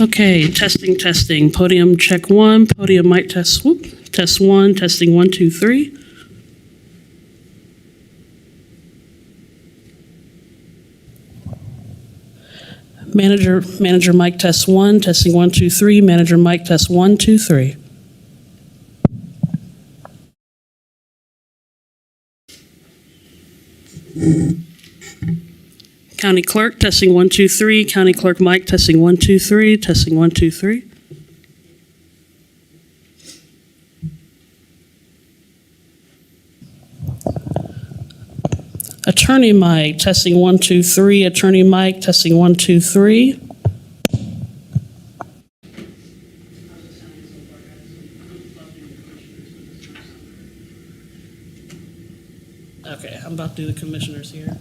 Okay, testing, testing. Podium check 1, podium mic test, test 1, testing 1, 2, 3. Manager mic test 1, testing 1, 2, 3. Manager mic test 1, 2, 3. County clerk testing 1, 2, 3. County clerk mic testing 1, 2, 3. Testing 1, 2, 3. Attorney mic testing 1, 2, 3. Attorney mic testing 1, 2, 3. Okay, I'm about to do the commissioners here.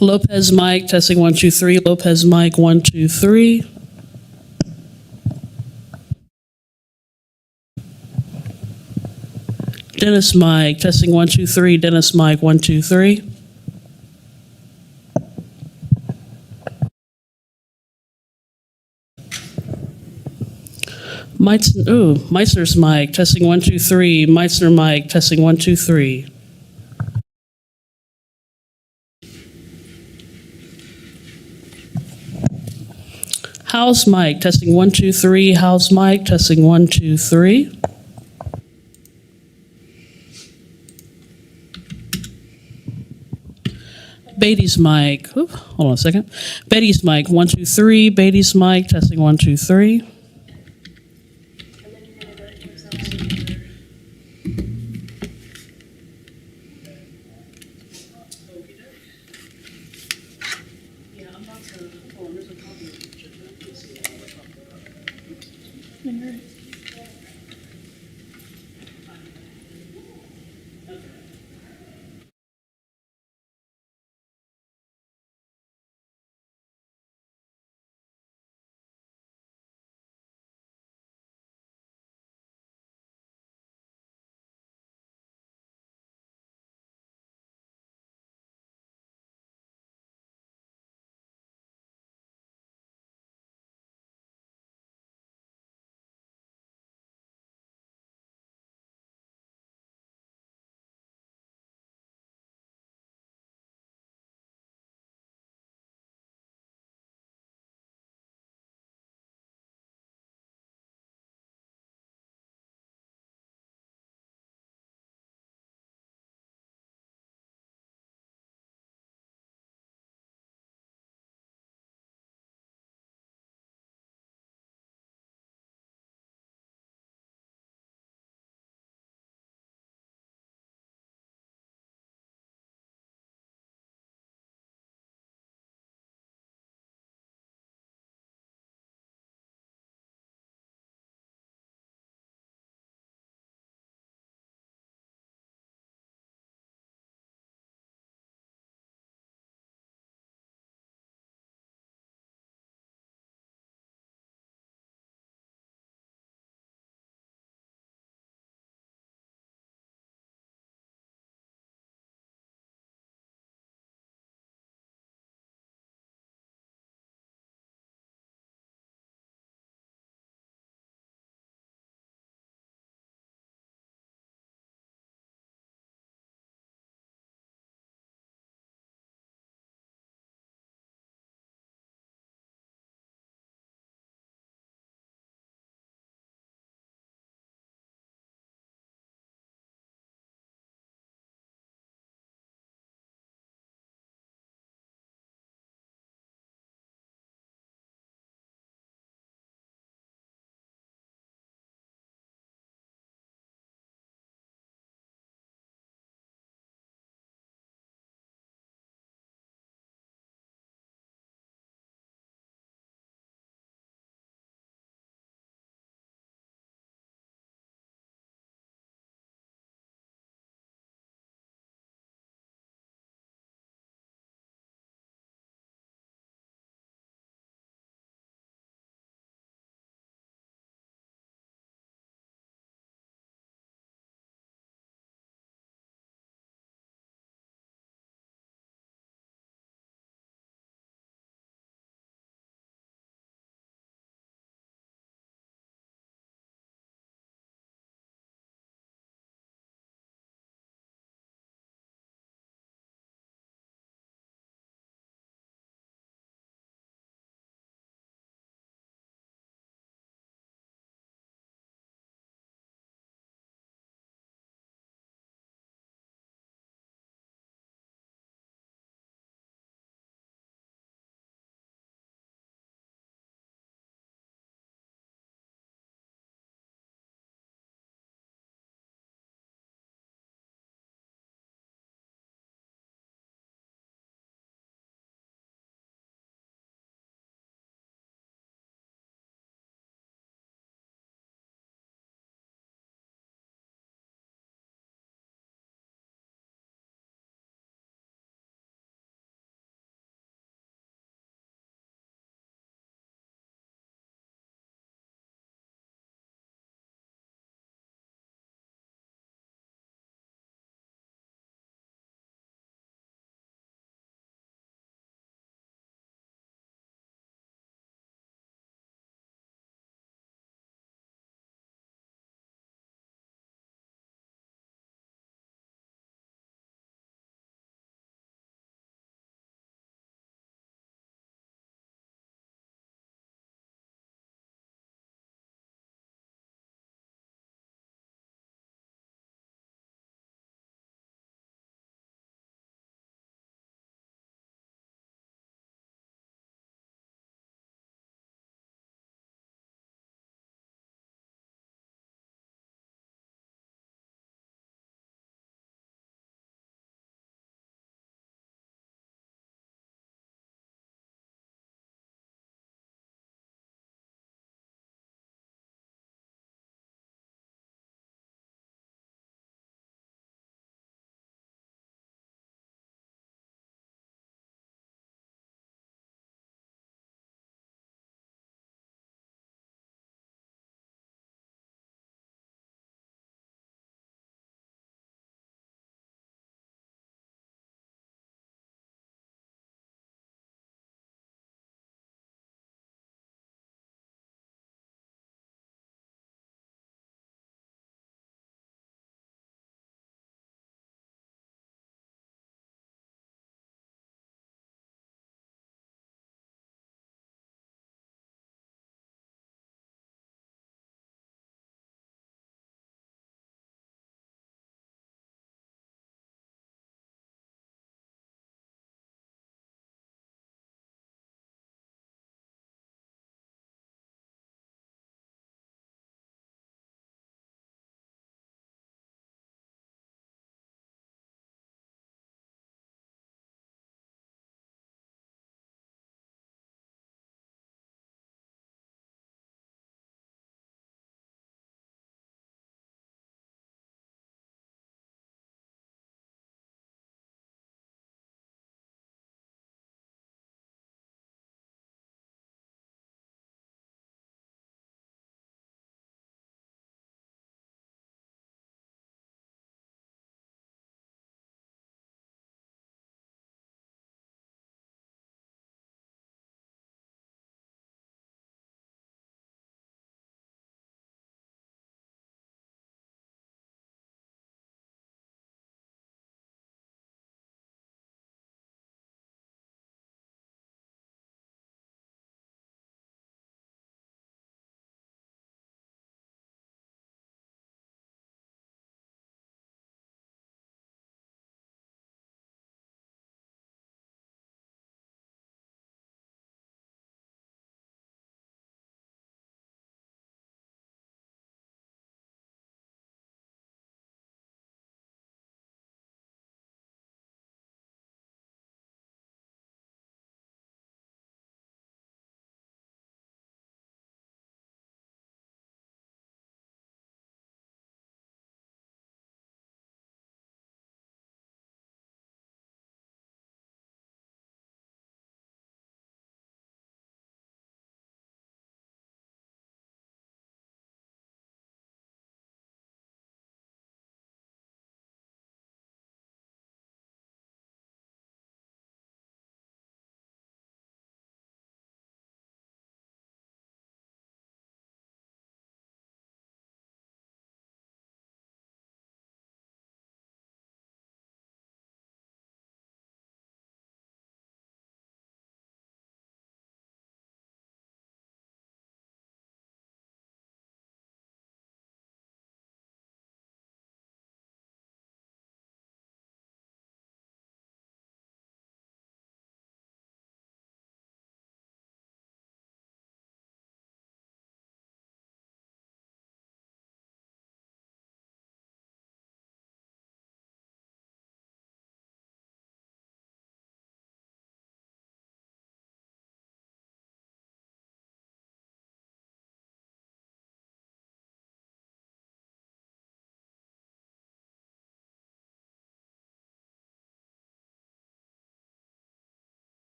Lopez mic testing 1, 2, 3. Lopez mic 1, 2, 3. Dennis mic testing 1, 2, 3. Dennis mic 1, 2, 3. Meitzner's mic testing 1, 2, 3. Meitzner mic testing 1, 2, 3. House mic testing 1, 2, 3. House mic testing 1, 2, 3. Baty's mic. Hold on a second. Betty's mic 1, 2, 3. Baty's mic testing 1, 2, 3.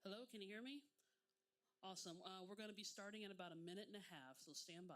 Hello, can you hear me? Awesome. We're going to be starting in about a minute and a half, so stand by.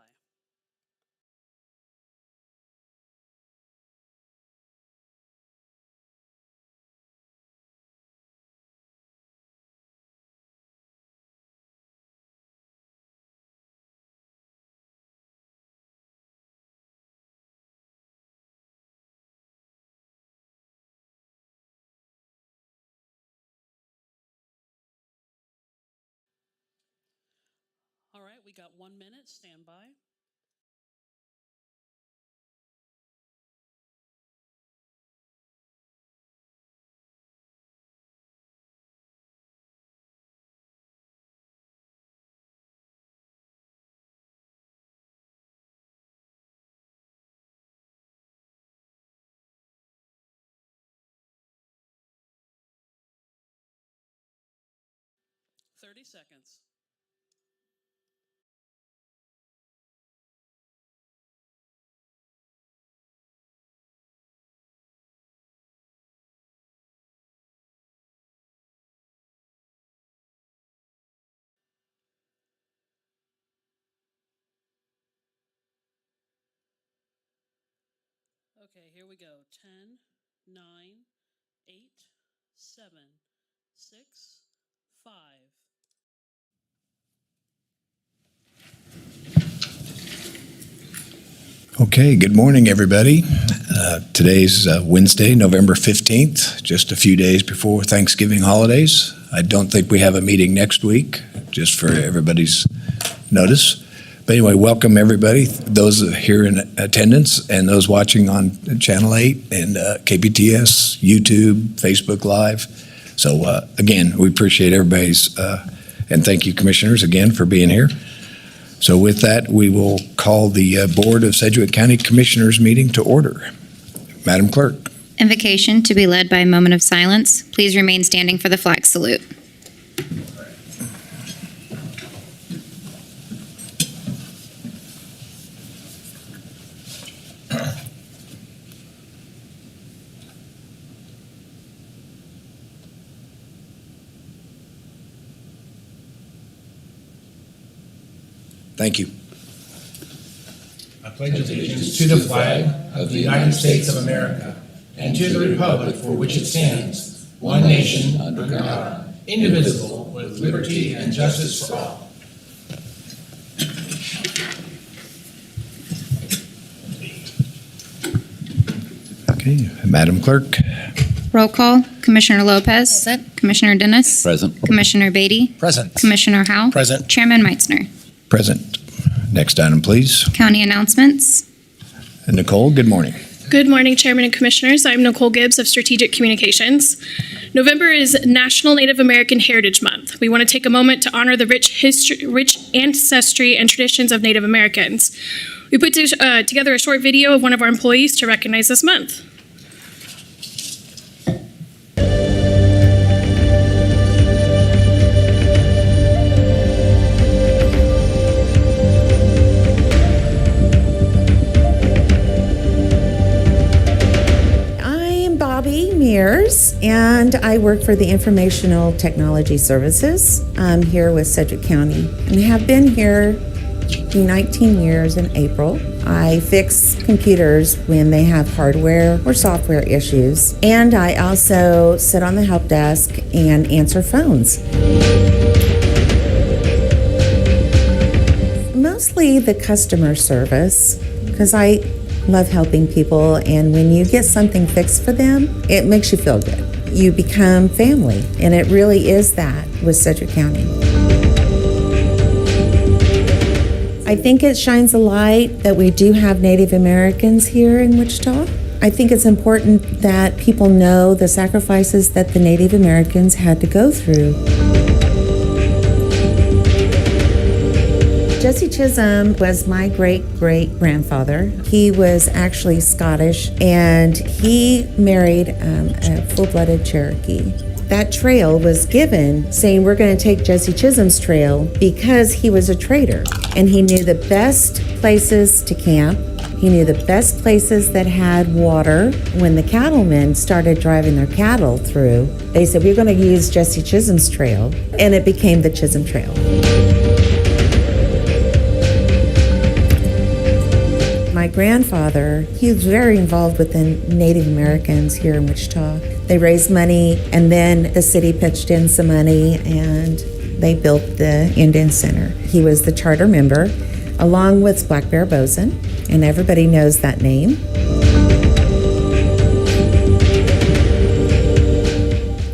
All right, we got 1 minute. Stand by. Thirty seconds. Okay, here we go. 10, 9, 8, 7, 6, 5. Okay, good morning, everybody. Today's Wednesday, November 15th, just a few days before Thanksgiving holidays. I don't think we have a meeting next week, just for everybody's notice. But anyway, welcome everybody, those here in attendance and those watching on Channel 8 and KPTS, YouTube, Facebook Live. So again, we appreciate everybody's, and thank you, commissioners, again for being here. So with that, we will call the Board of Sedgwick County Commissioners meeting to order. Madam Clerk. Invocation to be led by a moment of silence. Please remain standing for the flag salute. Thank you. I pledge allegiance to the flag of the United States of America and to the republic for which it stands, one nation, under God, indivisible, with liberty and justice for all. Okay, Madam Clerk. Roll call. Commissioner Lopez. Present. Commissioner Dennis. Present. Commissioner Beatty. Present. Commissioner Howell. Present. Chairman Meitzner. Present. Next item, please. County announcements. And Nicole, good morning. Good morning, Chairman and Commissioners. I'm Nicole Gibbs of Strategic Communications. November is National Native American Heritage Month. We want to take a moment to honor the rich ancestry and traditions of Native Americans. We put together a short video of one of our employees to recognize this month. And I work for the Informational Technology Services. I'm here with Sedgwick County and have been here 19 years in April. I fix computers when they have hardware or software issues, and I also sit on the help desk and answer phones. Mostly the customer service, because I love helping people, and when you get something fixed for them, it makes you feel good. You become family, and it really is that with Sedgwick County. I think it shines a light that we do have Native Americans here in Wichita. I think it's important that people know the sacrifices that the Native Americans had to go through. Jesse Chisholm was my great-great-grandfather. He was actually Scottish, and he married a full-blooded Cherokee. That trail was given saying we're going to take Jesse Chisholm's trail because he was a trader, and he knew the best places to camp. He knew the best places that had water. When the cattlemen started driving their cattle through, they said, we're going to use Jesse Chisholm's trail, and it became the Chisholm Trail. My grandfather, he was very involved with the Native Americans here in Wichita. They raised money, and then the city pitched in some money, and they built the Indian Center. He was the charter member, along with Black Bear Bosun, and everybody knows that name.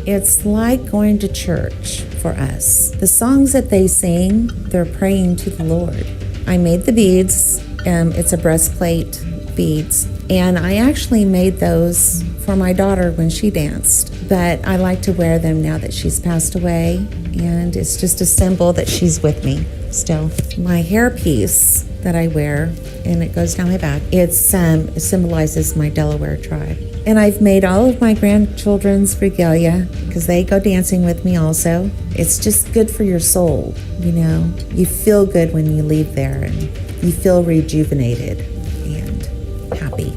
It's like going to church for us. The songs that they sing, they're praying to the Lord. I made the beads. It's a breastplate beads, and I actually made those for my daughter when she danced, but I like to wear them now that she's passed away, and it's just a symbol that she's with me still. My hairpiece that I wear, and it goes down my back, it symbolizes my Delaware tribe. And I've made all of my grandchildren's regalia because they go dancing with me also. It's just good for your soul, you know. You feel good when you leave there, and you feel rejuvenated and happy.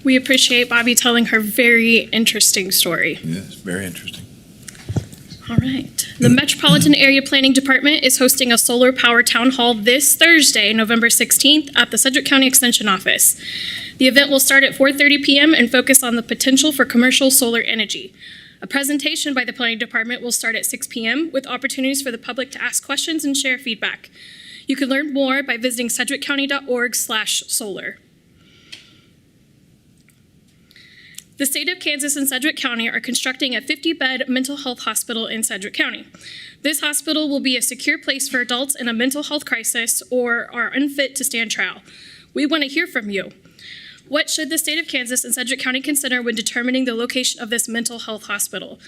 We appreciate Bobby telling her very interesting story. Yes, very interesting. All right. The Metropolitan Area Planning Department is hosting a solar power town hall this Thursday, November 16th, at the Sedgwick County Extension Office. The event will start at 4:30 p.m. and focus on the potential for commercial solar energy. A presentation by the Planning Department will start at 6 p.m. with opportunities for the public to ask questions and share feedback. You can learn more by visiting sedgwickcounty.org/solar. The state of Kansas and Sedgwick County are constructing a 50-bed mental health hospital in Sedgwick County. This hospital will be a secure place for adults in a mental health crisis or are unfit to stand trial. We want to hear from you. What should the state of Kansas and Sedgwick County consider when determining the location of this mental health hospital?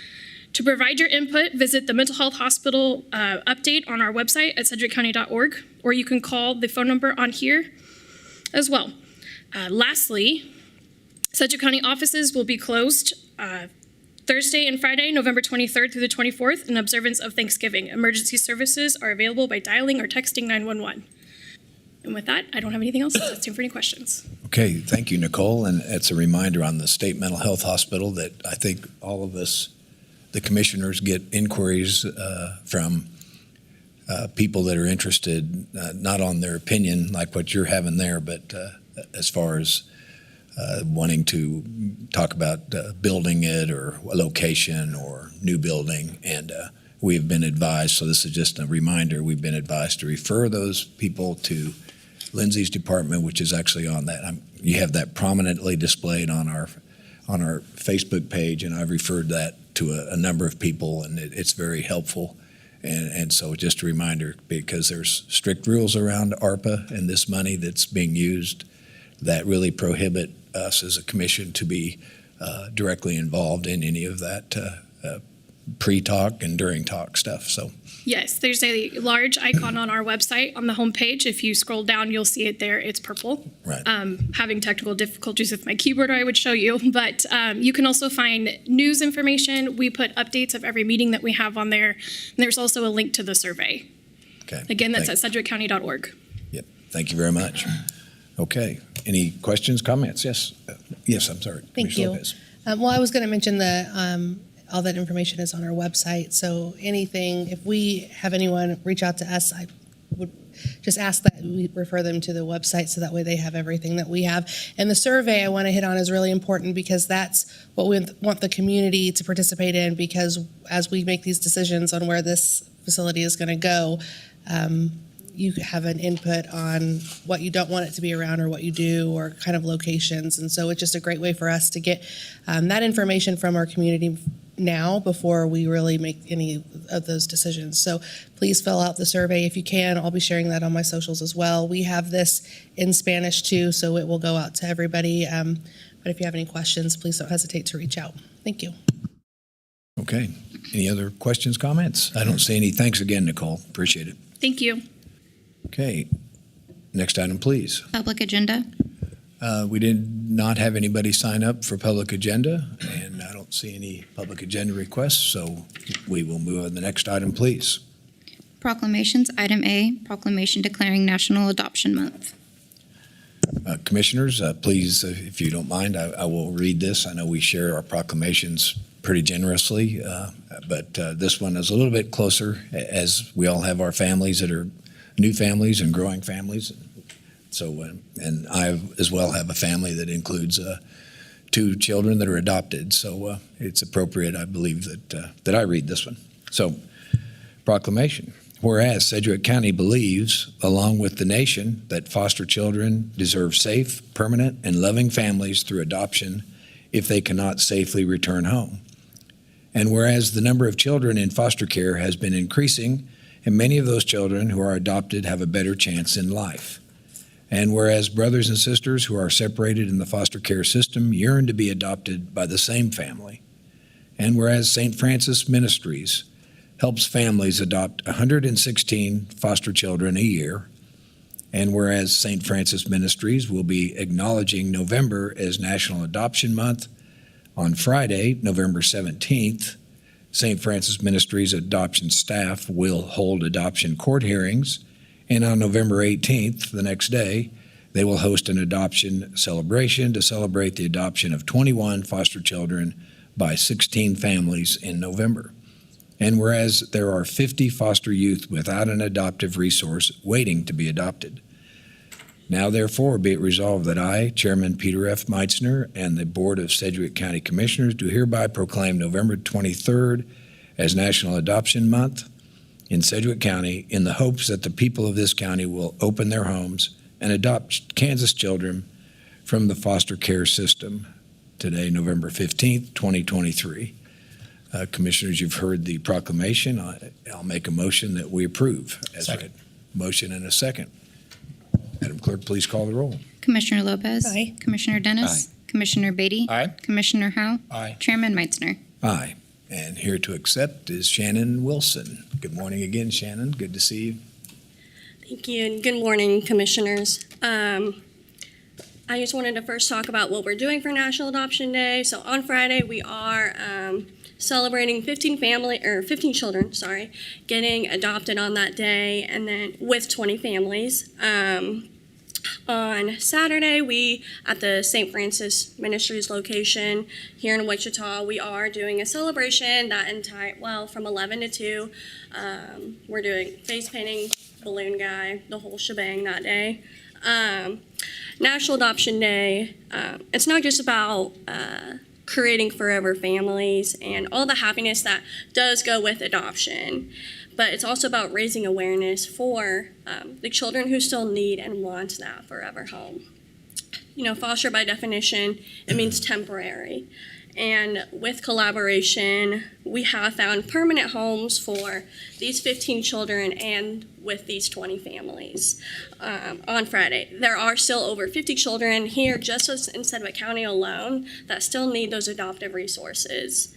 To provide your input, visit the mental health hospital update on our website at sedgwickcounty.org, or you can call the phone number on here as well. Lastly, Sedgwick County offices will be closed Thursday and Friday, November 23rd through the 24th, in observance of Thanksgiving. Emergency services are available by dialing or texting 911. And with that, I don't have anything else. It's time for any questions. Okay, thank you, Nicole. And it's a reminder on the State Mental Health Hospital that I think all of us, the commissioners, get inquiries from people that are interested, not on their opinion like what you're having there, but as far as wanting to talk about building it or a location or new building. And we have been advised, so this is just a reminder, we've been advised to refer those people to Lindsay's department, which is actually on that. You have that prominently displayed on our Facebook page, and I've referred that to a number of people, and it's very helpful. And so just a reminder, because there's strict rules around ARPA and this money that's being used that really prohibit us as a commission to be directly involved in any of that pre-talk and during talk stuff. So Yes, there's a large icon on our website on the homepage. If you scroll down, you'll see it there. It's purple. Right. Having technical difficulties with my keyboard, I would show you. But you can also find news information. We put updates of every meeting that we have on there. And there's also a link to the survey. Okay. Again, that's at sedgwickcounty.org. Yep. Thank you very much. Okay. Any questions, comments? Yes. Yes, I'm sorry. Thank Commissioner you. Lopez. Well, I was going to mention that all that information is on our website. So anything, if we have anyone reach out to us, I would just ask that we refer them to the website so that way they have everything that we have. And the survey I want to hit on is really important because that's what we want the community to participate in, because as we make these decisions on where this facility is going to go, you have an input on what you don't want it to be around or what you do or kind of locations. And so it's just a great way for us to get that information from our community now before we really make any of those decisions. So please fill out the survey if you can. I'll be sharing that on my socials as well. We have this in Spanish too, so it will go out to everybody. But if you have any questions, please don't hesitate to reach out. Thank you. Okay. Any other questions, comments? I don't see any. Thanks again, Nicole. Appreciate it. Thank you. Okay. Next item, please. Public agenda. We did not have anybody sign up for public agenda, and I don't see any public agenda requests, so we will move on to the next item, please. Proclamations. Item A, proclamation declaring National Adoption Month. Commissioners, please, if you don't mind, I will read this. I know we share our proclamations pretty generously, but this one is a little bit closer, as we all have our families that are new families and growing families. So, and I as well have a family that includes 2 children that are adopted. So it's appropriate, I believe, that I read this one. So, proclamation. Whereas Sedgwick County believes, along with the nation, that foster children deserve safe, permanent, and loving families through adoption if they cannot safely return home. And whereas the number of children in foster care has been increasing, and many of those children who are adopted have a better chance in life. And whereas brothers and sisters who are separated in the foster care system yearn to be adopted by the same family. And whereas St. Francis Ministries helps families adopt 116 foster children a year. And whereas St. Francis Ministries will be acknowledging November as National Adoption Month, on Friday, November 17th, St. Francis Ministries adoption staff will hold adoption court hearings, and on November 18th, the next day, they will host an adoption celebration to celebrate the adoption of 21 foster children by 16 families in November. And whereas there are 50 foster youth without an adoptive resource waiting to be adopted. Now, therefore, be it resolved that I, Chairman Peter F. Meitzner, and the Board of Sedgwick County Commissioners do hereby proclaim November 23rd as National Adoption Month in Sedgwick County in the hopes that the people of this county will open their homes and adopt Kansas children from the foster care system. Today, November 15th, 2023. Commissioners, you've heard the proclamation. I'll make a motion that we approve. Second. Motion and a second. Madam Clerk, please call the roll. Commissioner Lopez. Aye. Commissioner Dennis. Commissioner Beatty. Aye. Commissioner Howe. Aye. Chairman Meitzner. Aye. And here to accept is Shannon Wilson. Good morning again, Shannon. Good to see you. Thank you, and good morning, Commissioners. I just wanted to first talk about what we're doing for National Adoption Day. So on Friday, we are celebrating 15 children, getting adopted on that day, and then with 20 families. On Saturday, we, at the St. Francis Ministries location here in Wichita, we are doing a celebration from 11 to 2. We're doing face painting, balloon guy, the whole shebang that day. National Adoption Day, it's not just about creating forever families and all the happiness that does go with adoption, but it's also about raising awareness for the children who still need and want that forever home. You know, foster by definition, it means temporary. And with collaboration, we have found permanent homes for these 15 children and with these 20 families on Friday. There are still over 50 children here just in Sedgwick County alone that still need those adoptive resources.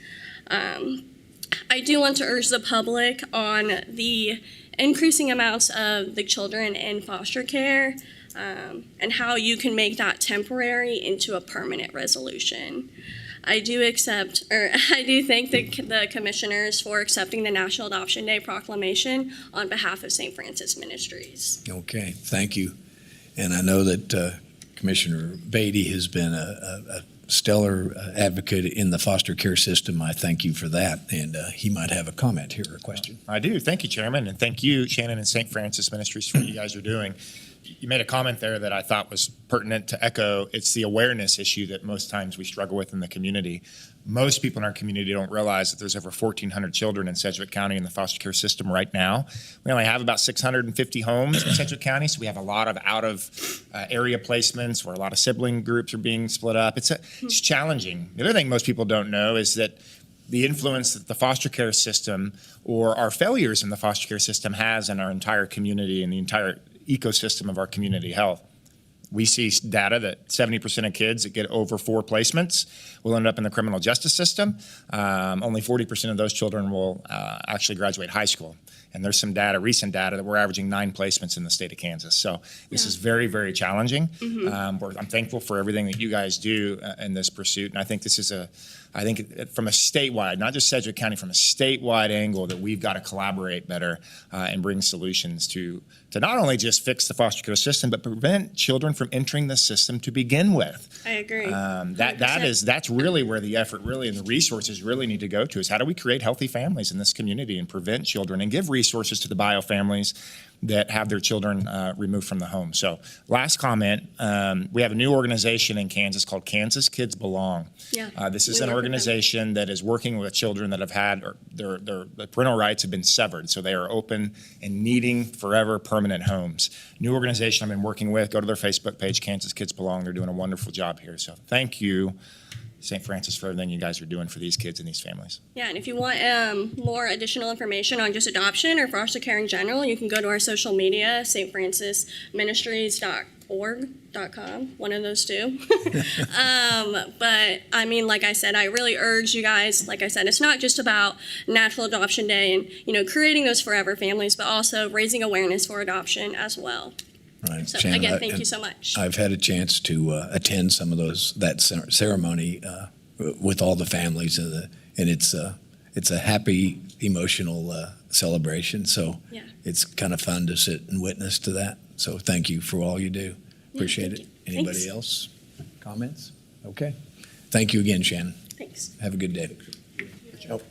I do want to urge the public on the increasing amounts of the children in foster care and how you can make that temporary into a permanent resolution. I do thank the commissioners for accepting the National Adoption Day proclamation on behalf of St. Francis Ministries. Okay, thank you. And I know that Commissioner Beatty has been a stellar advocate in the foster care system. I thank you for that. And he might have a comment here or a question. I do. Thank you, Chairman, and thank you, Shannon and St. Francis Ministries, for what you guys are doing. You made a comment there that I thought was pertinent to echo. It's the awareness issue that most times we struggle with in the community. Most people in our community don't realize that there's over 1,400 children in Sedgwick County in the foster care system right now. We only have about 650 homes in Sedgwick County, so we have a lot of out-of-area placements where a lot of sibling groups are being split up. It's challenging. The other thing most people don't know is that the influence that the foster care system or our failures in the foster care system has in our entire community and the entire ecosystem of our community health. We see data that 70% of kids that get over 4 placements will end up in the criminal justice system. Only 40% of those children will actually graduate high school. And there's some data, recent data, that we're averaging 9 placements in the state of Kansas. So this is very, very challenging. I'm thankful for everything that you guys do in this pursuit. And I think this is I think from a statewide, not just Sedgwick County, from a statewide angle, that we've got to collaborate better and bring solutions to not only just fix the foster care system, but prevent children from entering the system to begin with. I agree. That's really where the effort really and the resources really need to go to, is how do we create healthy families in this community and prevent children and give resources to the bio families that have their children removed from the home. So last comment, we have a new organization in Kansas called Kansas Kids Belong. Yeah, this is an organization that is working with children that have had their parental rights have been severed. So they are open and needing forever permanent homes. New organization I've been working with, go to their Facebook page, Kansas Kids Belong. They're doing a wonderful job here. So thank you, St. Francis, for everything you guys are doing for these kids and these families. Yeah, and if you want more additional information on just adoption or foster care in general, you can go to our social media, stfrancisministries.org.com, one of those two. But I mean, like I said, I really urge you guys, like I said, it's not just about National Adoption Day and, creating those forever families, but also raising awareness for adoption as well. Right. So Shannon, again, thank you so much. I've had a chance to attend some of that ceremony with all the families, and it's a happy, emotional celebration. So Yeah. it's kind of fun to sit and witness to that. So thank you for all you do. Appreciate it. you. Anybody Thanks. else? Comments? Okay. Thank you again, Shannon. Thanks. Have a good day. Oh,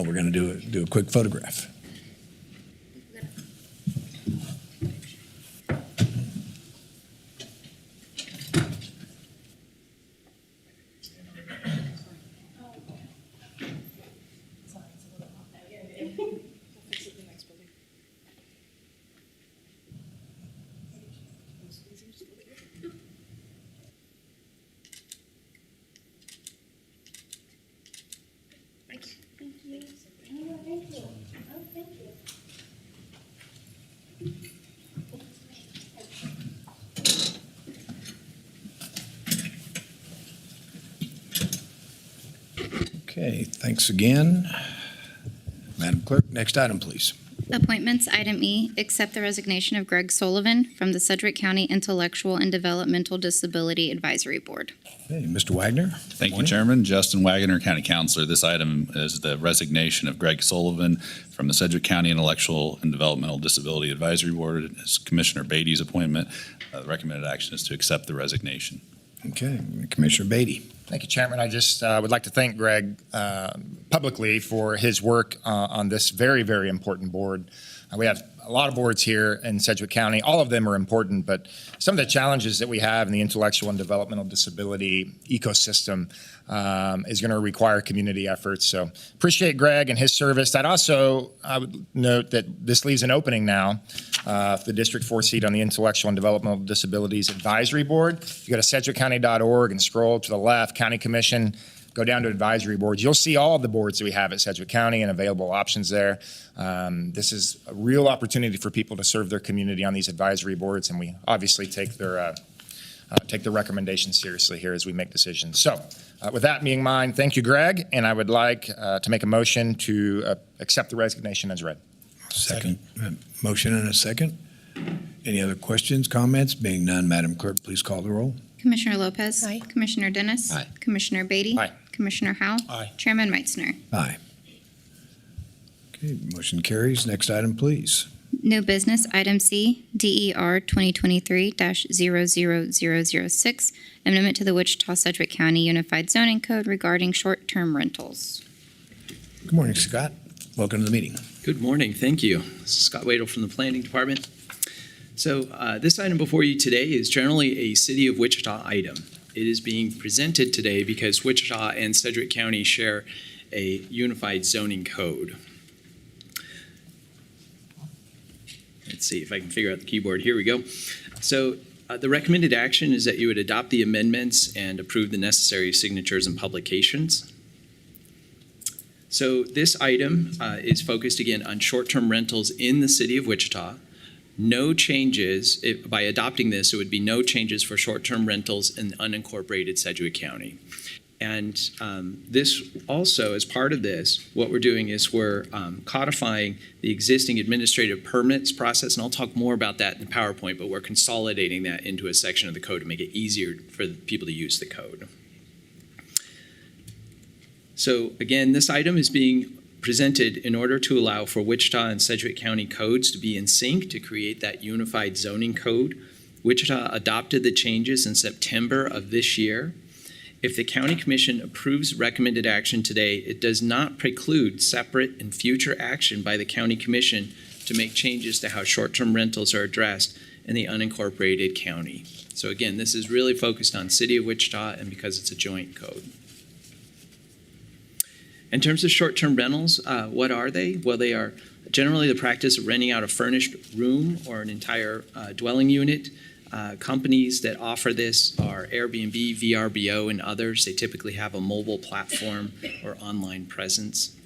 we're going to do a quick photograph. Okay, thanks again. Madam Clerk, next item, please. Appointments, item E, accept the resignation of Greg Sullivan from the Sedgwick County Intellectual and Developmental Disability Advisory Board. Hey, Mr. Wagner. Thank you, Chairman. Justin Wagner, County Councilor. This item is the resignation of Greg Sullivan from the Sedgwick County Intellectual and Developmental Disability Advisory Board. As Commissioner Beatty's appointment, the recommended action is to accept the resignation. Okay, Commissioner Beatty. Thank you, Chairman. I just would like to thank Greg publicly for his work on this very, very important board. We have a lot of boards here in Sedgwick County. All of them are important, but some of the challenges that we have in the intellectual and developmental disability ecosystem is going to require community efforts. So appreciate Greg and his service. I would note that this leaves an opening now for the District 4 seat on the Intellectual and Developmental Disabilities Advisory Board. You go to sedgwickcounty.org and scroll to the left. County Commission, go down to advisory boards. You'll see all of the boards that we have at Sedgwick County and available options there. This is a real opportunity for people to serve their community on these advisory boards, and we obviously take their recommendations seriously here as we make decisions. So with that being in mind, thank you, Greg, and I would like to make a motion to accept the resignation as read. Second. Motion and a second. Any other questions, comments? Being none, Madam Clerk, please call the roll. Commissioner Lopez. Aye. Commissioner Dennis. Aye. Commissioner Beatty. Aye. Commissioner Howell. Aye. Chairman Meitzner. Aye. Okay, motion carries. Next item, please. New business, item C, DER 2023-00006, amendment to the Wichita-Sedgwick County Unified Zoning Code regarding short-term rentals. Good morning, Scott. Welcome to the meeting. Good morning, thank you. This is Scott Wadle from the Planning Department. So this item before you today is generally a City of Wichita item. It is being presented today because Wichita and Sedgwick County share a unified zoning code. Let's see if I can figure out the keyboard. Here we go. So the recommended action is that you would adopt the amendments and approve the necessary signatures and publications. So this item is focused again on short-term rentals in the City of Wichita. No changes, by adopting this, it would be no changes for short-term rentals in unincorporated Sedgwick County. And this also, as part of this, what we're doing is we're codifying the existing administrative permits process, and I'll talk more about that in the PowerPoint, but we're consolidating that into a section of the code to make it easier for people to use the code. So again, this item is being presented in order to allow for Wichita and Sedgwick County codes to be in sync to create that unified zoning code. Wichita adopted the changes in September of this year. If the County Commission approves recommended action today, it does not preclude separate and future action by the County Commission to make changes to how short-term rentals are addressed in the unincorporated county. So again, this is really focused on City of Wichita and because it's a joint code. In terms of short-term rentals, what are they? Well, they are generally the practice of renting out a furnished room or an entire dwelling unit. Companies that offer this are Airbnb, VRBO, and others. They typically have a mobile platform or online presence.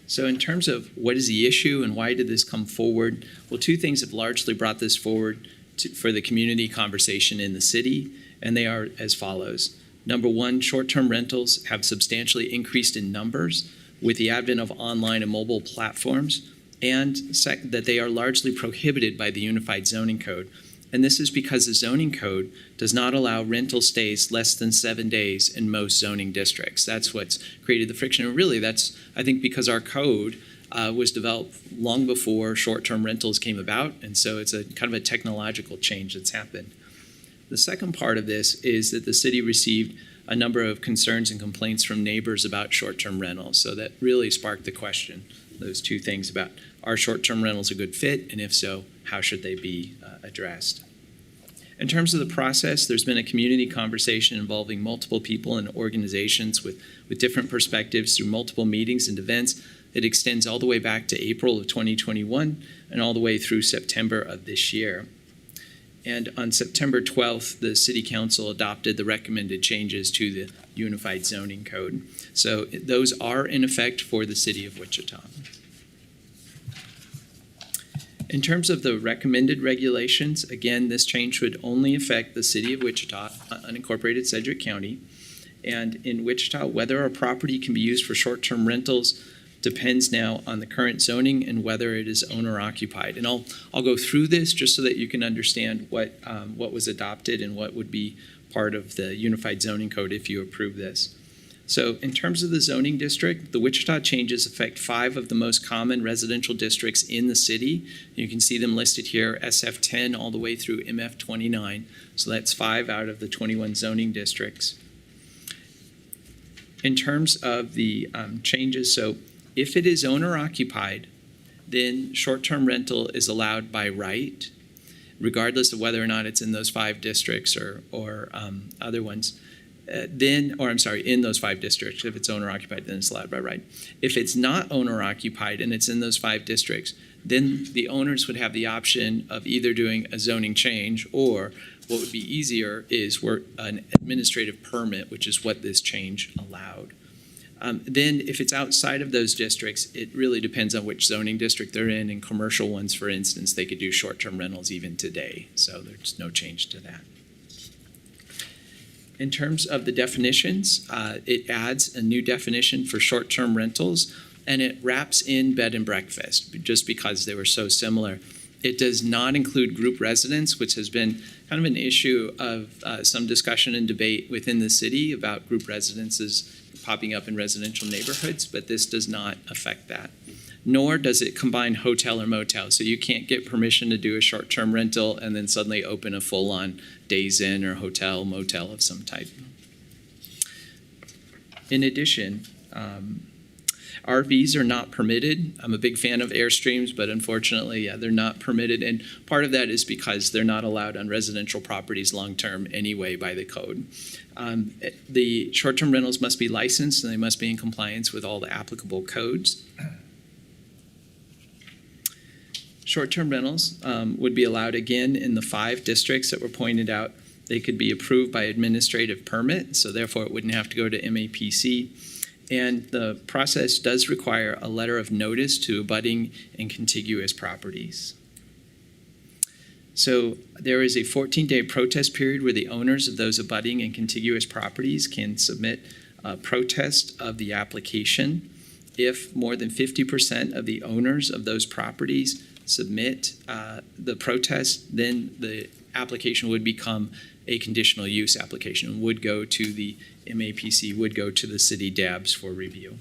So in terms of what is the issue and why did this come forward? Well, two things have largely brought this forward for the community conversation in the city, and they are as follows. Number one, short-term rentals have substantially increased in numbers with the advent of online and mobile platforms, and that they are largely prohibited by the Unified Zoning Code. And this is because the zoning code does not allow rental stays less than 7 days in most zoning districts. That's what's created the friction. And really, that's, I think, because our code was developed long before short-term rentals came about, and so it's a kind of a technological change that's happened. The second part of this is that the city received a number of concerns and complaints from neighbors about short-term rentals. So that really sparked the question, those two things about are short-term rentals a good fit, and if so, how should they be addressed? In terms of the process, there's been a community conversation involving multiple people and organizations with different perspectives through multiple meetings and events. It extends all the way back to April of 2021 and all the way through September of this year. And on September 12th, the City Council adopted the recommended changes to the Unified Zoning Code. So those are in effect for the City of Wichita. In terms of the recommended regulations, again, this change would only affect the City of Wichita, unincorporated Sedgwick County. And in Wichita, whether a property can be used for short-term rentals depends now on the current zoning and whether it is owner-occupied. And I'll go through this just so that you can understand what was adopted and what would be part of the Unified Zoning Code if you approve this. So in terms of the zoning district, the Wichita changes affect 5 of the most common residential districts in the city. You can see them listed here, SF10 all the way through MF29. So that's 5 out of the 21 zoning districts. In terms of the changes, so if it is owner-occupied, then short-term rental is allowed by right, regardless of whether or not it's in those 5 districts or other ones. In those 5 districts. If it's owner-occupied, then it's allowed by right. If it's not owner-occupied and it's in those 5 districts, then the owners would have the option of either doing a zoning change or what would be easier is an administrative permit, which is what this change allowed. Then if it's outside of those districts, it really depends on which zoning district they're in. In commercial ones, for instance, they could do short-term rentals even today, so there's no change to that. In terms of the definitions, it adds a new definition for short-term rentals, and it wraps in bed and breakfast just because they were so similar. It does not include group residence, which has been kind of an issue of some discussion and debate within the city about group residences popping up in residential neighborhoods, but this does not affect that. Nor does it combine hotel or motel, so you can't get permission to do a short-term rental and then suddenly open a full-on Days Inn or hotel, motel of some type. In addition, RVs are not permitted. I'm a big fan of Airstreams, but unfortunately, they're not permitted. And part of that is because they're not allowed on residential properties long-term anyway by the code. The short-term rentals must be licensed, and they must be in compliance with all the applicable codes. Short-term rentals would be allowed again in the 5 districts that were pointed out. They could be approved by administrative permit, so therefore it wouldn't have to go to MAPC. And the process does require a letter of notice to abutting and contiguous properties. So there is a 14-day protest period where the owners of those abutting and contiguous properties can submit a protest of the application. If more than 50% of the owners of those properties submit the protest, then the application would become a conditional use application, would go to the MAPC, would go to the city DABs for review.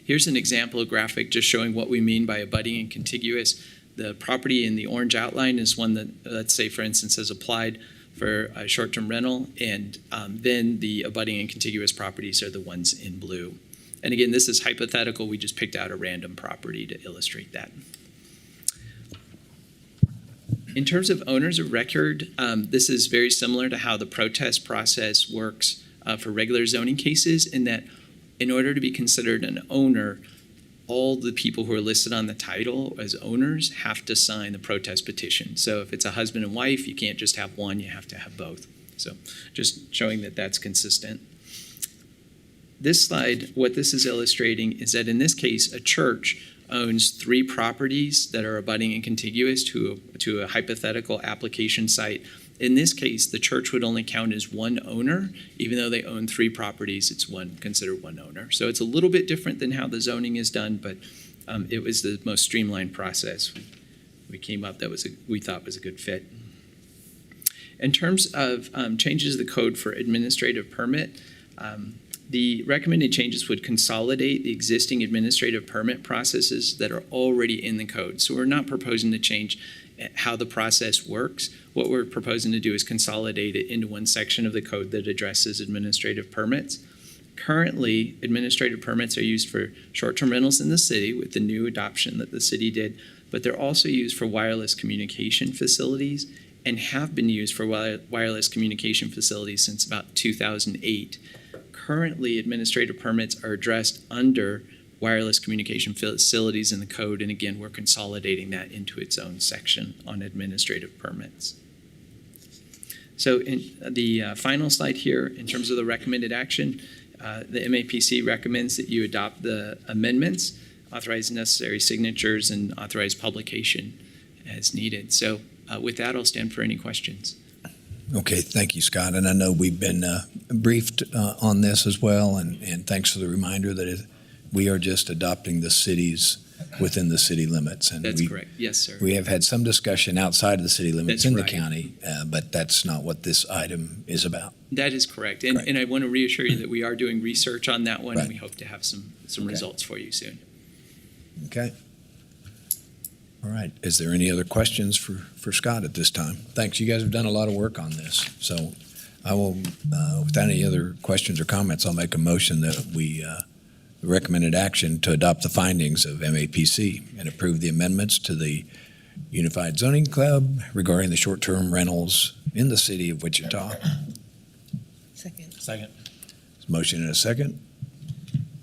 Here's an example graphic just showing what we mean by abutting and contiguous. The property in the orange outline is one that, let's say, for instance, has applied for a short-term rental, and then the abutting and contiguous properties are the ones in blue. And again, this is hypothetical. We just picked out a random property to illustrate that. In terms of owners of record, this is very similar to how the protest process works for regular zoning cases, in that in order to be considered an owner, all the people who are listed on the title as owners have to sign the protest petition. So if it's a husband and wife, you can't just have one, you have to have both. So just showing that that's consistent. This slide, what this is illustrating is that in this case, a church owns 3 properties that are abutting and contiguous to a hypothetical application site. In this case, the church would only count as one owner. Even though they own 3 properties, it's considered one owner. So it's a little bit different than how the zoning is done, but it was the most streamlined process we came up that we thought was a good fit. In terms of changes to the code for administrative permit, the recommended changes would consolidate the existing administrative permit processes that are already in the code. So we're not proposing to change how the process works. What we're proposing to do is consolidate it into one section of the code that addresses administrative permits. Currently, administrative permits are used for short-term rentals in the city with the new adoption that the city did, but they're also used for wireless communication facilities and have been used for wireless communication facilities since about 2008. Currently, administrative permits are addressed under wireless communication facilities in the code, and again, we're consolidating that into its own section on administrative permits. So in the final slide here, in terms of the recommended action, the MAPC recommends that you adopt the amendments, authorize necessary signatures, and authorize publication as needed. So with that, I'll stand for any questions. Okay, thank you, Scott. And I know we've been briefed on this as well, and thanks for the reminder that we are just adopting the cities within the city limits. And That's correct. Yes, sir. We have had some discussion outside of the city limits That's in right. the county, but that's not what this item is about. That is correct. And I want to reassure you that we are doing research on that one, Right. and we hope to have some results for you soon. Okay. All right. Is there any other questions for Scott at this time? Thanks. You guys have done a lot of work on this. So I will, without any other questions or comments, I'll make a motion that we recommended action to adopt the findings of MAPC and approve the amendments to the Unified Zoning Club regarding the short-term rentals in the city of Wichita. Second. Second. Motion and a second.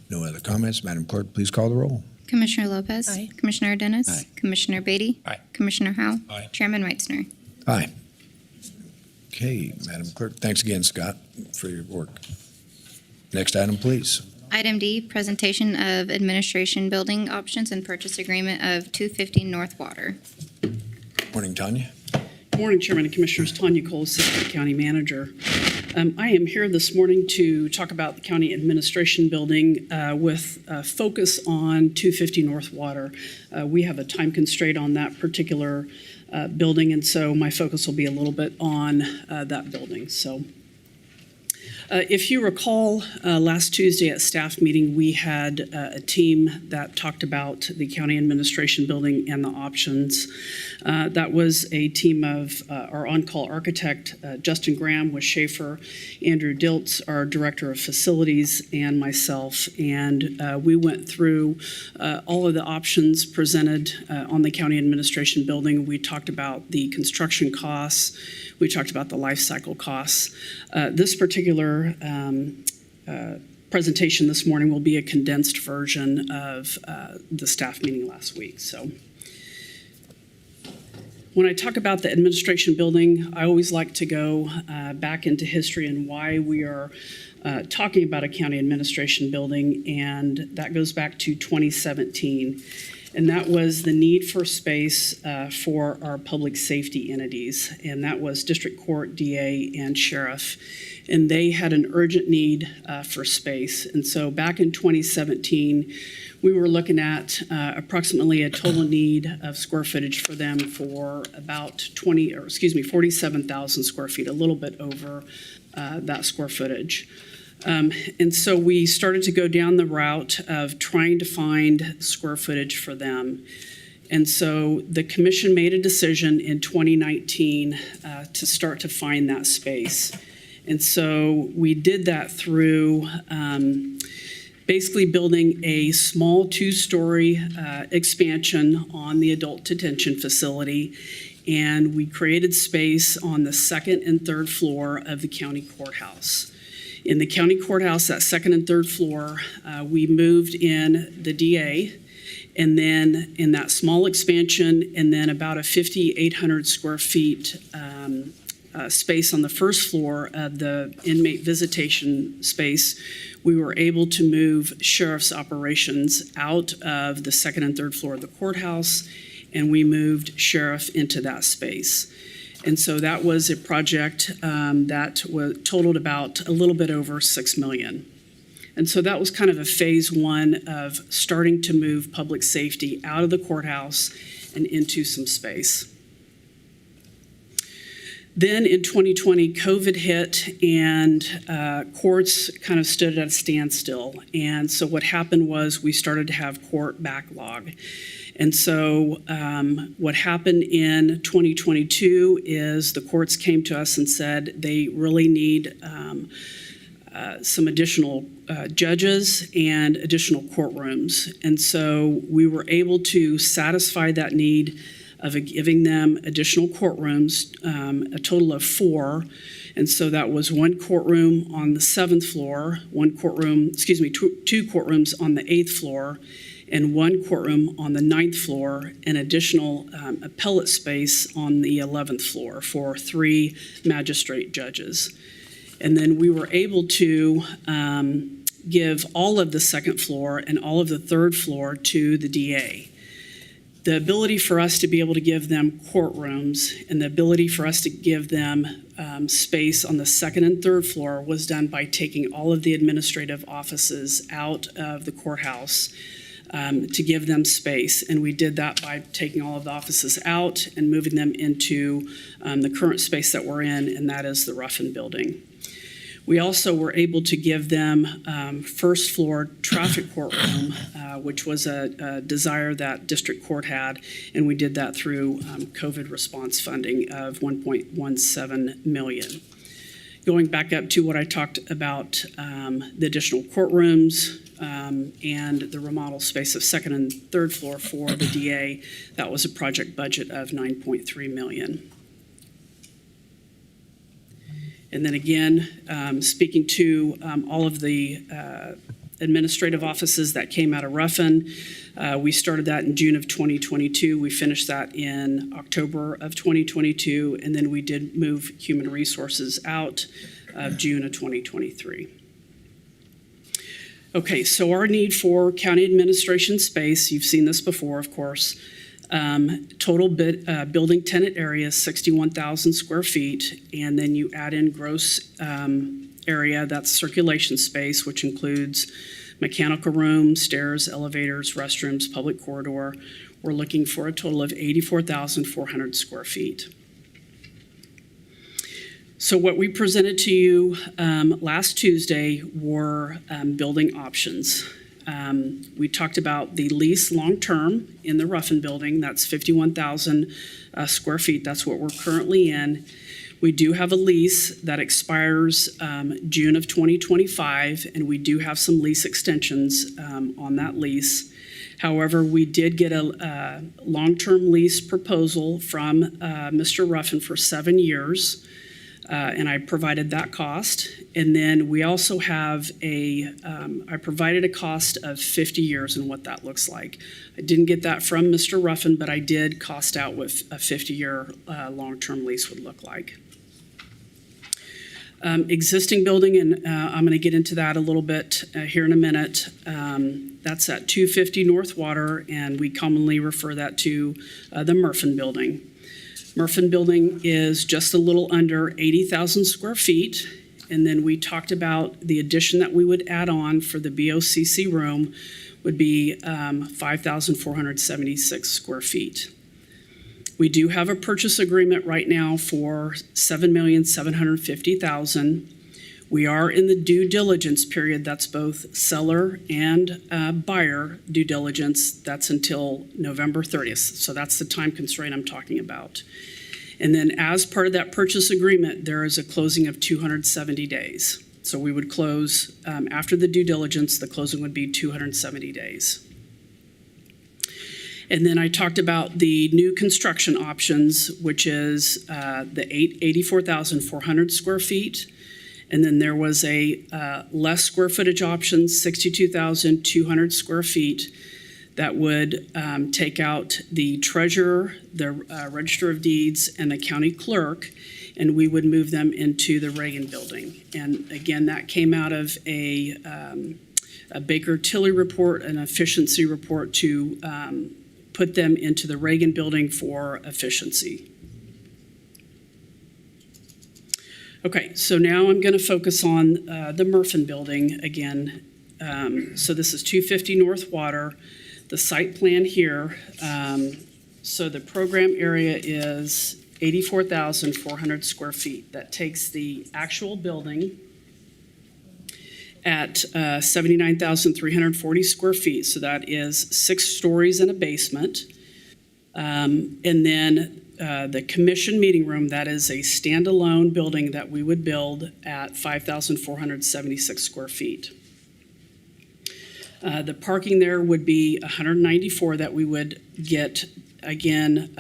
No other comments. Madam Clerk, please call the roll. Commissioner Lopez. Aye. Commissioner Dennis. Aye. Commissioner Beatty. Aye. Commissioner Howell. Aye. Chairman Weitzner. Aye. Okay, Madam Clerk, thanks again, Scott, for your work. Next item, please. Item D, presentation of administration building options and purchase agreement of 250 North Water. Morning, Tanya. Good morning, Chairman and Commissioners. Tanya Cole, Assistant County Manager. I am here this morning to talk about the County Administration Building with a focus on 250 North Water. We have a time constraint on that particular building, and so my focus will be a little bit on that building. So, if you recall, last Tuesday at staff meeting, we had a team that talked about the County Administration Building and the options. That was a team of our on-call architect, Justin Graham with Schaefer, Andrew Diltz, our Director of Facilities, and myself. And we went through all of the options presented on the County Administration Building. We talked about the construction costs. We talked about the life cycle costs. This particular presentation this morning will be a condensed version of the staff meeting last week. So when I talk about the administration building, I always like to go back into history and why we are talking about a county administration building, and that goes back to 2017. And that was the need for space for our public safety entities, and that was District Court, DA, and Sheriff. And they had an urgent need for space. And so back in 2017, we were looking at approximately a total need of square footage for them for about 47,000 square feet, a little bit over that square footage. And so we started to go down the route of trying to find square footage for them. And so the commission made a decision in 2019 to start to find that space. And so we did that through basically building a small 2-story expansion on the adult detention facility. And we created space on the 2nd and 3rd floor of the county courthouse. In the county courthouse, that 2nd and 3rd floor, we moved in the DA, and then in that small expansion, and then about a 5,800 square feet space on the 1st floor of the inmate visitation space, we were able to move sheriff's operations out of the 2nd and 3rd floor of the courthouse, and we moved sheriff into that space. And so that was a project that totaled about a little bit over $6 million. And so that was kind of a phase 1 of starting to move public safety out of the courthouse and into some space. Then in 2020, COVID hit, and courts kind of stood at a standstill. And so what happened was we started to have court backlog. And so what happened in 2022 is the courts came to us and said they really need some additional judges and additional courtrooms. And so we were able to satisfy that need of giving them additional courtrooms, a total of 4. And so that was 1 courtroom on the 7th floor, 2 courtrooms on the 8th floor, and 1 courtroom on the 9th floor, and additional appellate space on the 11th floor for 3 magistrate judges. And then we were able to give all of the 2nd floor and all of the 3rd floor to the DA. The ability for us to be able to give them courtrooms and the ability for us to give them space on the 2nd and 3rd floor was done by taking all of the administrative offices out of the courthouse to give them space. And we did that by taking all of the offices out and moving them into the current space that we're in, and that is the Ruffin Building. We also were able to give them 1st floor traffic courtroom, which was a desire that District Court had, and we did that through COVID response funding of $1.17 million. Going back up to what I talked about, the additional courtrooms and the remodel space of 2nd and 3rd floor for the DA, that was a project budget of $9.3 million. And then again, speaking to all of the administrative offices that came out of Ruffin. We started that in June of 2022. We finished that in October of 2022, and then we did move human resources out of June of 2023. Okay, so our need for county administration space, you've seen this before, of course. Total building tenant area is 61,000 square feet, and then you add in gross area, that's circulation space, which includes mechanical rooms, stairs, elevators, restrooms, public corridor. We're looking for a total of 84,400 square feet. So what we presented to you last Tuesday were building options. We talked about the lease long-term in the Ruffin building. That's 51,000 square feet. That's what we're currently in. We do have a lease that expires June of 2025, and we do have some lease extensions on that lease. However, we did get a long-term lease proposal from Mr. Ruffin for 7 years. And I provided that cost. And then we also have I provided a cost of 50 years and what that looks like. I didn't get that from Mr. Ruffin, but I did cost out what a 50-year long-term lease would look like. Existing building, and I'm going to get into that a little bit here in a minute. That's at 250 North Water, and we commonly refer that to the Murfin building. Murfin building is just a little under 80,000 square feet. And then we talked about the addition that we would add on for the BOCC room would be 5,476 square feet. We do have a purchase agreement right now for $7,750,000. We are in the due diligence period. That's both seller and buyer due diligence. That's until November 30th. So that's the time constraint I'm talking about. And then as part of that purchase agreement, there is a closing of 270 days. So we would close after the due diligence, the closing would be 270 days. And then I talked about the new construction options, which is the 84,400 square feet. And then there was a less square footage option, 62,200 square feet, that would take out the treasurer, the register of deeds, and the county clerk, and we would move them into the Reagan building. And again, that came out of a Baker-Tilly report, an efficiency report to put them into the Reagan building for efficiency. Okay, so now I'm going to focus on the Murfin building again. So this is 250 North Water. The site plan here, so the program area is 84,400 square feet. That takes the actual building at 79,340 square feet. So that is 6 stories and a basement. And then the commission meeting room, that is a standalone building that we would build at 5,476 square feet. The parking there would be 194 that we would get. Again,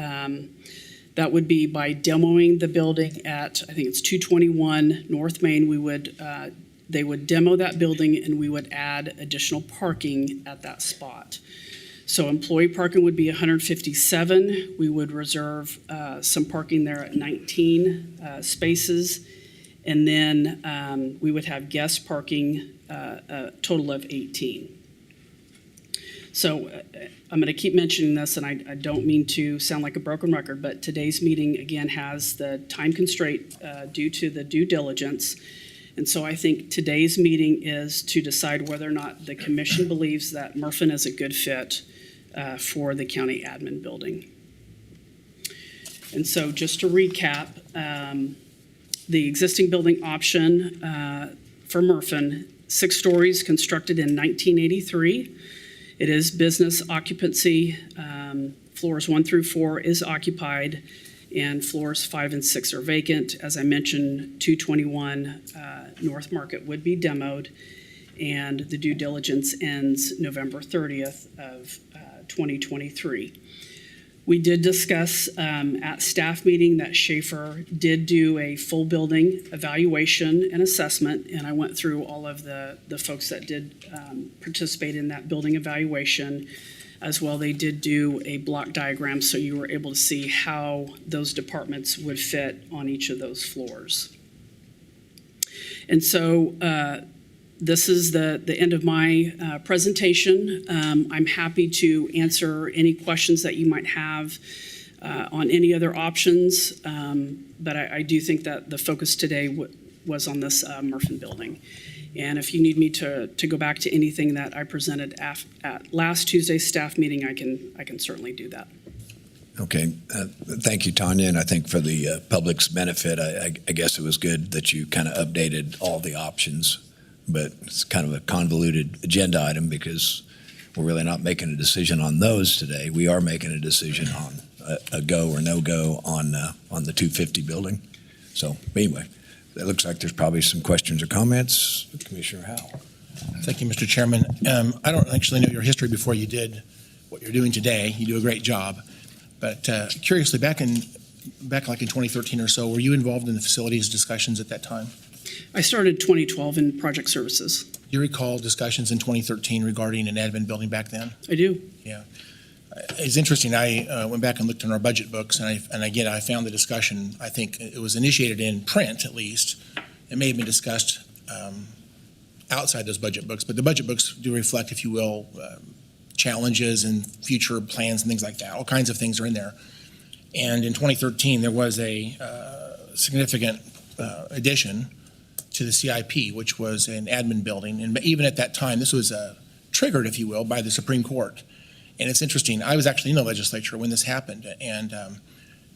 that would be by demoing the building at, I think it's 221 North Main. We would, they would demo that building and we would add additional parking at that spot. So employee parking would be 157. We would reserve some parking there at 19 spaces. And then we would have guest parking, a total of 18. So I'm going to keep mentioning this, and I don't mean to sound like a broken record, but today's meeting, again, has the time constraint due to the due diligence. And so I think today's meeting is to decide whether or not the commission believes that Murfin is a good fit for the county admin building. And so just to recap, the existing building option for Murfin, 6 stories, constructed in 1983. It is business occupancy. Floors 1 through 4 is occupied, and floors 5 and 6 are vacant. As I mentioned, 221 North Market would be demoed, and the due diligence ends November 30th of 2023. We did discuss at staff meeting that Schaefer did do a full building evaluation and assessment, and I went through all of the folks that did participate in that building evaluation. As well, they did do a block diagram so you were able to see how those departments would fit on each of those floors. And so this is the end of my presentation. I'm happy to answer any questions that you might have on any other options, but I do think that the focus today was on this Murphin building. And if you need me to go back to anything that I presented at last Tuesday's staff meeting, I can certainly do that. Okay. Thank you, Tanya. And I think for the public's benefit, I guess it was good that you kind of updated all the options, but it's kind of a convoluted agenda item because we're really not making a decision on those today. We are making a decision on a go or no go on the 250 building. So anyway, it looks like there's probably some questions or comments. Commissioner Howell. Thank you, Mr. Chairman. I don't actually know your history before you did what you're doing today. You do a great job. But curiously, back like in 2013 or so, were you involved in the facilities discussions at that time? I started 2012 in project services. Do you recall discussions in 2013 regarding an admin building back then? I do. Yeah. It's interesting. I went back and looked in our budget books, and again, I found the discussion, I think it was initiated in print at least. It may have been discussed outside those budget books, but the budget books do reflect, if you will, challenges and future plans and things like that. All kinds of things are in there. And in 2013, there was a significant addition to the CIP, which was an admin building. And even at that time, this was triggered, if you will, by the Supreme Court. And it's interesting. I was actually in the legislature when this happened, and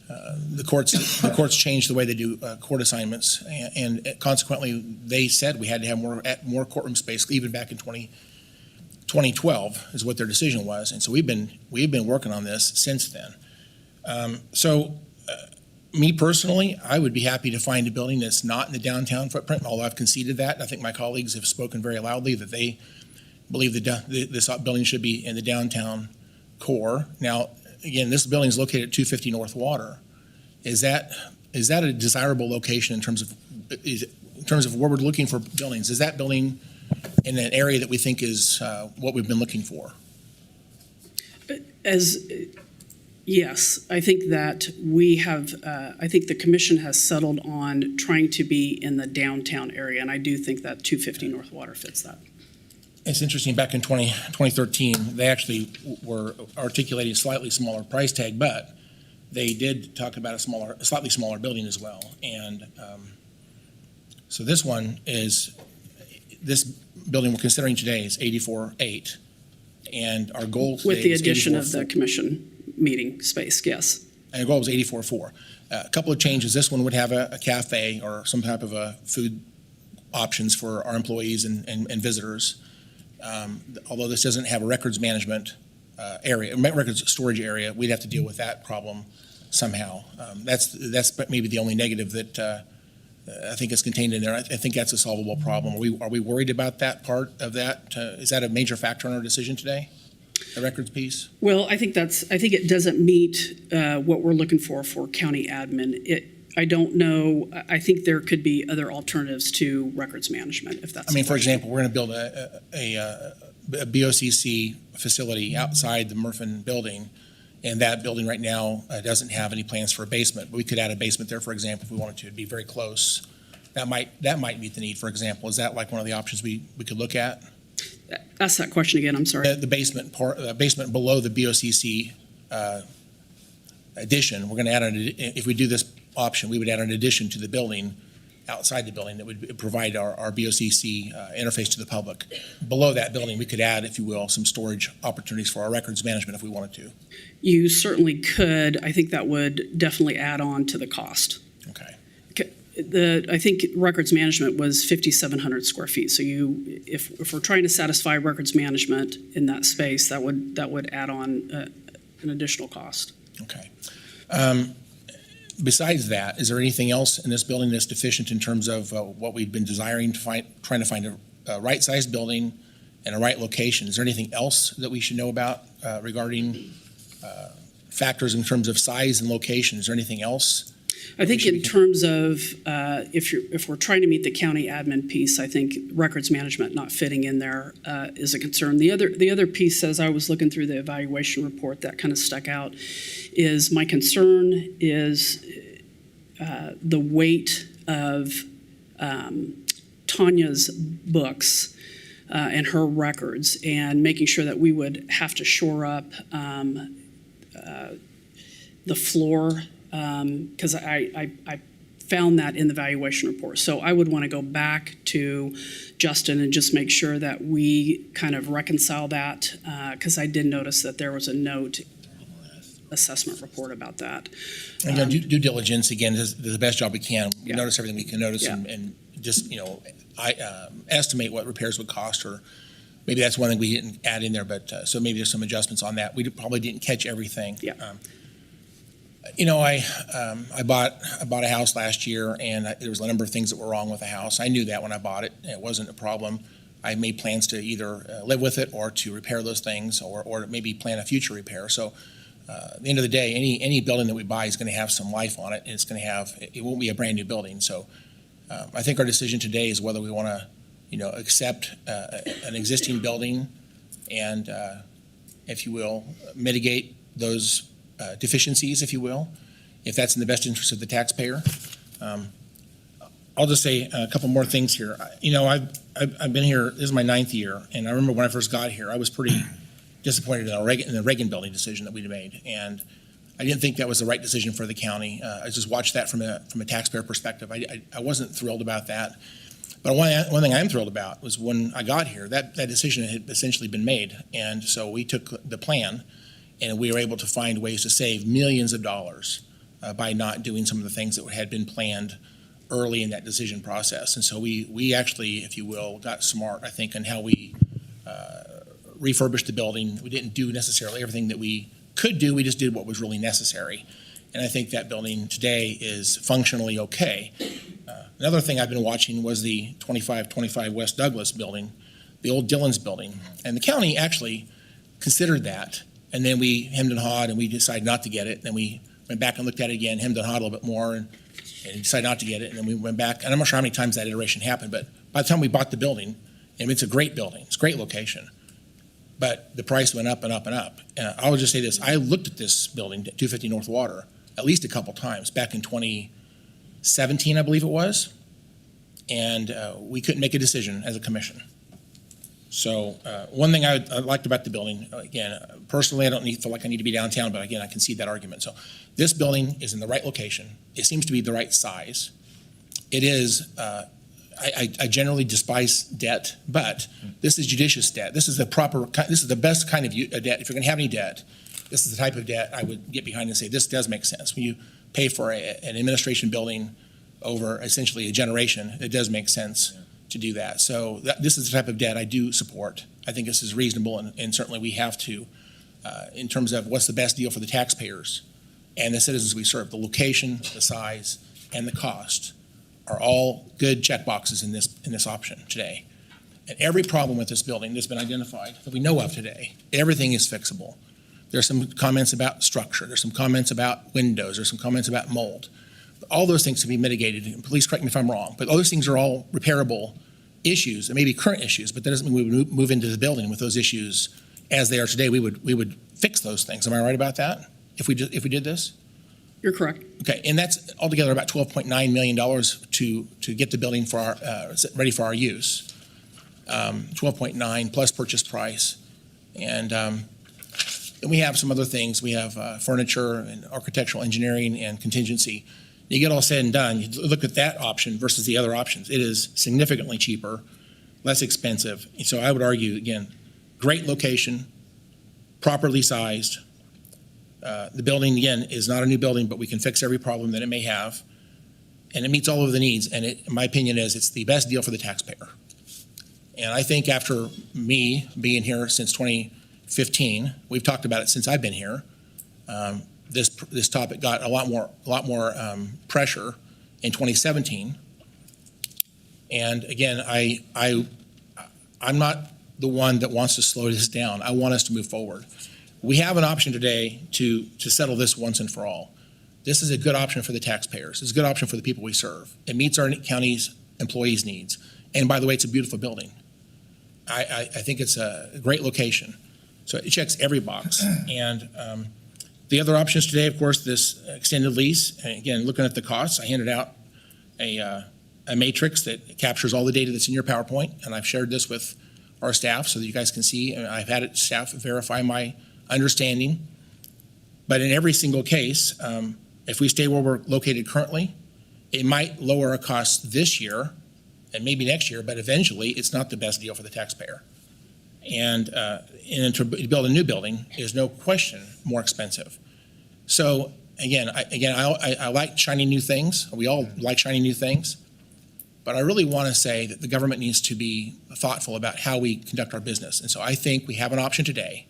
the courts changed the way they do court assignments, and consequently, they said we had to have more courtroom space, even back in 2012 is what their decision was. And so we've been working on this since then. Me personally, I would be happy to find a building that's not in the downtown footprint, although I've conceded that. I think my colleagues have spoken very loudly that they believe this building should be in the downtown core. Now, again, this building is located at 250 North Water. Is that a desirable location in terms of where we're looking for buildings? Is that building in an area that we think is what we've been looking for? Yes, I think that we have, I think the commission has settled on trying to be in the downtown area, and I do think that 250 North Water fits that. It's interesting, back in 2013, they actually were articulating a slightly smaller price tag, but they did talk about a slightly smaller building as well. And so this building we're considering today is 84.8, and our goal today with the is addition of 84.4. the commission meeting space, yes. And our goal was 84.4. A couple of changes. This one would have a cafe or some type of a food options for our employees and visitors. Although this doesn't have a records management area, records storage area, we'd have to deal with that problem somehow. That's maybe the only negative that I think is contained in there. I think that's a solvable problem. Are we worried about that part of that? Is that a major factor in our decision today, the records piece? Well, I think it doesn't meet what we're looking for county admin. I don't know. I think there could be other alternatives to records management, if that's. I mean, for example, we're going to build a BOCC facility outside the Murphin building, and that building right now doesn't have any plans for a basement. But we could add a basement there, for example, if we wanted to. It'd be very close. That might meet the need. For example, is that like one of the options we could look at? Ask that question again. I'm sorry. The basement basement below the BOCC addition. We're going to add if we do this option, we would add an addition to the building, outside the building, that would provide our BOCC interface to the public. Below that building, we could add, if you will, some storage opportunities for our records management if we wanted to. You certainly could. I think that would definitely add on to the cost. Okay. I think records management was 5,700 square feet. So if we're trying to satisfy records management in that space, that would add on an additional cost. Okay. Besides that, is there anything else in this building that's deficient in terms of what we've been trying to find a right-sized building and a right location? Is there anything else that we should know about regarding factors in terms of size and location? Is there anything else? I think in terms of if we're trying to meet the county admin piece, I think records management not fitting in there is a concern. The other piece, as I was looking through the evaluation report, that kind of stuck out, is my concern is the weight of Tanya's books and her records, and making sure that we would have to shore up the floor, because I found that in the valuation report. So I would want to go back to Justin and just make sure that we kind of reconcile that, because I did notice that there was a note assessment report about that. And due diligence, again, does the best job we can. We Yeah. notice everything we can notice, Yeah. and just, estimate what repairs would cost, or maybe that's one thing we didn't add in there, but so maybe there's some adjustments on that. We probably didn't catch everything. Yeah. I bought a house last year, and there was a number of things that were wrong with the house. I knew that when I bought it. It wasn't a problem. I made plans to either live with it or to repair those things, or maybe plan a future repair. So at the end of the day, any building that we buy is going to have some life on it, and it won't be a brand new building. So I think our decision today is whether we want to, accept an existing building and, if you will, mitigate those deficiencies, if you will, if that's in the best interest of the taxpayer. I'll just say a couple more things here. I've been here, this is my 9th year, and I remember when I first got here, I was pretty disappointed in the Reagan building decision that we'd made, and I didn't think that was the right decision for the county. I just watched that from a taxpayer perspective. I wasn't thrilled about that. But one thing I am thrilled about was when I got here, that decision had essentially been made, and so we took the plan, and we were able to find ways to save millions of dollars by not doing some of the things that had been planned early in that decision process. And so we actually, if you will, got smart, I think, on how we refurbished the building. We didn't do necessarily everything that we could do. We just did what was really necessary. And I think that building today is functionally okay. Another thing I've been watching was the 2525 West Douglas building, the old Dillon's building. And the county actually considered that. And then we hemmed and hawed, and we decided not to get it. And then we went back and looked at it again, hemmed and hawed a little bit more, and decided not to get it. And then we went back, and I'm not sure how many times that iteration happened, but by the time we bought the building, and it's a great building, it's a great location, but the price went up and up and up. I'll just say this, I looked at this building, 250 North Water, at least a couple times, back in 2017, I believe it was, and we couldn't make a decision as a commission. So one thing I liked about the building, again, personally, I don't feel like I need to be downtown, but again, I can see that argument. So this building is in the right location. It seems to be the right size. It is, I generally despise debt, but this is judicious debt. This is the best kind of debt. If you're going to have any debt, this is the type of debt I would get behind and say, this does make sense. When you pay for an administration building over essentially a generation, it does make sense to do that. So this is the type of debt I do support. I think this is reasonable, and certainly we have to, in terms of what's the best deal for the taxpayers and the citizens we serve. The location, the size, and the cost are all good check boxes in this option today. And every problem with this building that's been identified that we know of today, everything is fixable. There's some comments about structure. There's some comments about windows. There's some comments about mold. All those things can be mitigated, and please correct me if I'm wrong, but all those things are all repairable issues, and maybe current issues, but that doesn't mean we would move into the building with those issues as they are today. We would fix those things. Am I right about that? If we did this? You're correct. Okay, and that's altogether about $12.9 million to get the building ready for our use. 12.9 plus purchase price, and we have some other things. We have furniture and architectural engineering and contingency. You get all said and done, you look at that option versus the other options. It is significantly cheaper, less expensive. So I would argue, again, great location, properly sized. The building, again, is not a new building, but we can fix every problem that it may have. And it meets all of the needs. And in my opinion, it's the best deal for the taxpayer. And I think after me being here since 2015, we've talked about it since I've been here, this topic got a lot more pressure in 2017. And again, I'm not the one that wants to slow this down. I want us to move forward. we have an option today to settle this once and for all. This is a good option for the taxpayers. It's a good option for the people we serve. It meets our county's employees' needs. And by the way, it's a beautiful building. I think it's a great location. So it checks every box. And the other options today, of course, this extended lease. And again, looking at the costs, I handed out a matrix that captures all the data that's in your PowerPoint, and I've shared this with our staff so that you guys can see. And I've had staff verify my understanding. But in every single case, if we stay where we're located currently, it might lower our costs this year and maybe next year, but eventually it's not the best deal for the taxpayer. And to build a new building is no question more expensive. So again, I like shiny new things. We all like shiny new things. But I really want to say that the government needs to be thoughtful about how we conduct our business. And so I think we have an option today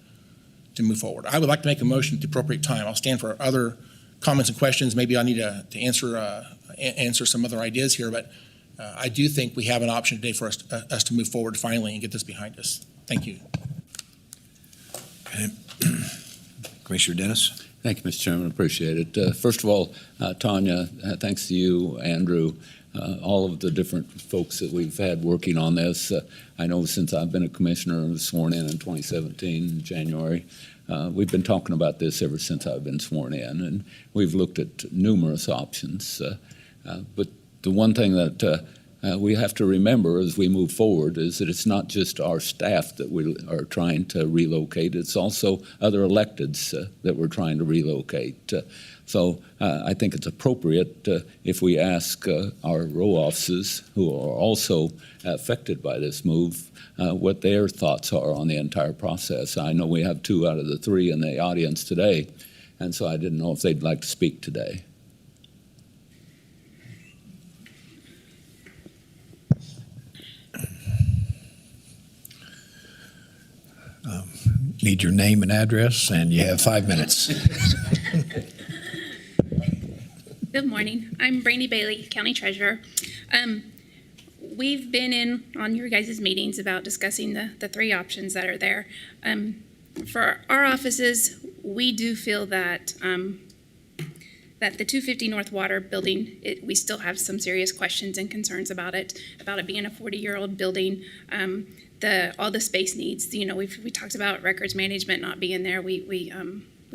to move forward. I would like to make a motion to appropriate time. I'll stand for other comments and questions. Maybe I need to answer some other ideas here, but I do think we have an option today for us to move forward finally and get this behind us. Thank you. Okay. Commissioner Dennis. Thank you, Mr. Chairman. Appreciate it. First of all, Tanya, thanks to you, Andrew, all of the different folks that we've had working on this. I know since I've been a commissioner, sworn in 2017, in January, we've been talking about this ever since I've been sworn in, and we've looked at numerous options. But the one thing that we have to remember as we move forward is that it's not just our staff that we are trying to relocate, it's also other electeds that we're trying to relocate. So I think it's appropriate if we ask our row offices who are also affected by this move what their thoughts are on the entire process. I know we have 2 out of the 3 in the audience today, and so I didn't know if they'd like to speak today. Need your name and address, and you have 5 minutes. Good morning. I'm Brandy Bailey, County Treasurer. We've been in on your guys' meetings about discussing the 3 options that are there. For our offices, we do feel that that the 250 North Water building, we still have some serious questions and concerns about it being a 40-year-old building. All the space needs, you know, we talked about records management not being there. We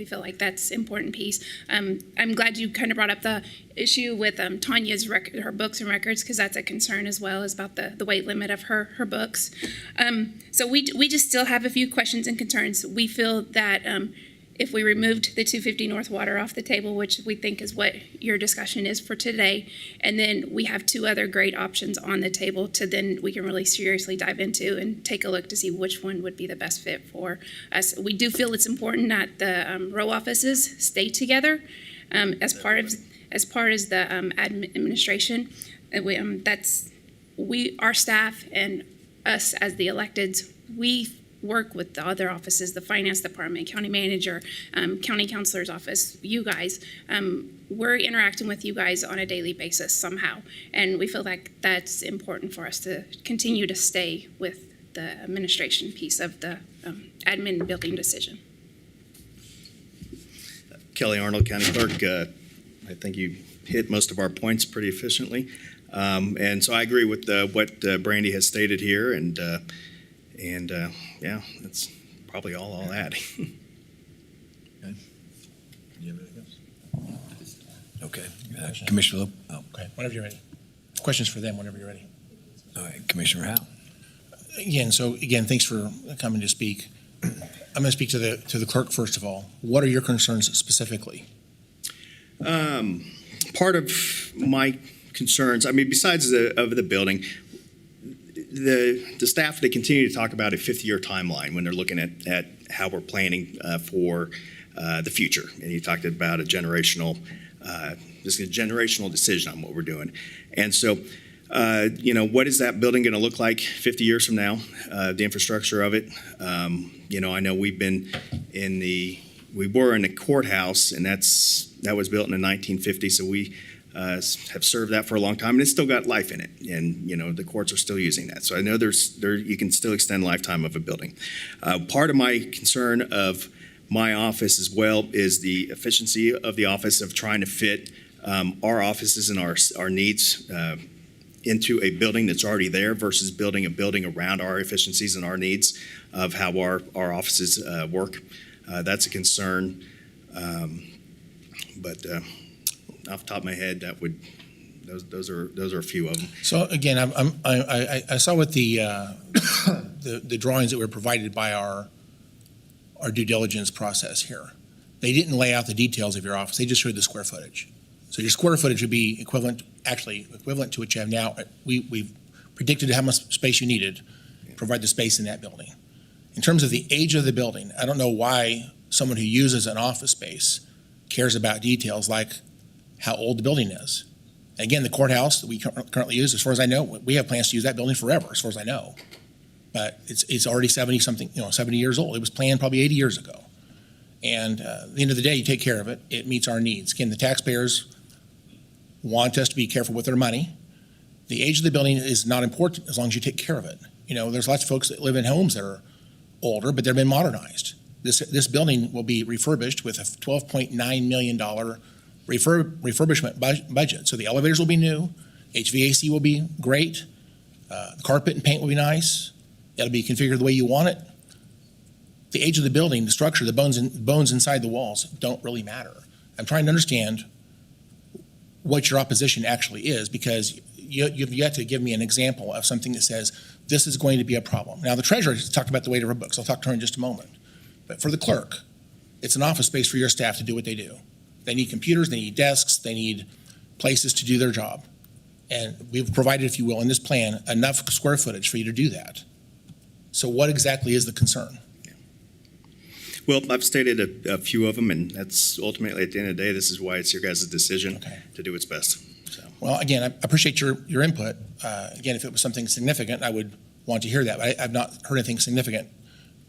feel like that's an important piece. I'm glad you kind of brought up the issue with Tanya's her books and records, because that's a concern as well, is about the weight limit of her books. So we just still have a few questions and concerns. We feel that if we removed the 250 North Water off the table, which we think is what your discussion is for today, and then we have 2 other great options on the table to then we can really seriously dive into and take a look to see which one would be the best fit for us. We do feel it's important that the row offices stay together as part of the administration. Our staff and us as the electeds, we work with the other offices, the finance department, county manager, county counselor's office, you guys. We're interacting with you guys on a daily basis somehow, and we feel like that's important for us to continue to stay with the administration piece of the admin building decision. Kelly Arnold, County Clerk. I think you hit most of our points pretty efficiently, and so I agree with what Brandy has stated here, and yeah, that's probably all I'll add. Okay. Do you have anything else? Okay. Commissioner Loeb. Oh. Okay, whenever you're ready. Questions for them whenever you're ready. All right, Commissioner Howe. Again, thanks for coming to speak. I'm going to speak to the clerk first of all. What are your concerns specifically? Part of my concerns, I mean, besides of the building, the staff, they continue to talk about a 50-year timeline when they're looking at how we're planning for the future. And you talked about a generational decision on what we're doing. And so, what is that building going to look like 50 years from now? The infrastructure of it. I know we were in the courthouse, and that was built in the 1950s. So we have served that for a long time, and it's still got life in it, and the courts are still using that. So I know you can still extend lifetime of a building. Part of my concern of my office as well is the efficiency of the office of trying to fit our offices and our needs into a building that's already there versus building a building around our efficiencies and our needs of how our offices work. That's a concern. But off the top of my head, those are a few of them. So again, I saw with the drawings that were provided by our due diligence process here. They didn't lay out the details of your office. They just showed the square footage. So your square footage would be equivalent to what you have now. We've predicted how much space you needed, provide the space in that building. In terms of the age of the building, I don't know why someone who uses an office space cares about details like how old the building is. Again, the courthouse that we currently use, as far as I know, we have plans to use that building forever, as far as I know. But it's already 70 years old. It was planned probably 80 years ago. And at the end of the day, you take care of it. It meets our needs. Again, the taxpayers want us to be careful with their money. The age of the building is not important as long as you take care of it. There's lots of folks that live in homes that are older, but they've been modernized. This building will be refurbished with a $12.9 million refurbishment budget. So the elevators will be new, HVAC will be great, the carpet and paint will be nice, it'll be configured the way you want it. The age of the building, the structure, the bones inside the walls don't really matter. I'm trying to understand what your opposition actually is, because you've yet to give me an example of something that says this is going to be a problem. Now, the treasurer talked about the weight of her books. I'll talk to her in just a moment. But for the clerk, it's an office space for your staff to do what they do. They need computers, they need desks, they need places to do their job. And we've provided, if you will, in this plan, enough square footage for you to do that. So what exactly is the concern? Well, I've stated a few of them, and that's ultimately, at the end of the day, this is why it's your guys' decision to do its best. So. Well, again, I appreciate your input. Again, if it was something significant, I would want to hear that. But I've not heard anything significant.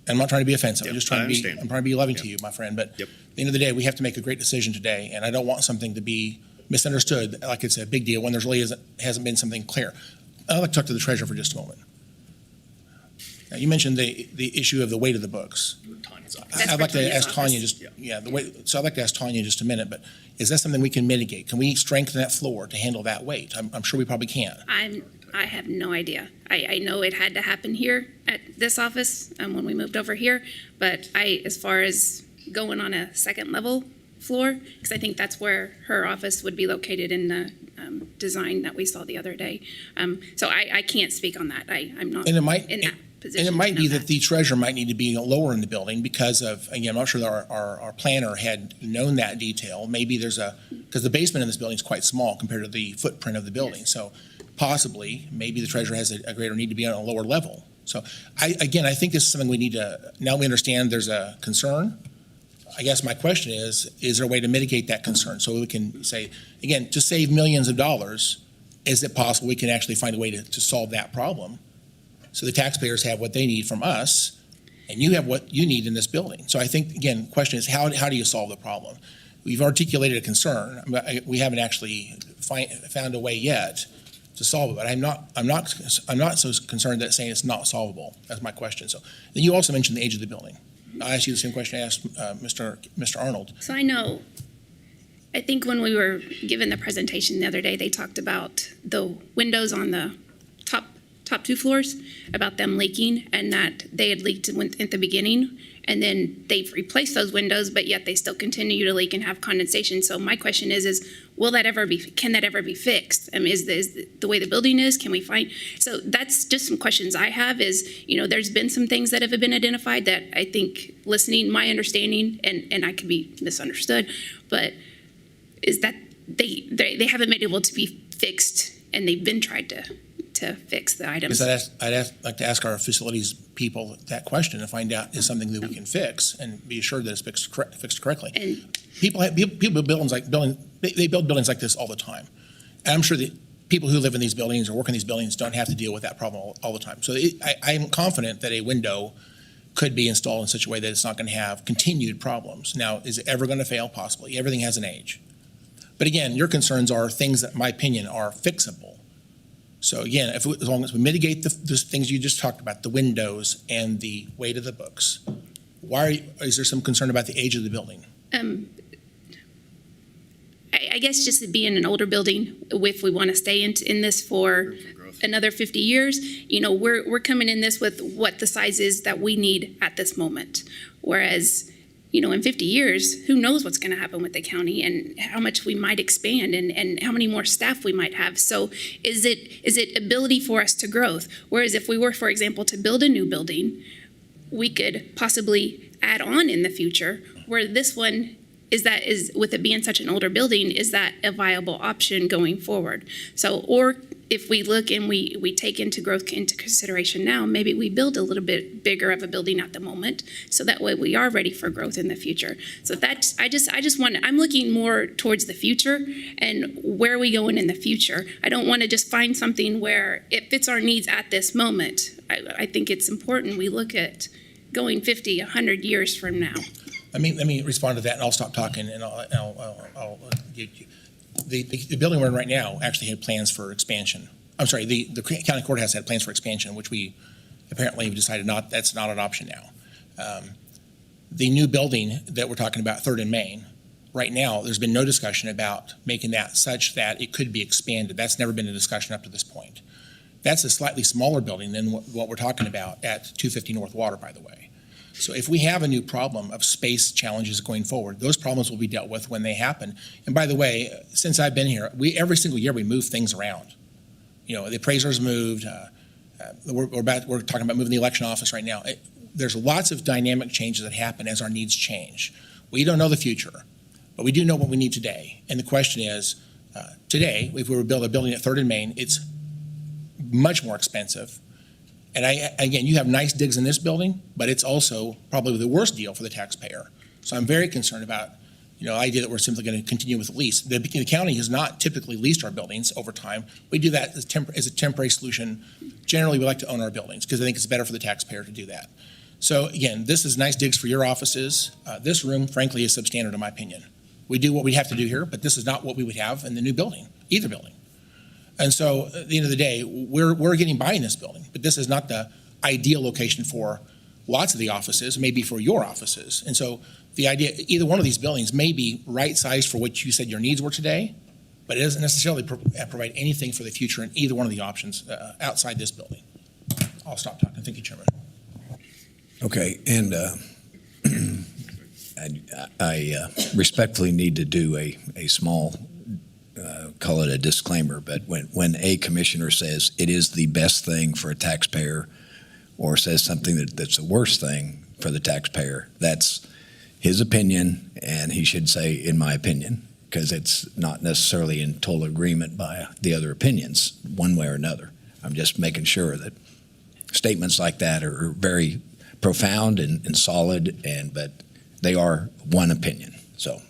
And I'm not trying to be offensive. Yep, I'm just trying to be loving to you, my friend. But at the end of the day, we have to make a great decision today, and I don't want something to be misunderstood like it's a big deal when there really hasn't been something clear. I'd like to talk to the treasurer for just a moment. Now, you mentioned the issue of the weight of the books. I'd like to ask Tanya so I'd like to ask Tanya just a minute, but is that something we can mitigate? Can we strengthen that floor to handle that weight? I'm sure we probably can. I have no idea. I know it had to happen here at this office when we moved over here, but as far as going on a second level floor, because I think that's where her office would be located in the design that we saw the other day. So I can't speak on that. I'm not in that position. And it might be that the treasurer might need to be lower in the building because of, again, I'm not sure that our planner had known that detail. Maybe because the basement in this building is quite small compared to the footprint of the building. Yes. So possibly, maybe the treasurer has a greater need to be on a lower level. So I think this is something we need to, now we understand there's a concern. I guess my question is there a way to mitigate that concern so we can say, again, to save millions of dollars, is it possible we can actually find a way to solve that problem? So the taxpayers have what they need from us, and you have what you need in this building. So I think, again, the question is how do you solve the problem? We've articulated a concern, but we haven't actually found a way yet to solve it. But I'm not so concerned that saying it's not solvable. That's my question. So then you also mentioned the age of the building. I asked you the same question I asked Mr. Arnold. So I think when we were given the presentation the other day, they talked about the windows on the top two floors, about them leaking, and that they had leaked at the beginning, and then they've replaced those windows, but yet they still continue to leak and have condensation. So my question is can that ever be fixed? I mean, is the way the building is, can we find? So that's just some questions I have there's been some things that have been identified that I think listening, my understanding, and I could be misunderstood, but is that they haven't been able to be fixed, and they've been tried to fix the items. I'd like to ask our facilities people that question and find out is something that we can fix and be assured that it's fixed correctly. And people build buildings they build buildings like this all the time. And I'm sure that people who live in these buildings or work in these buildings don't have to deal with that problem all the time. So I'm confident that a window could be installed in such a way that it's not going to have continued problems. Now, is it ever going to fail? Possibly. Everything has an age. But again, your concerns are things that, in my opinion, are fixable. So again, as long as we mitigate the things you just talked about, the windows and the weight of the books, is there some concern about the age of the building? I guess just it being an older building, if we want to stay in this for another 50 years, we're coming in this with what the size is that we need at this moment. Whereas, in 50 years, who knows what's going to happen with the county and how much we might expand and how many more staff we might have. So is it ability for us to growth? Whereas if we were, for example, to build a new building, we could possibly add on in the future, where this one is with it being such an older building, is that a viable option going forward? So, or if we look and we take into growth into consideration now, maybe we build a little bit bigger of a building at the moment, so that way we are ready for growth in the future. So that's, I'm looking more towards the future and where are we going in the future. I don't want to just find something where it fits our needs at this moment. I think it's important we look at going 50, 100 years from now. Let me respond to that, and I'll stop talking, and I'll get you. The building we're in right now actually had plans for expansion. I'm sorry, the county courthouse had plans for expansion, which we apparently have decided that's not an option now. The new building that we're talking about, 3rd and Main, right now, there's been no discussion about making that such that it could be expanded. That's never been a discussion up to this point. That's a slightly smaller building than what we're talking about at 250 North Water, by the way. So if we have a new problem of space challenges going forward, those problems will be dealt with when they happen. And by the way, since I've been here, every single year we move things around. The appraiser's moved. We're talking about moving the election office right now. There's lots of dynamic changes that happen as our needs change. We don't know the future, but we do know what we need today. And the question is, today, if we were to build a building at 3rd and Main, it's much more expensive. And again, you have nice digs in this building, but it's also probably the worst deal for the taxpayer. So I'm very concerned about, the idea that we're simply going to continue with the lease. The county has not typically leased our buildings over time. We do that as a temporary solution. Generally, we like to own our buildings because I think it's better for the taxpayer to do that. So again, this is nice digs for your offices. This room, frankly, is substandard in my opinion. We do what we have to do here, but this is not what we would have in the new building, either building. And so at the end of the day, we're getting by in this building, but this is not the ideal location for lots of the offices, maybe for your offices. And so the idea, either one of these buildings may be right-sized for what you said your needs were today, but it doesn't necessarily provide anything for the future in either one of the options outside this building. I'll stop talking. Thank you, Chairman. Okay, and I respectfully need to do a small call it a disclaimer, but when a commissioner says it is the best thing for a taxpayer or says something that's the worst thing for the taxpayer, that's his opinion, and he should say, in my opinion, because it's not necessarily in total agreement by the other opinions, one way or another. I'm just making sure that statements like that are very profound and solid, but they are one opinion. So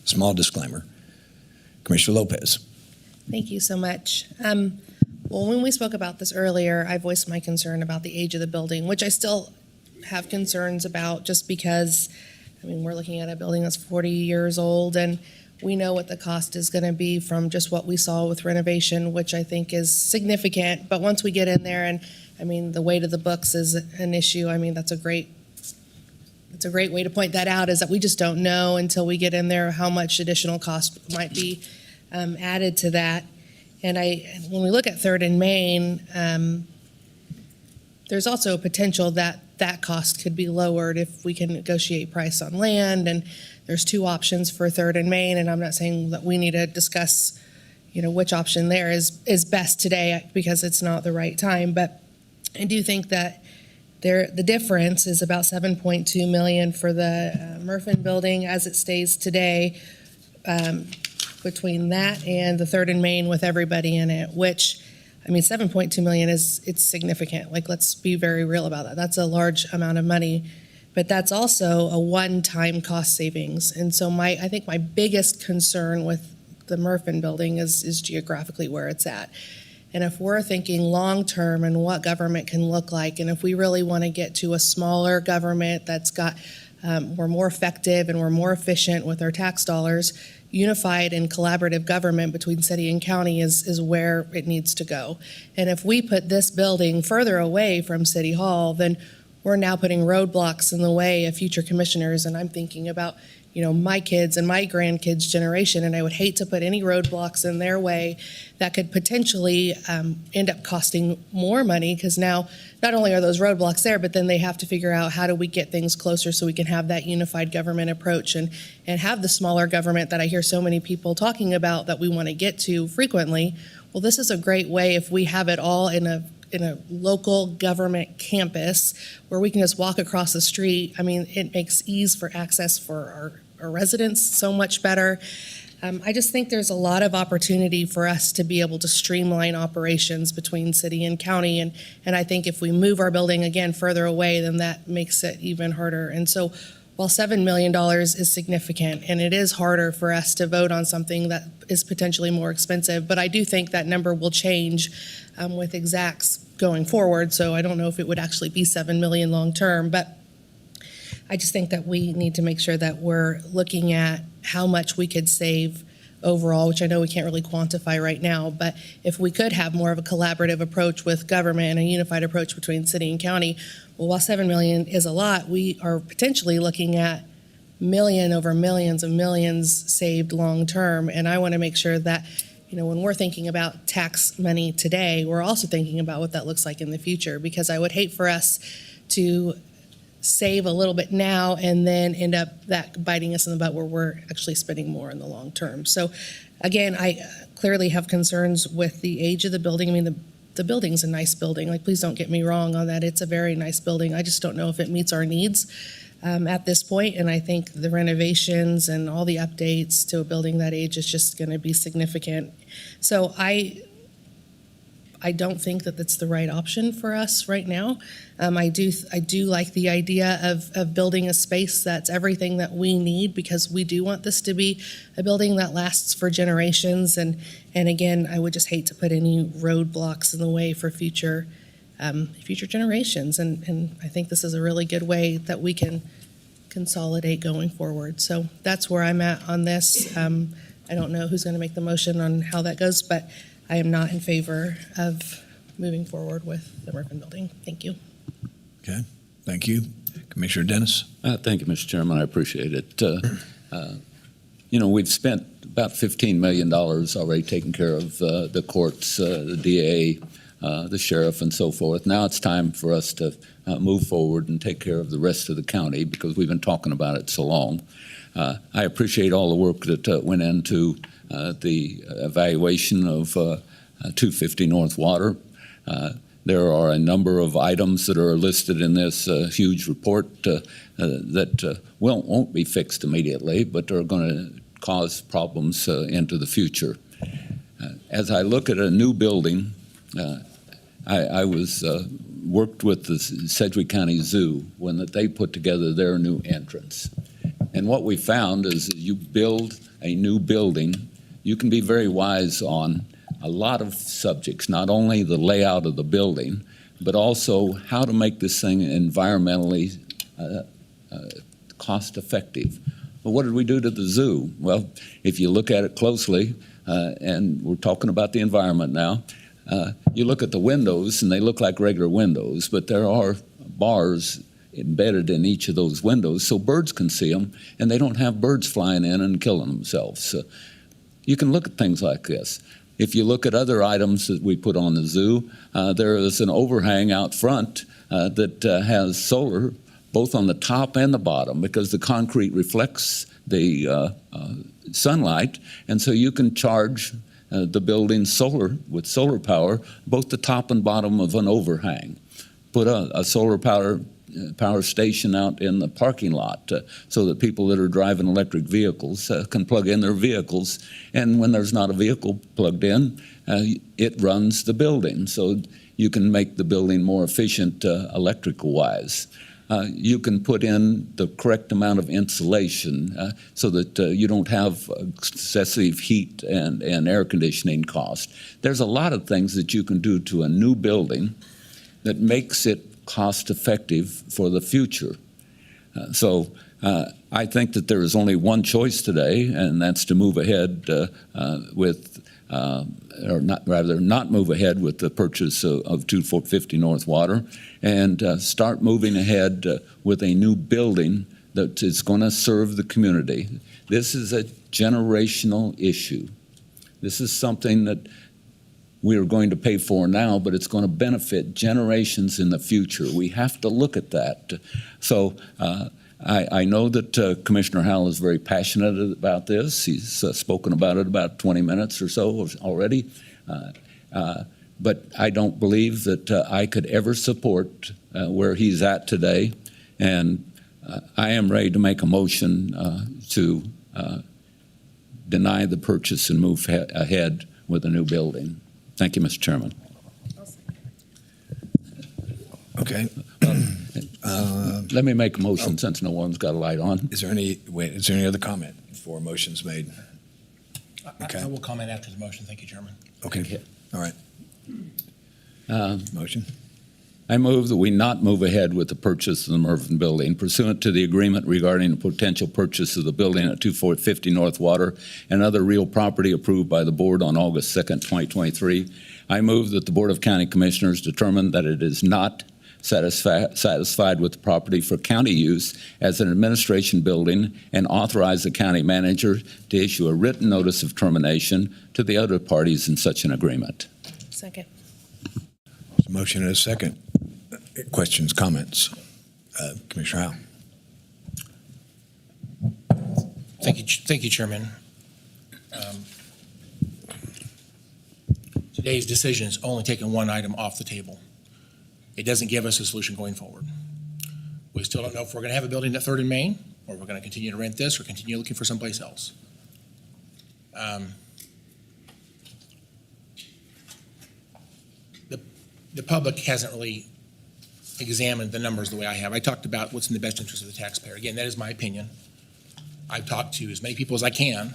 small disclaimer. Commissioner Lopez. Thank you so much. Well, when we spoke about this earlier, I voiced my concern about the age of the building, which I still have concerns about just because, we're looking at a building that's 40 years old, and we know what the cost is going to be from just what we saw with renovation, which I think is significant. But once we get in there and, the weight of the books is an issue, that's a great way to point that out, is that we just don't know until we get in there how much additional cost might be added to that. And when we look at 3rd and Main, there's also a potential that cost could be lowered if we can negotiate price on land. And there's 2 options for 3rd and Main, and I'm not saying that we need to discuss, which option there is best today because it's not the right time. But I do think that the difference is about $7.2 million for the Murphin building as it stays today, between that and the 3rd and Main with everybody in it, which, $7.2 million it's significant. Let's be very real about that. That's a large amount of money, but that's also a one-time cost savings. And so I think my biggest concern with the Murphin building is geographically where it's at. And if we're thinking long-term and what government can look like, and if we really want to get to a smaller government that's we're more effective and we're more efficient with our tax dollars, unified and collaborative government between city and county is where it needs to go. And if we put this building further away from City Hall, then we're now putting roadblocks in the way of future commissioners. And I'm thinking about, my kids and my grandkids' generation, and I would hate to put any roadblocks in their way that could potentially end up costing more money, because now not only are those roadblocks there, but then they have to figure out how do we get things closer so we can have that unified government approach and have the smaller government that I hear so many people talking about that we want to get to frequently. Well, this is a great way if we have it all in a local government campus where we can just walk across the street. I mean, it makes ease for access for our residents so much better. I just think there's a lot of opportunity for us to be able to streamline operations between city and county. And I think if we move our building again further away, then that makes it even harder. And so while $7 million is significant, and it is harder for us to vote on something that is potentially more expensive, but I do think that number will change with exacts going forward. So I don't know if it would actually be $7 million long term, but I just think that we need to make sure that we're looking at how much we could save overall, which I know we can't really quantify right now, but if we could have more of a collaborative approach with government and a unified approach between city and county, well, while $7 million is a lot, we are potentially looking at million over millions of millions saved long term. And I want to make sure that, when we're thinking about tax money today, we're also thinking about what that looks like in the future, because I would hate for us to save a little bit now and then end up that biting us in the butt where we're actually spending more in the long term. So again, I clearly have concerns with the age of the building. I mean, the building's a nice building. Like, please don't get me wrong on that. It's a very nice building. I just don't know if it meets our needs at this point. And I think the renovations and all the updates to a building that age is just going to be significant. So I don't think that that's the right option for us right now. I do like the idea of building a space that's everything that we need, because we do want this to be a building that lasts for generations. And again, I would just hate to put any roadblocks in the way for future generations. And I think this is a really good way that we can consolidate going forward. So that's where I'm at on this. I don't know who's going to make the motion on how that goes, but I am not in favor of moving forward with the Murphy building. Thank you. Okay, thank you. Commissioner Dennis? Thank you, Mr. Chairman. I appreciate it. We've spent about $15 million already taking care of the courts, the DA, the sheriff, and so forth. Now it's time for us to move forward and take care of the rest of the county, because we've been talking about it so long. I appreciate all the work that went into the evaluation of 250 North Water. There are a number of items that are listed in this huge report that won't be fixed immediately, but are going to cause problems into the future. As I look at a new building, I worked with the Sedgwick County Zoo when they put together their new entrance. And what we found is that you build a new building, you can be very wise on a lot of subjects, not only the layout of the building, but also how to make this thing environmentally cost effective. But what did we do to the zoo? Well, if you look at it closely, and we're talking about the environment now, you look at the windows and they look like regular windows, but there are bars embedded in each of those windows so birds can see them, and they don't have birds flying in and killing themselves. So you can look at things like this. If you look at other items that we put on the zoo, there is an overhang out front that has solar both on the top and the bottom, because the concrete reflects the sunlight, and so you can charge the building with solar power, both the top and bottom of an overhang. Put a solar power station out in the parking lot so that people that are driving electric vehicles can plug in their vehicles, and when there's not a vehicle plugged in, it runs the building, so you can make the building more efficient electrical-wise. You can put in the correct amount of insulation so that you don't have excessive heat and air conditioning cost. There's a lot of things that you can do to a new building that makes it cost effective for the future. So I think that there is only one choice today, and that's to move ahead with not move ahead with the purchase of 250 North Water and start moving ahead with a new building that is going to serve the community. This is a generational issue. This is something that we are going to pay for now, but it's going to benefit generations in the future. We have to look at that. So I know that Commissioner Howell is very passionate about this. He's spoken about it about 20 minutes or so already. But I don't believe that I could ever support where he's at today. And I am ready to make a motion to deny the purchase and move ahead with a new building. Thank you, Mr. Chairman. Okay. Let me make a motion since no one's got a light on. Is there any other comment before a motion's made? Okay. I will comment after the motion. Thank you, Chairman. Okay. All right. Motion. I move that we not move ahead with the purchase of the Mervyn building pursuant to the agreement regarding the potential purchase of the building at 2450 North Water and other real property approved by the board on August 2nd, 2023. I move that the Board of County Commissioners determine that it is not satisfied with the property for county use as an administration building and authorize the county manager to issue a written notice of termination to the other parties in such an agreement. Second. Motion and a second. Questions, comments? Commissioner Howell. Thank you, Chairman. Today's decision is only taking one item off the table. It doesn't give us a solution going forward. We still don't know if we're going to have a building at 3rd and Main, or we're going to continue to rent this, or continue looking for someplace else. The public hasn't really examined the numbers the way I have. I talked about what's in the best interest of the taxpayer. Again, that is my opinion. I've talked to as many people as I can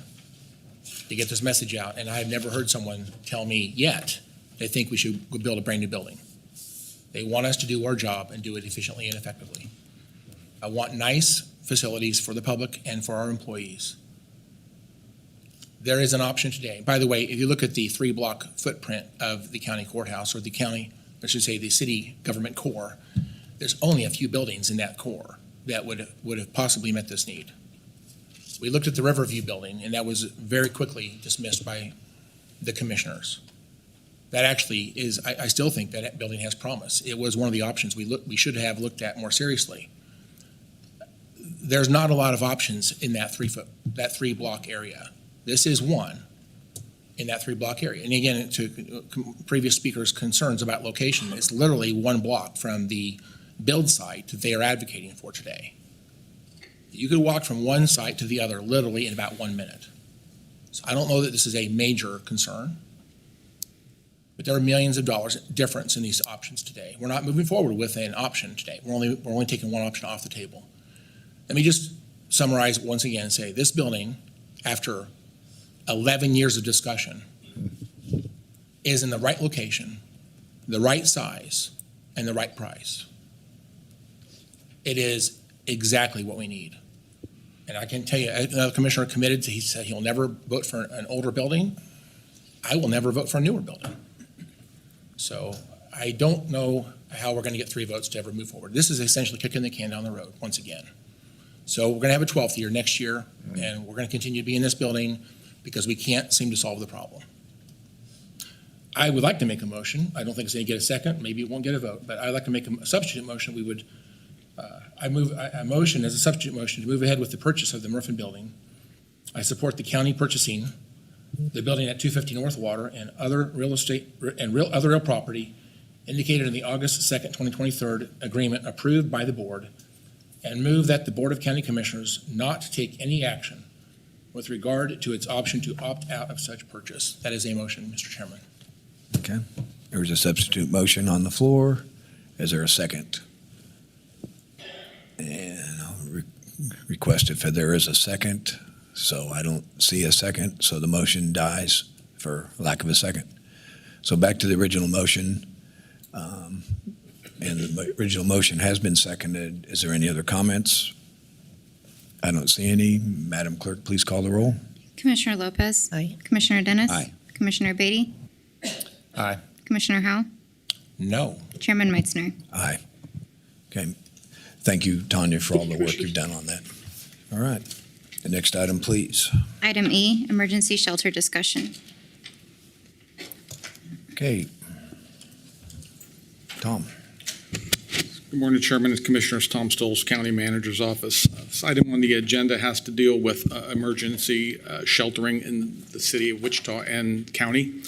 to get this message out, and I have never heard someone tell me yet they think we should build a brand new building. They want us to do our job and do it efficiently and effectively. I want nice facilities for the public and for our employees. There is an option today. By the way, if you look at the 3-block footprint of the county courthouse, or the county, I should say the city government core, there's only a few buildings in that core that would have possibly met this need. We looked at the Riverview building, and that was very quickly dismissed by the commissioners. That actually is, I still think that building has promise. It was one of the options we should have looked at more seriously. There's not a lot of options in that 3-block area. This is one in that 3-block area. And again, to previous speakers' concerns about location, it's literally 1 block from the build site that they are advocating for today. You could walk from one site to the other literally in about 1 minute. So I don't know that this is a major concern, but there are millions of dollars difference in these options today. We're not moving forward with an option today. We're only taking one option off the table. Let me just summarize once again and say this building, after 11 years of discussion, is in the right location, the right size, and the right price. It is exactly what we need. And I can tell you, another commissioner committed to, he said he'll never vote for an older building. I will never vote for a newer building. So I don't know how we're going to get 3 votes to ever move forward. This is essentially kicking the can down the road once again. So we're going to have a 12th year next year, and we're going to continue to be in this building because we can't seem to solve the problem. I would like to make a motion. I don't think it's going to get a second. Maybe it won't get a vote, but I'd like to make a substitute motion. We would, I motion as a substitute motion to move ahead with the purchase of the Murphy building. I support the county purchasing the building at 250 North Water and other real estate and other real property indicated in the August 2nd, 2023 agreement approved by the board, and move that the Board of County Commissioners not take any action with regard to its option to opt out of such purchase. That is a motion, Mr. Chairman. Okay. There was a substitute motion on the floor. Is there a second? And I'll request if there is a second. So I don't see a second, so the motion dies for lack of a second. So back to the original motion. And the original motion has been seconded. Is there any other comments? I don't see any. Madam Clerk, please call the roll. Commissioner Lopez. Aye. Commissioner Dennis. Aye. Commissioner Beatty. Aye. Commissioner Howell? No. Chairman Meitzner? Aye. Okay. Thank you, Tanya, for all the work you've done on that. All right. The next item, please. Item E, emergency shelter discussion. Okay. Tom. Good morning, Chairman and Commissioners. Tom Stoles, County Manager's Office. This item on the agenda has to deal with emergency sheltering in the city of Wichita and county.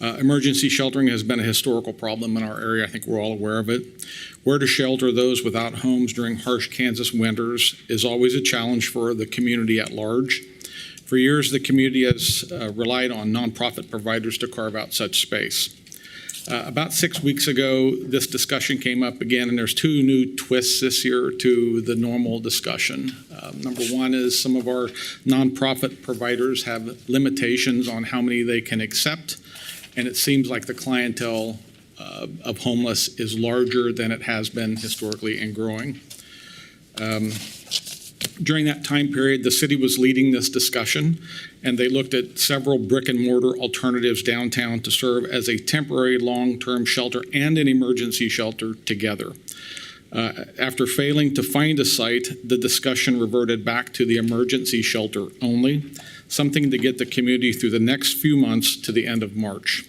Emergency sheltering has been a historical problem in our area. I think we're all aware of it. Where to shelter those without homes during harsh Kansas winters is always a challenge for the community at large. For years, the community has relied on nonprofit providers to carve out such space. About 6 weeks ago, this discussion came up again, and there's two new twists this year to the normal discussion. Number one is some of our nonprofit providers have limitations on how many they can accept, and it seems like the clientele of homeless is larger than it has been historically and growing. During that time period, the city was leading this discussion, and they looked at several brick and mortar alternatives downtown to serve as a temporary long-term shelter and an emergency shelter together. After failing to find a site, the discussion reverted back to the emergency shelter only, something to get the community through the next few months to the end of March.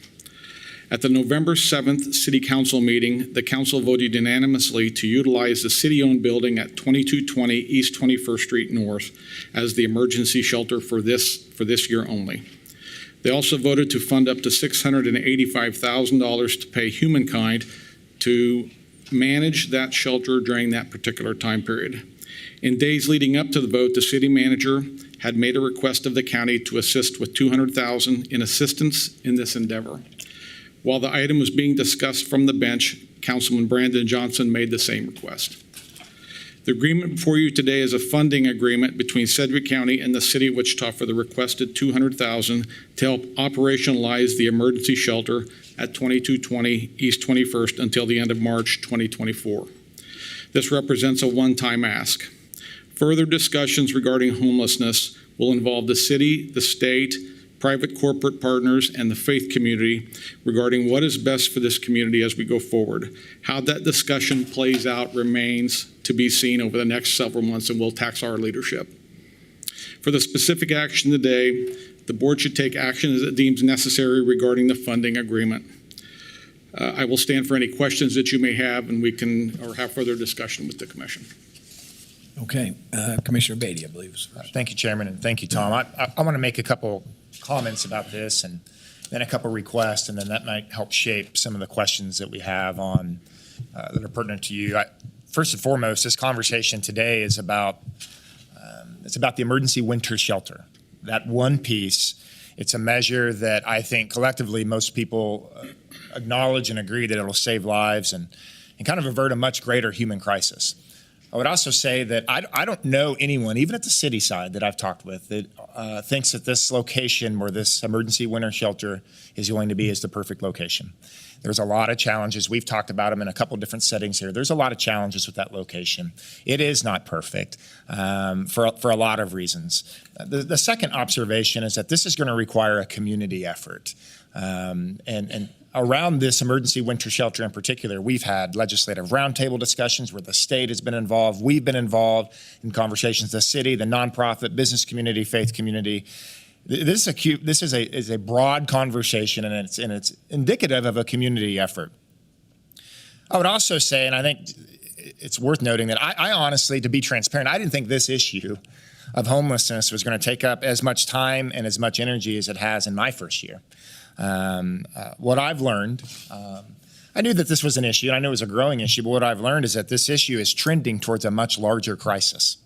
At the November 7th City Council meeting, the council voted unanimously to utilize the city-owned building at 2220 East 21st Street North as the emergency shelter for this year only. They also voted to fund up to $685,000 to pay Humankind to manage that shelter during that particular time period. In days leading up to the vote, the city manager had made a request of the county to assist with $200,000 in assistance in this endeavor. While the item was being discussed from the bench, Councilman Brandon Johnson made the same request. The agreement before you today is a funding agreement between Sedgwick County and the City of Wichita for the requested $200,000 to help operationalize the emergency shelter at 2220 East 21st until the end of March 2024. This represents a one-time ask. Further discussions regarding homelessness will involve the city, the state, private corporate partners, and the faith community regarding what is best for this community as we go forward. How that discussion plays out remains to be seen over the next several months, and will tax our leadership. For the specific action today, the board should take action as it deems necessary regarding the funding agreement. I will stand for any questions that you may have, and we can have further discussion with the commission. Okay. Commissioner Beatty, I believe, is first. Thank you, Chairman, and thank you, Tom. I want to make a couple comments about this and then a couple requests, and then that might help shape some of the questions that we have on that are pertinent to you. First and foremost, this conversation today is about the emergency winter shelter. That one piece, it's a measure that I think collectively most people acknowledge and agree that it'll save lives and kind of avert a much greater human crisis. I would also say that I don't know anyone, even at the city side that I've talked with, that thinks that this location where this emergency winter shelter is going to be is the perfect location. There's a lot of challenges. We've talked about them in a couple different settings here. There's a lot of challenges with that location. It is not perfect for a lot of reasons. The second observation is that this is going to require a community effort. And around this emergency winter shelter in particular, we've had legislative roundtable discussions where the state has been involved. We've been involved in conversations, the city, the nonprofit, business community, faith community. This is a broad conversation, and it's indicative of a community effort. I would also say, and I think it's worth noting that I honestly, to be transparent, I didn't think this issue of homelessness was going to take up as much time and as much energy as it has in my first year. What I've learned, I knew that this was an issue, and I knew it was a growing issue, but what I've learned is that this issue is trending towards a much larger crisis.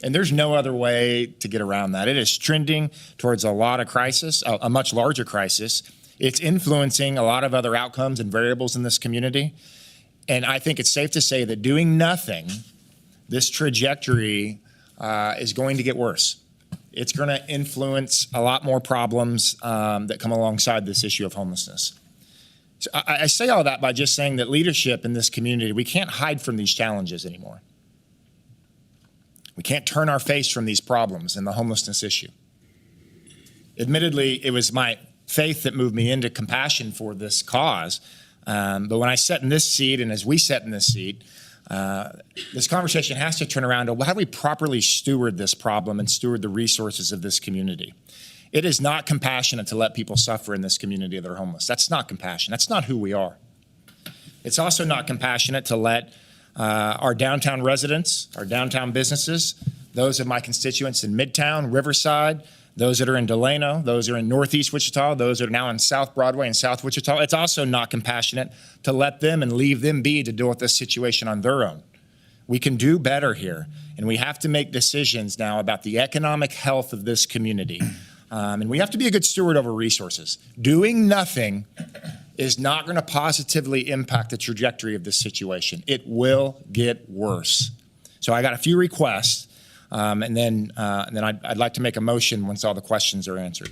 And there's no other way to get around that. It is trending towards a much larger crisis. It's influencing a lot of other outcomes and variables in this community. And I think it's safe to say that doing nothing, this trajectory is going to get worse. It's going to influence a lot more problems that come alongside this issue of homelessness. So I say all that by just saying that leadership in this community, we can't hide from these challenges anymore. We can't turn our face from these problems and the homelessness issue. Admittedly, it was my faith that moved me into compassion for this cause. But when I sat in this seat, and as we sat in this seat, this conversation has to turn around to how do we properly steward this problem and steward the resources of this community. It is not compassionate to let people suffer in this community that are homeless. That's not compassion. That's not who we are. It's also not compassionate to let our downtown residents, our downtown businesses, those of my constituents in Midtown, Riverside, those that are in Delano, those that are in Northeast Wichita, those that are now in South Broadway and South Wichita. It's also not compassionate to let them and leave them be to deal with this situation on their own. We can do better here, and we have to make decisions now about the economic health of this community. And we have to be a good steward over resources. Doing nothing is not going to positively impact the trajectory of this situation. It will get worse. So I got a few requests. And then I'd like to make a motion once all the questions are answered.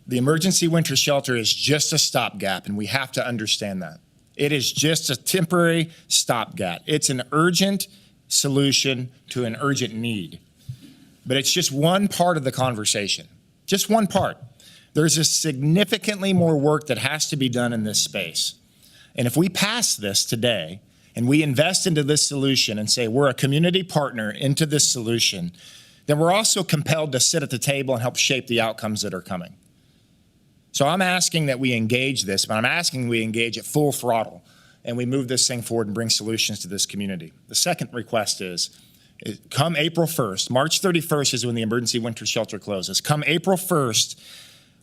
The emergency winter shelter is just a stopgap, and we have to understand that. It is just a temporary stopgap. It's an urgent solution to an urgent need. But it's just one part of the conversation, just one part. There's a significantly more work that has to be done in this space. And if we pass this today, and we invest into this solution and say we're a community partner into this solution, then we're also compelled to sit at the table and help shape the outcomes that are coming. So I'm asking that we engage this, but I'm asking we engage at full throttle and we move this thing forward and bring solutions to this community. The second request is come April 1st, March 31st is when the emergency winter shelter closes. Come April 1st,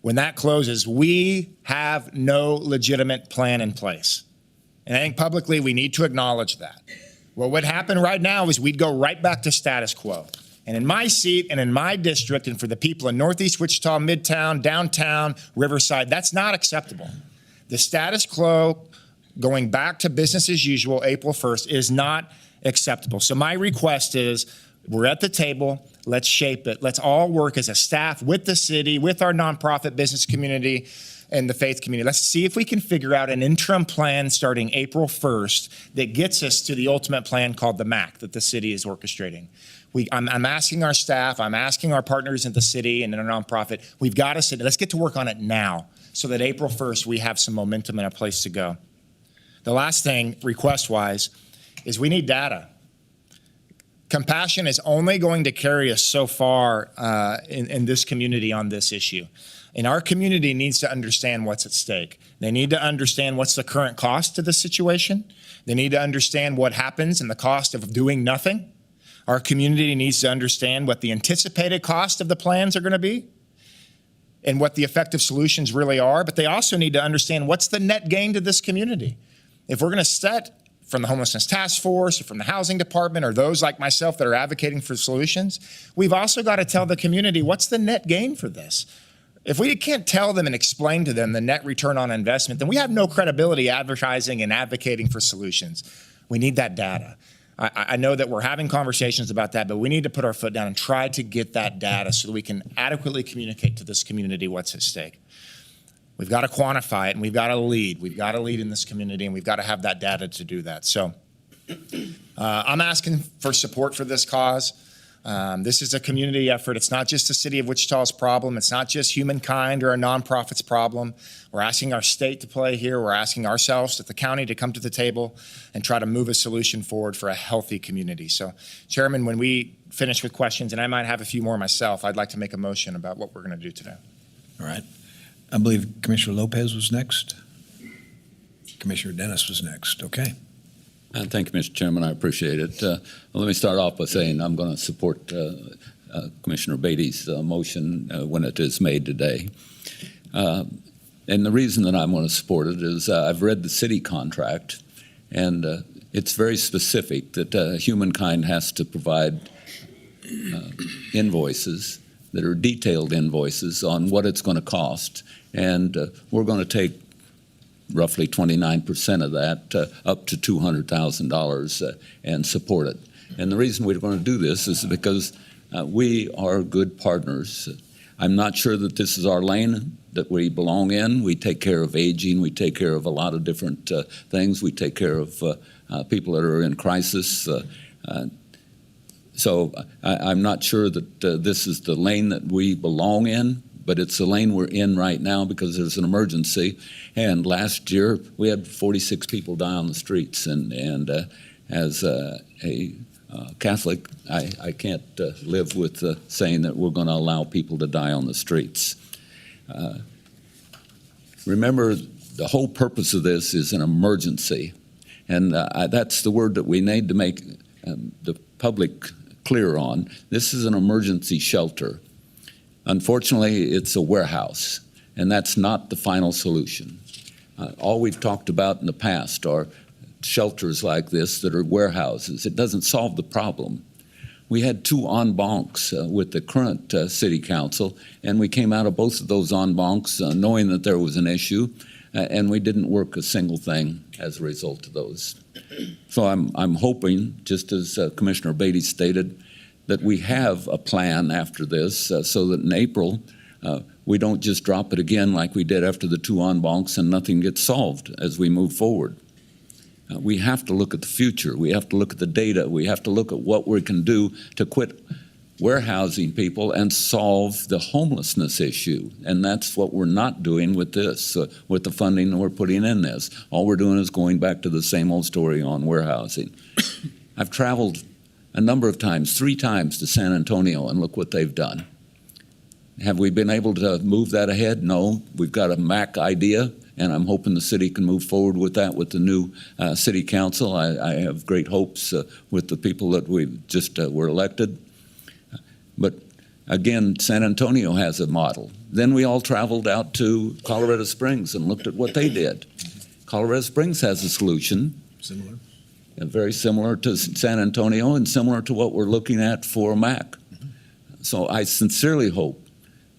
when that closes, we have no legitimate plan in place. And I think publicly we need to acknowledge that. What would happen right now is we'd go right back to status quo. And in my seat and in my district and for the people in Northeast Wichita, Midtown, downtown, Riverside, that's not acceptable. The status quo going back to business as usual April 1st is not acceptable. So my request is we're at the table. Let's shape it. Let's all work as a staff with the city, with our nonprofit business community, and the faith community. Let's see if we can figure out an interim plan starting April 1st that gets us to the ultimate plan called the MAC that the city is orchestrating. I'm asking our staff, I'm asking our partners in the city and in our nonprofit, we've got to sit, let's get to work on it now so that April 1st we have some momentum and a place to go. The last thing, request-wise, is we need data. Compassion is only going to carry us so far in this community on this issue. And our community needs to understand what's at stake. They need to understand what's the current cost to the situation. They need to understand what happens and the cost of doing nothing. Our community needs to understand what the anticipated cost of the plans are going to be and what the effective solutions really are. But they also need to understand what's the net gain to this community. If we're going to set from the Homelessness Task Force or from the Housing Department or those like myself that are advocating for solutions, we've also got to tell the community what's the net gain for this. If we can't tell them and explain to them the net return on investment, then we have no credibility advertising and advocating for solutions. We need that data. I know that we're having conversations about that, but we need to put our foot down and try to get that data so that we can adequately communicate to this community what's at stake. We've got to quantify it and we've got to lead. We've got to lead in this community and we've got to have that data to do that. So I'm asking for support for this cause. This is a community effort. It's not just the city of Wichita's problem. It's not just humankind or a nonprofit's problem. We're asking our state to play here. We're asking ourselves at the county to come to the table and try to move a solution forward for a healthy community. So, Chairman, when we finish with questions, and I might have a few more myself, I'd like to make a motion about what we're going to do today. All right. I believe Commissioner Lopez was next. Commissioner Dennis was next. Okay. Thank you, Mr. Chairman. I appreciate it. Let me start off by saying I'm going to support Commissioner Baty's motion when it is made today. And the reason that I'm going to support it is I've read the city contract, and it's very specific that humankind has to provide invoices that are detailed invoices on what it's going to cost. And we're going to take roughly 29% of that up to $200,000 and support it. And the reason we're going to do this is because we are good partners. I'm not sure that this is our lane that we belong in. We take care of aging. We take care of a lot of different things. We take care of people that are in crisis. So I'm not sure that this is the lane that we belong in, but it's the lane we're in right now because there's an emergency. And last year, we had 46 people die on the streets. And as a Catholic, I can't live with saying that we're going to allow people to die on the streets. Remember, the whole purpose of this is an emergency. And that's the word that we need to make the public clear on. This is an emergency shelter. Unfortunately, it's a warehouse, and that's not the final solution. All we've talked about in the past are shelters like this that are warehouses. It doesn't solve the problem. We had 2 en bancs with the current city council, and we came out of both of those en bancs knowing that there was an issue, and we didn't work a single thing as a result of those. So I'm hoping, just as Commissioner Beatty stated, that we have a plan after this so that in April we don't just drop it again like we did after the 2 en bancs and nothing gets solved as we move forward. We have to look at the future. We have to look at the data. We have to look at what we can do to quit warehousing people and solve the homelessness issue. And that's what we're not doing with this, with the funding that we're putting in this. All we're doing is going back to the same old story on warehousing. I've traveled a number of times, 3 times to San Antonio, and look what they've done. Have we been able to move that ahead? No. We've got a MAC idea, and I'm hoping the city can move forward with that with the new city council. I have great hopes with the people that we just were elected. But again, San Antonio has a model. Then we all traveled out to Colorado Springs and looked at what they did. Colorado Springs has a solution. Similar. Very similar to San Antonio and similar to what we're looking at for MAC. So I sincerely hope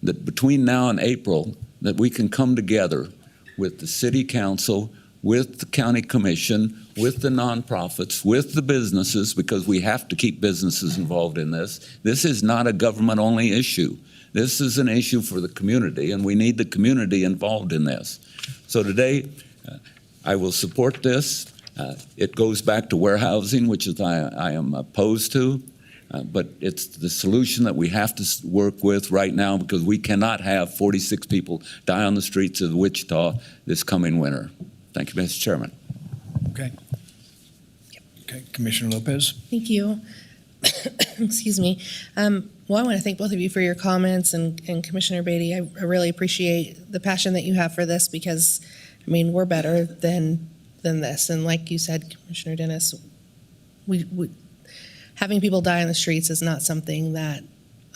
that between now and April that we can come together with the city council, with the county commission, with the nonprofits, with the businesses, because we have to keep businesses involved in this. This is not a government-only issue. This is an issue for the community, and we need the community involved in this. So today, I will support this. It goes back to warehousing, which is I am opposed to, but it's the solution that we have to work with right now because we cannot have 46 people die on the streets of Wichita this coming winter. Thank you, Mr. Chairman. Okay. Okay, Commissioner Lopez. Thank you. Excuse me. Well, I want to thank both of you for your comments, and Commissioner Beatty, I really appreciate the passion that you have for this because, I mean, we're better than this. And like you said, Commissioner Dennis, we having people die on the streets is not something that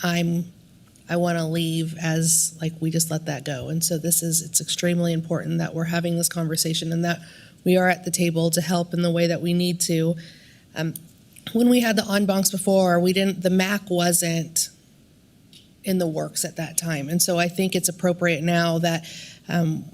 I want to leave as like we just let that go. And so it's extremely important that we're having this conversation and that we are at the table to help in the way that we need to. When we had the en bancs before, the MAC wasn't in the works at that time. And so I think it's appropriate now that,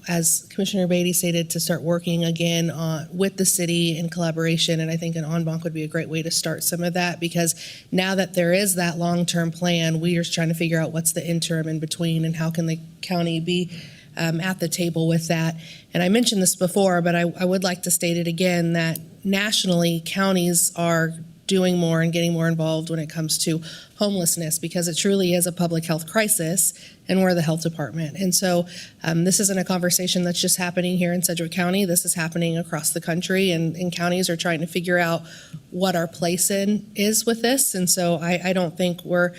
as Commissioner Beatty stated, to start working again with the city in collaboration. And I think an en banc would be a great way to start some of that because now that there is that long-term plan, we are trying to figure out what's the interim in between and how can the county be at the table with that. And I mentioned this before, but I would like to state it again that nationally, counties are doing more and getting more involved when it comes to homelessness because it truly is a public health crisis and we're the health department. And so this isn't a conversation that's just happening here in Sedgwick County. This is happening across the country and counties are trying to figure out what our place is with this. And so I don't think we're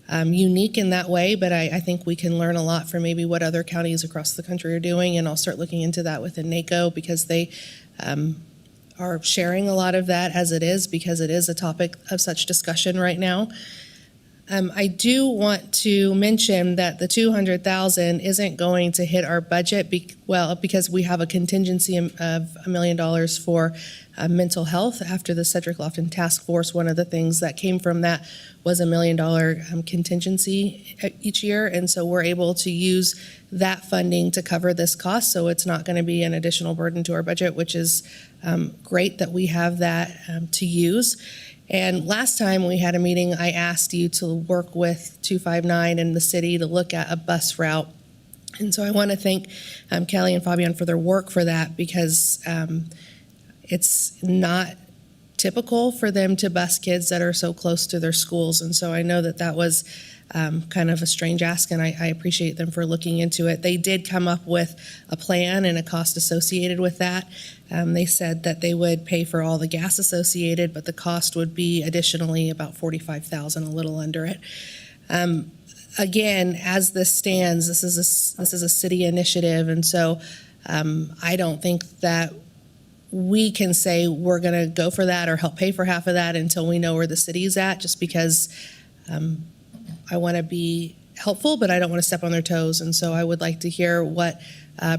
unique in that way, but I think we can learn a lot from maybe what other counties across the country are doing. And I'll start looking into that within NACO because they are sharing a lot of that as it is because it is a topic of such discussion right now. I do want to mention that the $200,000 isn't going to hit our budget because we have a contingency of $1 million for mental health after the Cedric Lofton Task Force. One of the things that came from that was $1 million contingency each year, and so we're able to use that funding to cover this cost, so it's not going to be an additional burden to our budget, which is great that we have that to use. And last time we had a meeting, I asked you to work with 259 and the city to look at a bus route. And so I want to thank Kelly and Fabian for their work for that because it's not typical for them to bus kids that are so close to their schools. And so I know that that was kind of a strange ask, and I appreciate them for looking into it. They did come up with a plan and a cost associated with that. They said that they would pay for all the gas associated, but the cost would be additionally about $45,000, a little under it. Again, as this stands, this is a city initiative, and so I don't think that we can say we're going to go for that or help pay for half of that until we know where the city's at, just because I want to be helpful, but I don't want to step on their toes. And so I would like to hear what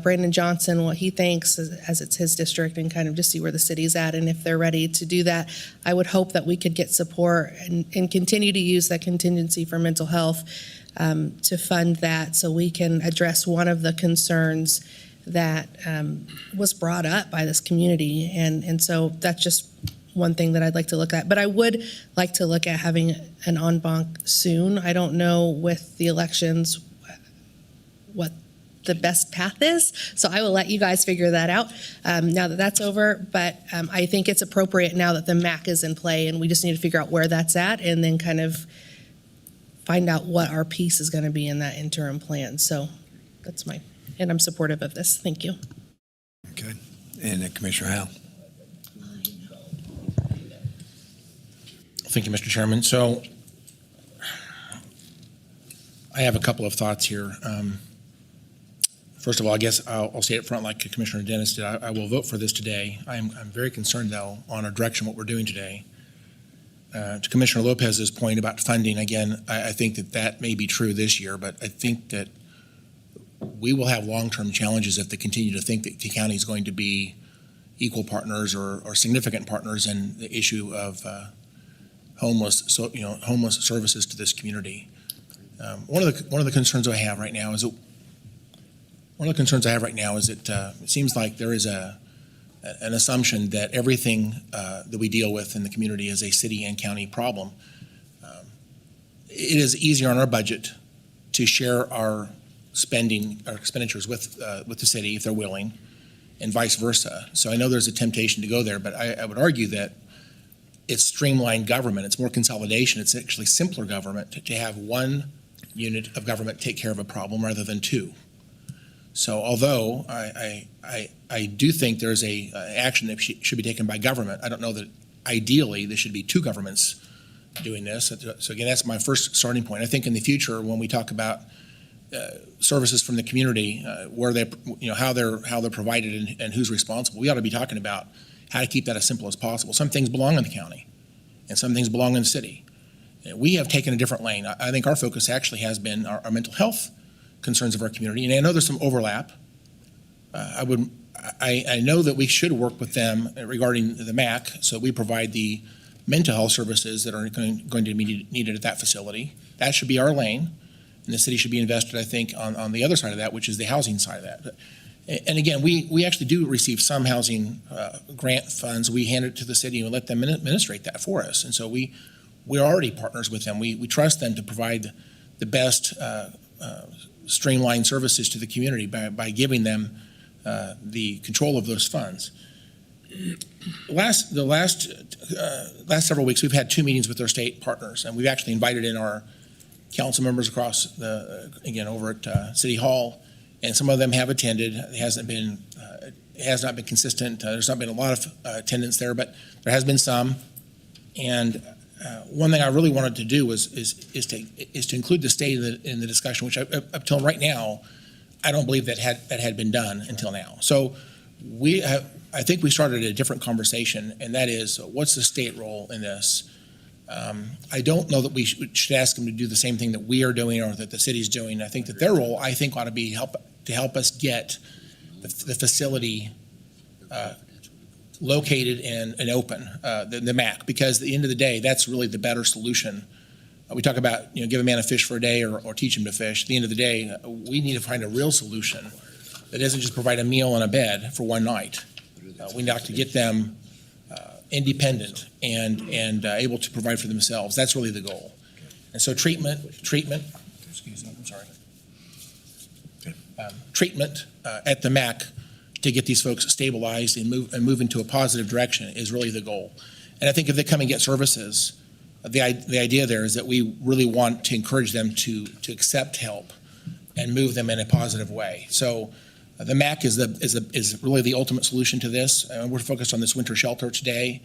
Brandon Johnson, what he thinks as it's his district, and kind of just see where the city's at. And if they're ready to do that, I would hope that we could get support and continue to use that contingency for mental health to fund that, so we can address one of the concerns that was brought up by this community. And so that's just one thing that I'd like to look at. But I would like to look at having an en banc soon. I don't know with the elections what the best path is, so I will let you guys figure that out now that that's over. But I think it's appropriate now that the MAC is in play, and we just need to figure out where that's at and then kind of find out what our piece is going to be in that interim plan. So that's and I'm supportive of this. Thank you. Okay. And Commissioner Howell. Thank you, Mr. Chairman. So I have a couple of thoughts here. First of all, I guess I'll say it front like Commissioner Dennis did. I will vote for this today. I'm very concerned, though, on our direction, what we're doing today. To Commissioner Lopez's point about funding, again, I think that may be true this year, but I think that we will have long-term challenges if they continue to think that the county is going to be equal partners or significant partners in the issue of homeless services to this community. One of the concerns I have right now is that it seems like there is an assumption that everything that we deal with in the community is a city and county problem. It is easier on our budget to share our expenditures with the city if they're willing, and vice versa. So I know there's a temptation to go there, but I would argue that it's streamlined government. It's more consolidation. It's actually simpler government to have one unit of government take care of a problem rather than two. So although I do think there's a action that should be taken by government, I don't know that ideally there should be two governments doing this. So again, that's my first starting point. I think in the future, when we talk about services from the community, where they, how they're provided and who's responsible, we ought to be talking about how to keep that as simple as possible. Some things belong in the county, and some things belong in the city. We have taken a different lane. I think our focus actually has been our mental health concerns of our community, and I know there's some overlap. I know that we should work with them regarding the MAC, so we provide the mental health services that are going to be needed at that facility. That should be our lane, and the city should be invested, I think, on the other side of that, which is the housing side of that. And again, we actually do receive some housing grant funds. We hand it to the city and let them administrate that for us. And so we're already partners with them. We trust them to provide the best streamlined services to the community by giving them the control of those funds. The last several weeks, we've had 2 meetings with our state partners, and we've actually invited in our council members across over at City Hall, and some of them have attended. It has not been consistent. There's not been a lot of attendance there, but there has been some. And one thing I really wanted to do is to include the state in the discussion, which up till right now, I don't believe that had been done until now. So I think we started a different conversation, and that is, what's the state role in this? I don't know that we should ask them to do the same thing that we are doing or that the city's doing. I think that their role, ought to be to help us get the facility located and open, the MAC, because at the end of the day, that's really the better solution. We talk about, give a man a fish for a day or teach him to fish. At the end of the day, we need to find a real solution that doesn't just provide a meal and a bed for one night. We need to get them independent and able to provide for themselves. That's really the goal. And so treatment, excuse me, I'm sorry. Treatment at the MAC to get these folks stabilized and move into a positive direction is really the goal. And I think if they come and get services, the idea there is that we really want to encourage them to accept help and move them in a positive way. So the MAC is really the ultimate solution to this. We're focused on this winter shelter today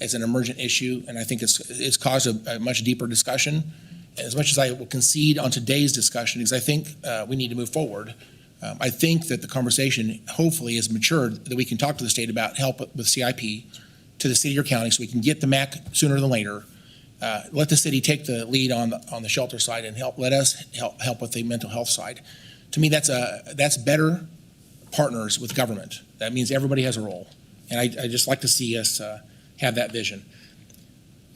as an emergent issue, and I think it's caused a much deeper discussion. And as much as I will concede on today's discussion, because I think we need to move forward, I think that the conversation hopefully has matured, that we can talk to the state about help with CIP to the city or county so we can get the MAC sooner than later. Let the city take the lead on the shelter side and let us help with the mental health side. To me, that's better partners with government. That means everybody has a role. And I just like to see us have that vision.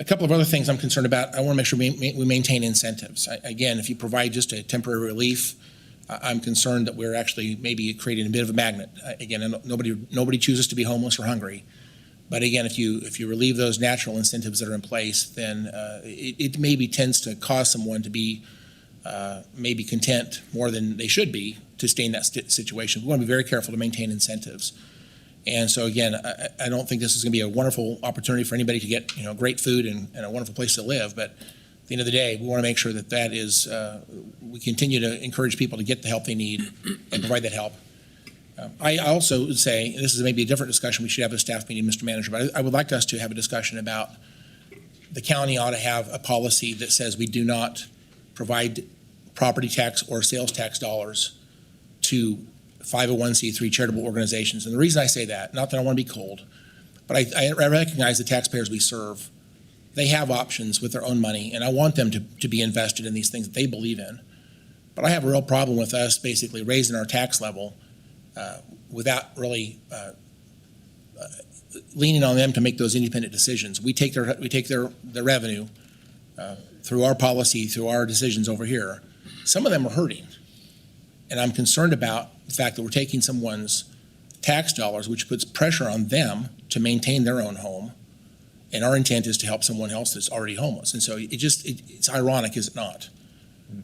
A couple of other things I'm concerned about. I want to make sure we maintain incentives. Again, if you provide just a temporary relief, I'm concerned that we're actually maybe creating a bit of a magnet. Again, nobody chooses to be homeless or hungry. But again, if you relieve those natural incentives that are in place, then it maybe tends to cause someone to be maybe content more than they should be to stay in that situation. We want to be very careful to maintain incentives. And so again, I don't think this is going to be a wonderful opportunity for anybody to get great food and a wonderful place to live. But at the end of the day, we want to make sure that is we continue to encourage people to get the help they need and provide that help. I also would say, and this is maybe a different discussion we should have a staff meeting, Mr. Manager, but I would like us to have a discussion about the county ought to have a policy that says we do not provide property tax or sales tax dollars to 501c3 charitable organizations. And the reason I say that, not that I want to be cold, but I recognize the taxpayers we serve. They have options with their own money, and I want them to be invested in these things that they believe in. But I have a real problem with us basically raising our tax level without really leaning on them to make those independent decisions. We take their revenue through our policy, through our decisions over here. Some of them are hurting, and I'm concerned about the fact that we're taking someone's tax dollars, which puts pressure on them to maintain their own home, and our intent is to help someone else that's already homeless. And so it's ironic, is it not?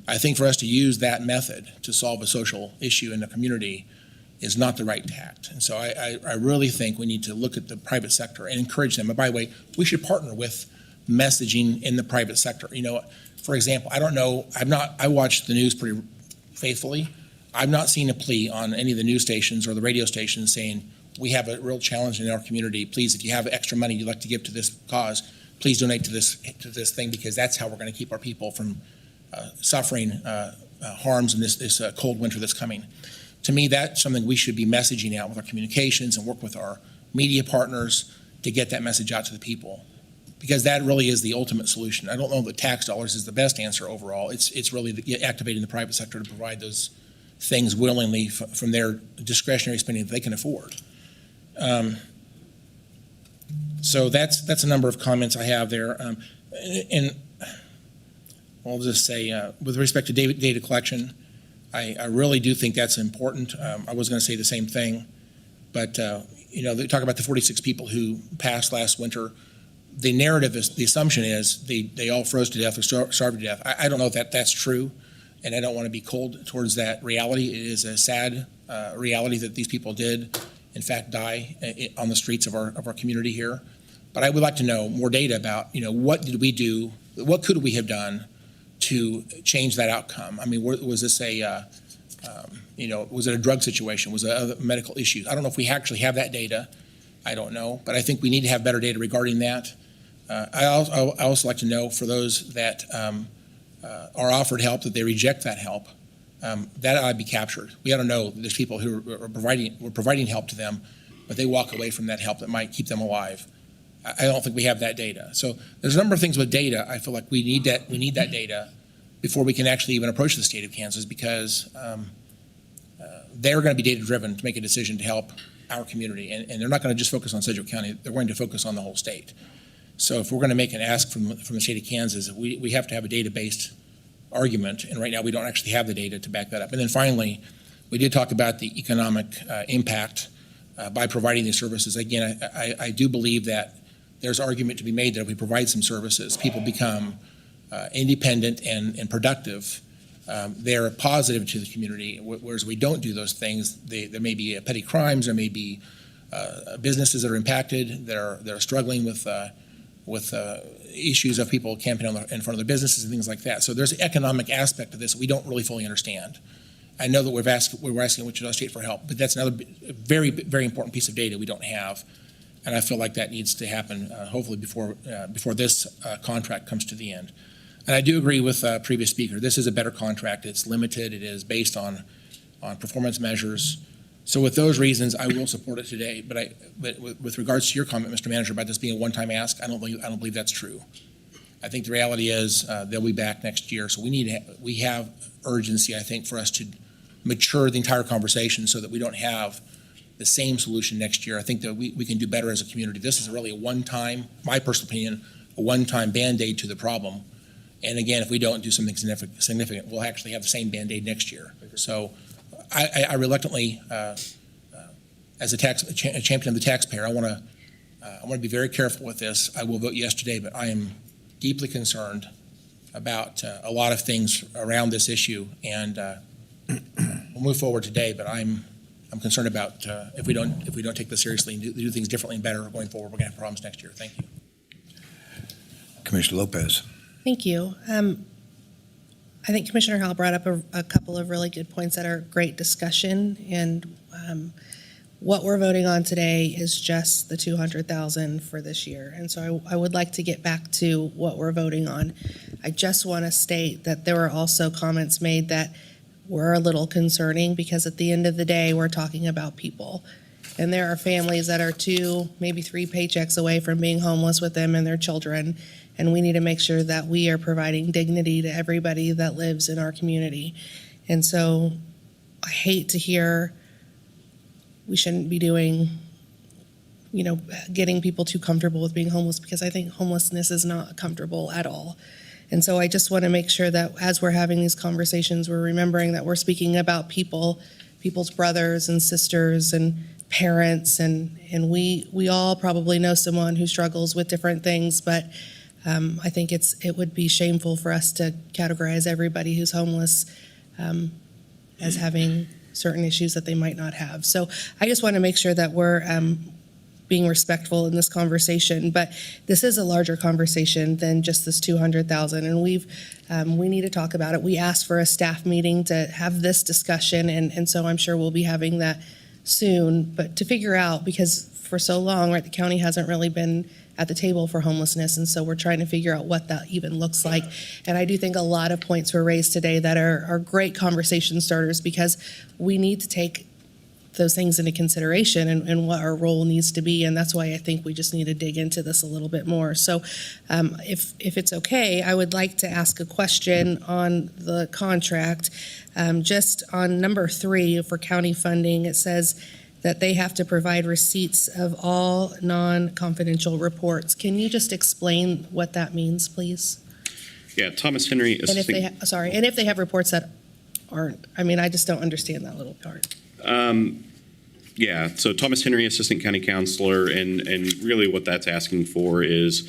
I think for us to use that method to solve a social issue in the community is not the right tact. And so I really think we need to look at the private sector and encourage them. And by the way, we should partner with messaging in the private sector. For example, I don't know, I watch the news pretty faithfully. I've not seen a plea on any of the news stations or the radio stations saying, we have a real challenge in our community. Please, if you have extra money you'd like to give to this cause, please donate to this thing, because that's how we're going to keep our people from suffering harms in this cold winter that's coming. To me, that's something we should be messaging out with our communications and work with our media partners to get that message out to the people, because that really is the ultimate solution. I don't know that tax dollars is the best answer overall. It's really activating the private sector to provide those things willingly from their discretionary spending that they can afford. So that's a number of comments I have there. And I'll just say, with respect to data collection, I really do think that's important. I was going to say the same thing, but they talk about the 46 people who passed last winter. The narrative is, the assumption is they all froze to death or starved to death. I don't know if that's true, and I don't want to be cold towards that reality. It is a sad reality that these people did, in fact, die on the streets of our community here. But I would like to know more data about, what did we do, what could we have done to change that outcome? I mean, was this was it a drug situation? Was it other medical issues? I don't know if we actually have that data. I don't know, but I think we need to have better data regarding that. I also like to know, for those that are offered help, that they reject that help. That ought to be captured. We ought to know that there's people who are providing help to them, but they walk away from that help that might keep them alive. I don't think we have that data. So there's a number of things with data. I feel like we need that data before we can actually even approach the state of Kansas, because they're going to be data driven to make a decision to help our community, and they're not going to just focus on Sedgwick County. They're going to focus on the whole state. So if we're going to make an ask from the state of Kansas, we have to have a data-based argument, and right now we don't actually have the data to back that up. And then finally, we did talk about the economic impact by providing these services. Again, I do believe that there's argument to be made that if we provide some services, people become independent and productive. They're positive to the community, whereas we don't do those things. There may be petty crimes, there may be businesses that are impacted, that are struggling with issues of people camping in front of their businesses and things like that. So there's an economic aspect of this that we don't really fully understand. I know that we're asking Wichita State for help, but that's another very, very important piece of data we don't have. And I feel like that needs to happen hopefully before this contract comes to the end. And I do agree with previous speaker. This is a better contract. It's limited. It is based on performance measures. So with those reasons, I will support it today. But with regards to your comment, Mr. Manager, about this being a one-time ask, I don't believe that's true. I think the reality is they'll be back next year. So we have urgency, I think, for us to mature the entire conversation so that we don't have the same solution next year. I think that we can do better as a community. This is really a one-time, my personal opinion, a one-time Band-Aid to the problem. And again, if we don't do something significant, we'll actually have the same Band-Aid next year. So I reluctantly, as a champion of the taxpayer, I want to be very careful with this. I will vote yes today, but I am deeply concerned about a lot of things around this issue, and we'll move forward today. But I'm concerned about if we don't take this seriously and do things differently and better going forward, we're going to have problems next year. Thank you, Commissioner Lopez. Thank you. I think Commissioner Howell brought up a couple of really good points that are great discussion, and what we're voting on today is just the $200,000 for this year. And so I would like to get back to what we're voting on. I just want to state that there were also comments made that were a little concerning, because at the end of the day, we're talking about people. And there are families that are 2, maybe 3 paychecks away from being homeless with them and their children. And we need to make sure that we are providing dignity to everybody that lives in our community. And so I hate to hear we shouldn't be doing, getting people too comfortable with being homeless, because I think homelessness is not comfortable at all. And so I just want to make sure that as we're having these conversations, we're remembering that we're speaking about people's brothers and sisters and parents, and we all probably know someone who struggles with different things, but I think it would be shameful for us to categorize everybody who's homeless as having certain issues that they might not have. So I just want to make sure that we're being respectful in this conversation, but this is a larger conversation than just this $200,000, and we need to talk about it. We asked for a staff meeting to have this discussion, and so I'm sure we'll be having that soon, but to figure out, because for so long, right, the county hasn't really been at the table for homelessness, and so we're trying to figure out what that even looks like. And I do think a lot of points were raised today that are great conversation starters, because we need to take those things into consideration and what our role needs to be, and that's why I think we just need to dig into this a little bit more. So if it's okay, I would like to ask a question on the contract. Just on number 3 for county funding, it says that they have to provide receipts of all non-confidential reports. Can you just explain what that means, please? Yeah, Thomas Henry. And if they have reports that aren't, I just don't understand that little part. Yeah, so Thomas Henry, Assistant County Counselor, and really what that's asking for is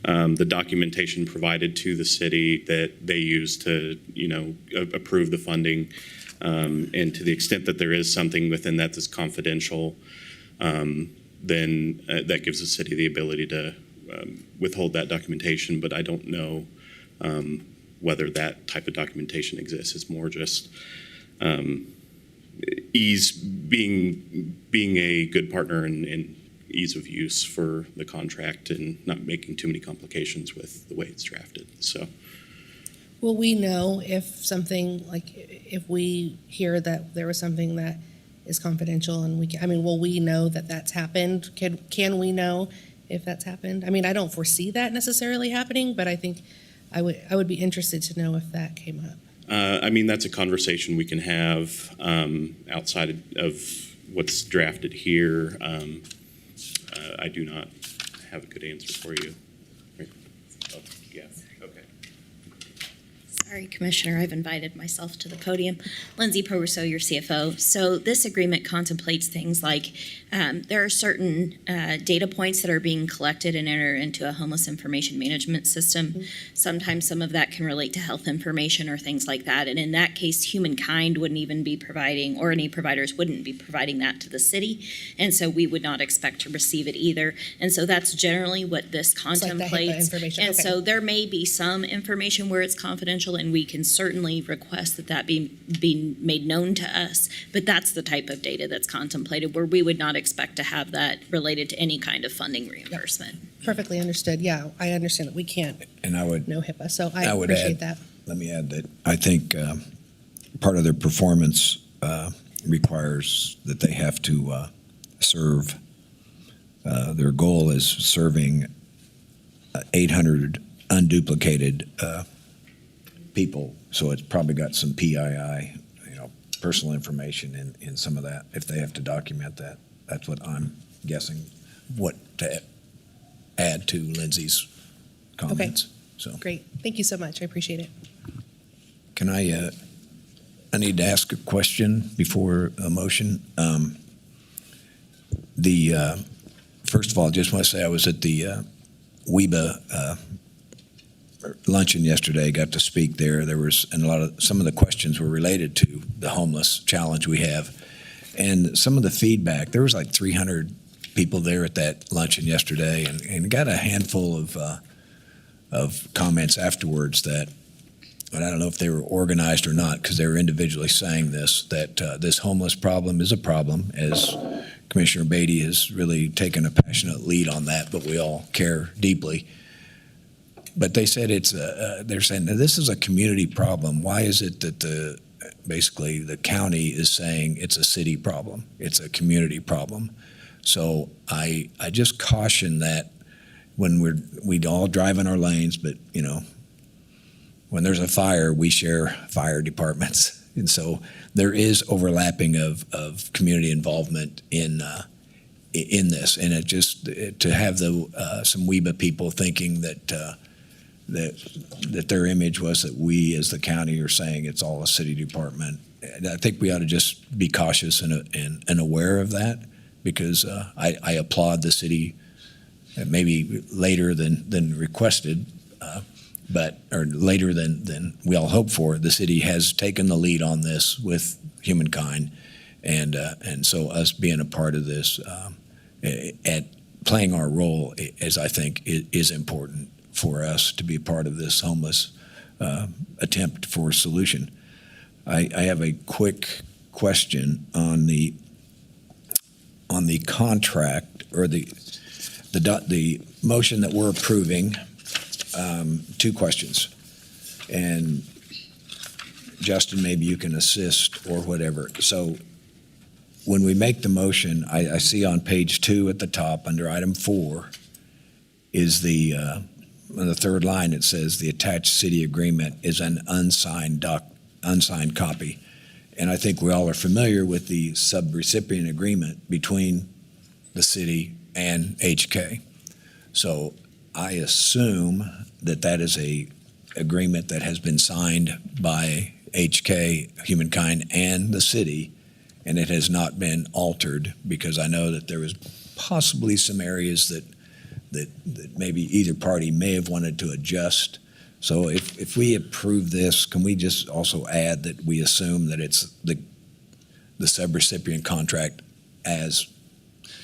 the documentation provided to the city that they use to, approve the funding. And to the extent that there is something within that that's confidential, then that gives the city the ability to withhold that documentation. But I don't know whether that type of documentation exists. It's more just ease, being a good partner and ease of use for the contract, and not making too many complications with the way it's drafted. So. Will we know if something, if we hear that there was something that is confidential, and will we know that that's happened? Can we know if that's happened? I don't foresee that necessarily happening, but I think I would be interested to know if that came up. That's a conversation we can have outside of what's drafted here. I do not have a good answer for you. Oh, yeah, okay. Sorry, Commissioner, I've invited myself to the podium. Lindsay Rousseau, your CFO. So this agreement contemplates things like there are certain data points that are being collected and entered into a homeless information management system. Mm-hmm. Sometimes some of that can relate to health information or things like that. And in that case, Humankind wouldn't even be providing, or any providers wouldn't be providing that to the city. And so we would not expect to receive it either. And so that's generally what this contemplates. Like the HIPAA information. And okay. so there may be some information where it's confidential, and we can certainly request that that be made known to us. But that's the type of data that's contemplated, where we would not expect to have that related to any kind of funding reimbursement. Yep. Perfectly understood. Yeah, I understand that we can't And I would know HIPAA, so I would appreciate add, that. Let me add that I think part of their performance requires that they have to serve. Their goal is serving 800 unduplicated people, so it's probably got some PII, personal information in some of that. If they have to document that, that's what I'm guessing. What to add to Lindsay's comments. Okay. So great. Thank you so much. I appreciate it. Can I need to ask a question before a motion. First of all, I just want to say I was at the WIBA luncheon yesterday. Got to speak there. There was, and some of the questions were related to the homeless challenge we have, and some of the feedback. There was like 300 people there at that luncheon yesterday, and got a handful of comments afterwards that. And I don't know if they were organized or not, because they were individually saying this, that this homeless problem is a problem, as Commissioner Beatty has really taken a passionate lead on that, but we all care deeply. But they said they're saying that this is a community problem. Why is it that basically the county is saying it's a city problem? It's a community problem. So I just caution that when we all drive in our lanes, but when there's a fire, we share fire departments. And so there is overlapping of community involvement in this. And it just, to have some WIBA people thinking that their image was that we as the county are saying it's all a city department. I think we ought to just be cautious and aware of that, because I applaud the city, maybe later than requested, or later than we all hope for. The city has taken the lead on this with Humankind, and so us being a part of this, at playing our role, as I think is important for us to be a part of this homeless attempt for a solution. I have a quick question on the contract, or the motion that we're approving. Two questions, and Justin, maybe you can assist or whatever. So when we make the motion, I see on page 2 at the top under item 4 is on the third line, it says the attached city agreement is an unsigned copy. And I think we all are familiar with the subrecipient agreement between the city and HK. So I assume that is a agreement that has been signed by HK, Humankind, and the city, and it has not been altered, because I know that there was possibly some areas that maybe either party may have wanted to adjust. So if we approve this, can we just also add that we assume that it's the subrecipient contract as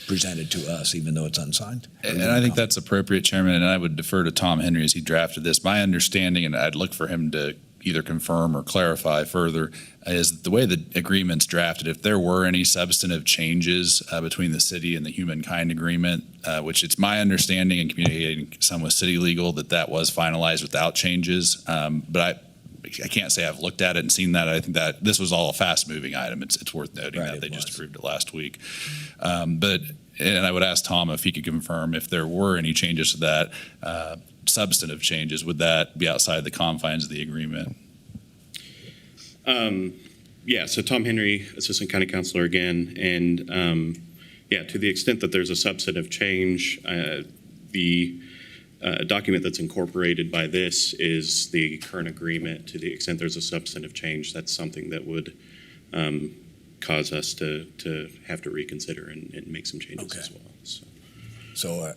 presented to us, even though it's unsigned? And I think that's appropriate, Chairman, and I would defer to Tom Henry as he drafted this. My understanding, and I'd look for him to either confirm or clarify further, is the way the agreement's drafted, if there were any substantive changes between the city and the Humankind agreement, which it's my understanding and communicating some with city legal that was finalized without changes, but I can't say I've looked at it and seen that. I think that this was all a fast-moving item. It's worth noting that they just approved it last week. And I would ask Tom if he could confirm if there were any changes to that, substantive changes, would that be outside the confines of the agreement? Yeah, so Tom Henry, Assistant County Councilor again, and to the extent that there's a substantive change, the document that's incorporated by this is the current agreement. To the extent there's a substantive change, that's something that would cause us to have to reconsider and make some changes as well. So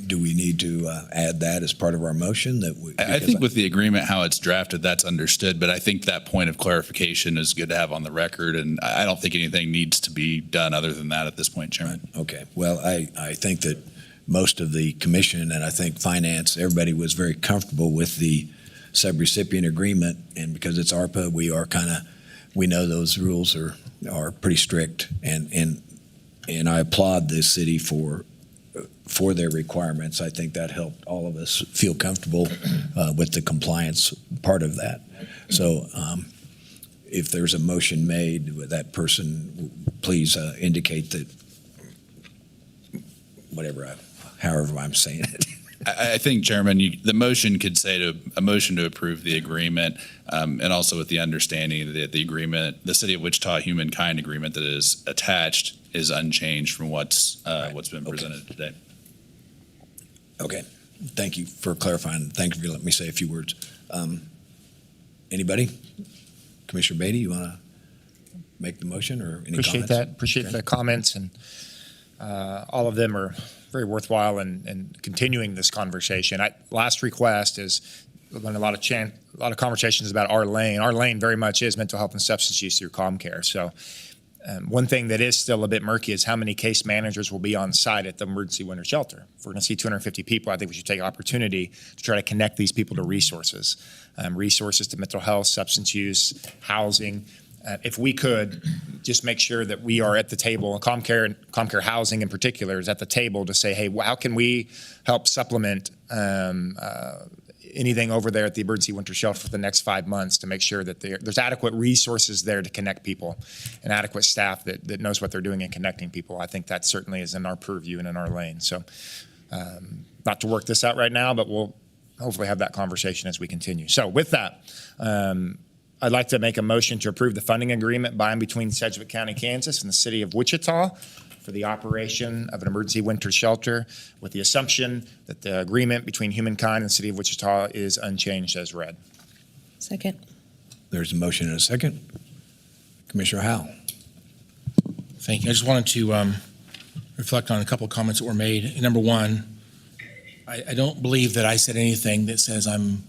do we need to add that as part of our motion? I think with the agreement, how it's drafted, that's understood, but I think that point of clarification is good to have on the record, and I don't think anything needs to be done other than that at this point, Chairman. Okay. Well, I think that most of the commission and I think finance, everybody was very comfortable with the subrecipient agreement, and because it's ARPA, we know those rules are pretty strict, and I applaud the city for their requirements. I think that helped all of us feel comfortable with the compliance part of that. So if there's a motion made with that person, please indicate that however I'm saying it. I think, Chairman, the motion could say a motion to approve the agreement, and also with the understanding that the agreement, the City of Wichita Humankind Agreement that is attached, is unchanged from what's been presented today. Okay. Thank you for clarifying. Thank you for letting me say a few words. Anybody? Commissioner Beatty, you want to make the motion or any Appreciate comments? that. Appreciate Okay. the comments, and all of them are very worthwhile in continuing this conversation. Last request is been a lot of conversations about our lane. Our lane very much is mental health and substance use through ComCare. So one thing that is still a bit murky is how many case managers will be on site at the emergency winter shelter. If we're going to see 250 people, I think we should take an opportunity to try to connect these people to resources to mental health, substance use, housing. If we could just make sure that we are at the table, and ComCare Housing in particular is at the table to say, hey, how can we help supplement anything over there at the emergency winter shelter for the next 5 months to make sure that there's adequate resources there to connect people and adequate staff that knows what they're doing in connecting people. I think that certainly is in our purview and in our lane. So not to work this out right now, but we'll hopefully have that conversation as we continue. So with that, I'd like to make a motion to approve the funding agreement by and between Sedgwick County, Kansas and the City of Wichita for the operation of an emergency winter shelter, with the assumption that the agreement between Humankind and the City of Wichita is unchanged as read. Second. There's a motion and a second. Commissioner Howell. Thank you. I just wanted to reflect on a couple of comments that were made. Number one, I don't believe that I said anything that says I'm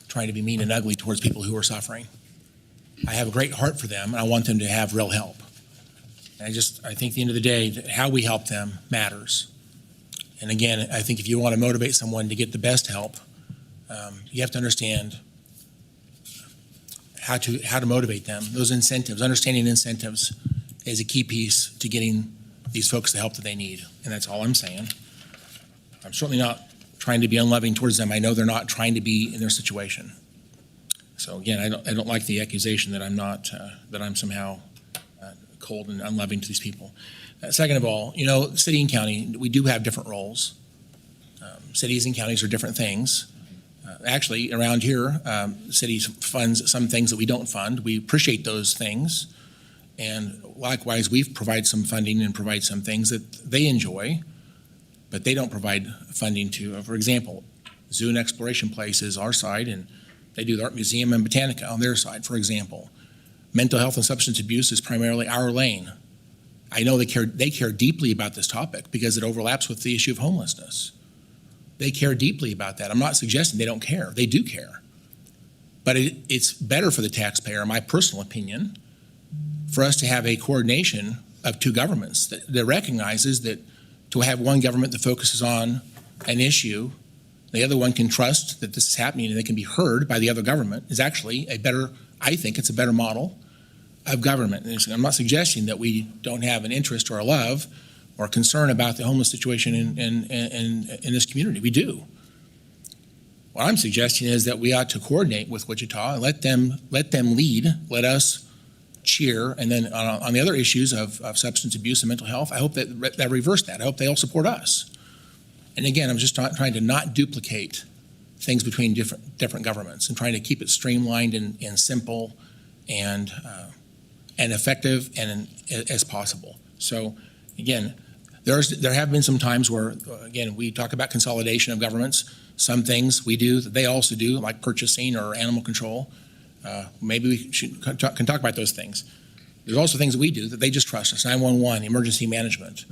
trying to be mean and ugly towards people who are suffering. I have a great heart for them, and I want them to have real help. And I think at the end of the day, that how we help them matters. And again, I think if you want to motivate someone to get the best help, you have to understand how to motivate them. Those incentives, understanding incentives is a key piece to getting these folks the help that they need. And that's all I'm saying. I'm certainly not trying to be unloving towards them. I know they're not trying to be in their situation. So again, I don't like the accusation that I'm not, that I'm somehow cold and unloving to these people. Second of all, city and county, we do have different roles. Cities and counties are different things. Actually, around here, cities funds some things that we don't fund. We appreciate those things. And likewise, we've provided some funding and provide some things that they enjoy, but they don't provide funding to. For example, Zoo and Exploration Place is our side, and they do the Art Museum and Botanica on their side, for example. Mental health and substance abuse is primarily our lane. I know they care deeply about this topic because it overlaps with the issue of homelessness. They care deeply about that. I'm not suggesting they don't care. They do care. But it's better for the taxpayer, in my personal opinion, for us to have a coordination of two governments that recognizes that to have one government that focuses on an issue, the other one can trust that this is happening and they can be heard by the other government is actually I think it's a better model of government. And I'm not suggesting that we don't have an interest or a love or concern about the homeless situation in this community. We do. What I'm suggesting is that we ought to coordinate with Wichita and let them lead, let us cheer, and then on the other issues of substance abuse and mental health, I hope that reverse that. I hope they all support us. And again, I'm just trying to not duplicate things between different governments and trying to keep it streamlined and simple and effective and as possible. So again, There have been some times where, again, we talk about consolidation of governments. Some things we do that they also do, like purchasing or animal control. Maybe we can talk about those things. There's also things that we do that they just trust us. 911, emergency management,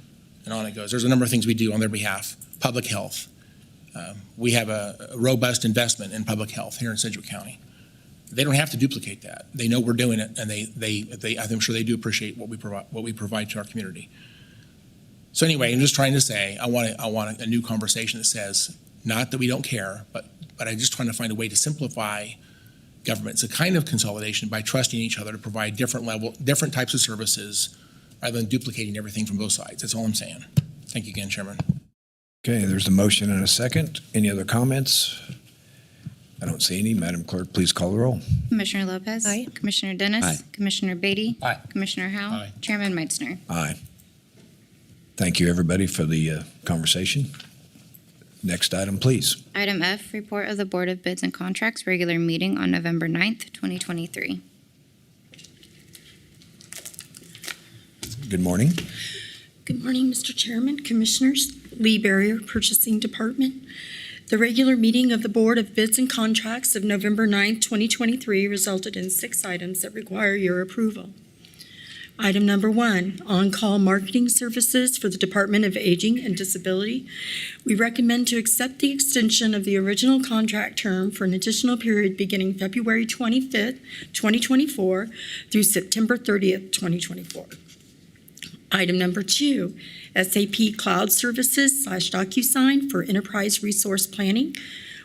and on it goes. There's a number of things we do on their behalf. Public health. We have a robust investment in public health here in Sedgwick County. They don't have to duplicate that. They know we're doing it, and I'm sure they do appreciate what we provide to our community. So anyway, I'm just trying to say I want a new conversation that says not that we don't care, but I'm just trying to find a way to simplify government. It's a kind of consolidation by trusting each other to provide different types of services rather than duplicating everything from both sides. That's all I'm saying. Thank you again, Chairman. Okay, there's a motion and a second. Any other comments? I don't see any. Madam Clerk, please call the roll. Commissioner Lopez. Aye. Commissioner Dennis. Aye. Commissioner Beatty. Aye. Commissioner Howell. Aye. Chairman Meitzner. Aye. Thank you, everybody, for the conversation. Next item, please. Item F, report of the Board of Bids and Contracts, regular meeting on November 9th, 2023. Good morning. Good morning, Mr. Chairman, Commissioners. Lee Barrier, Purchasing Department. The regular meeting of the Board of Bids and Contracts of November 9, 2023 resulted in 6 items that require your approval. Item number 1, on-call marketing services for the Department of Aging and Disability. We recommend to accept the extension of the original contract term for an additional period beginning February 25th, 2024 through September 30th, 2024. Item number 2, SAP Cloud Services / DocuSign for Enterprise Resource Planning.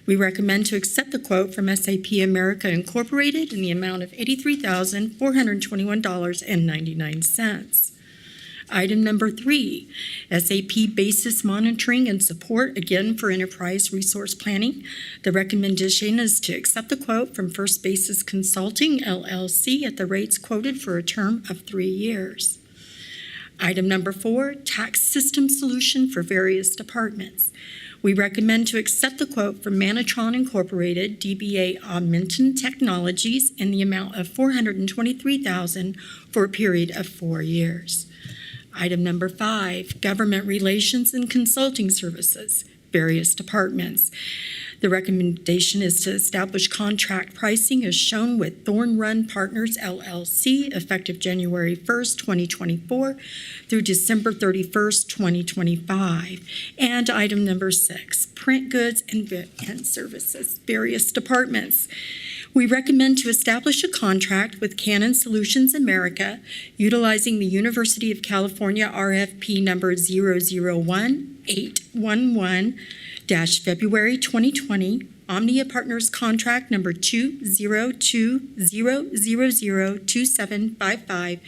We recommend to accept the quote from SAP America Incorporated in the amount of $83,421.99. Item number 3, SAP Basis Monitoring and Support, again for Enterprise Resource Planning. The recommendation is to accept the quote from First Basis Consulting, LLC at the rates quoted for a term of 3 years. Item number 4, tax system solution for various departments. We recommend to accept the quote from Manatron Incorporated, DBA Augmentin Technologies, in the amount of $423,000 for a period of 4 years. Item number 5, government relations and consulting services, various departments. The recommendation is to establish contract pricing as shown with Thorn Run Partners, LLC, effective January 1st, 2024 through December 31st, 2025. And item number 6, print goods and services, various departments. We recommend to establish a contract with Canon Solutions America utilizing the University of California RFP number 001811-February 2020, Omnia Partners contract number 20200002755,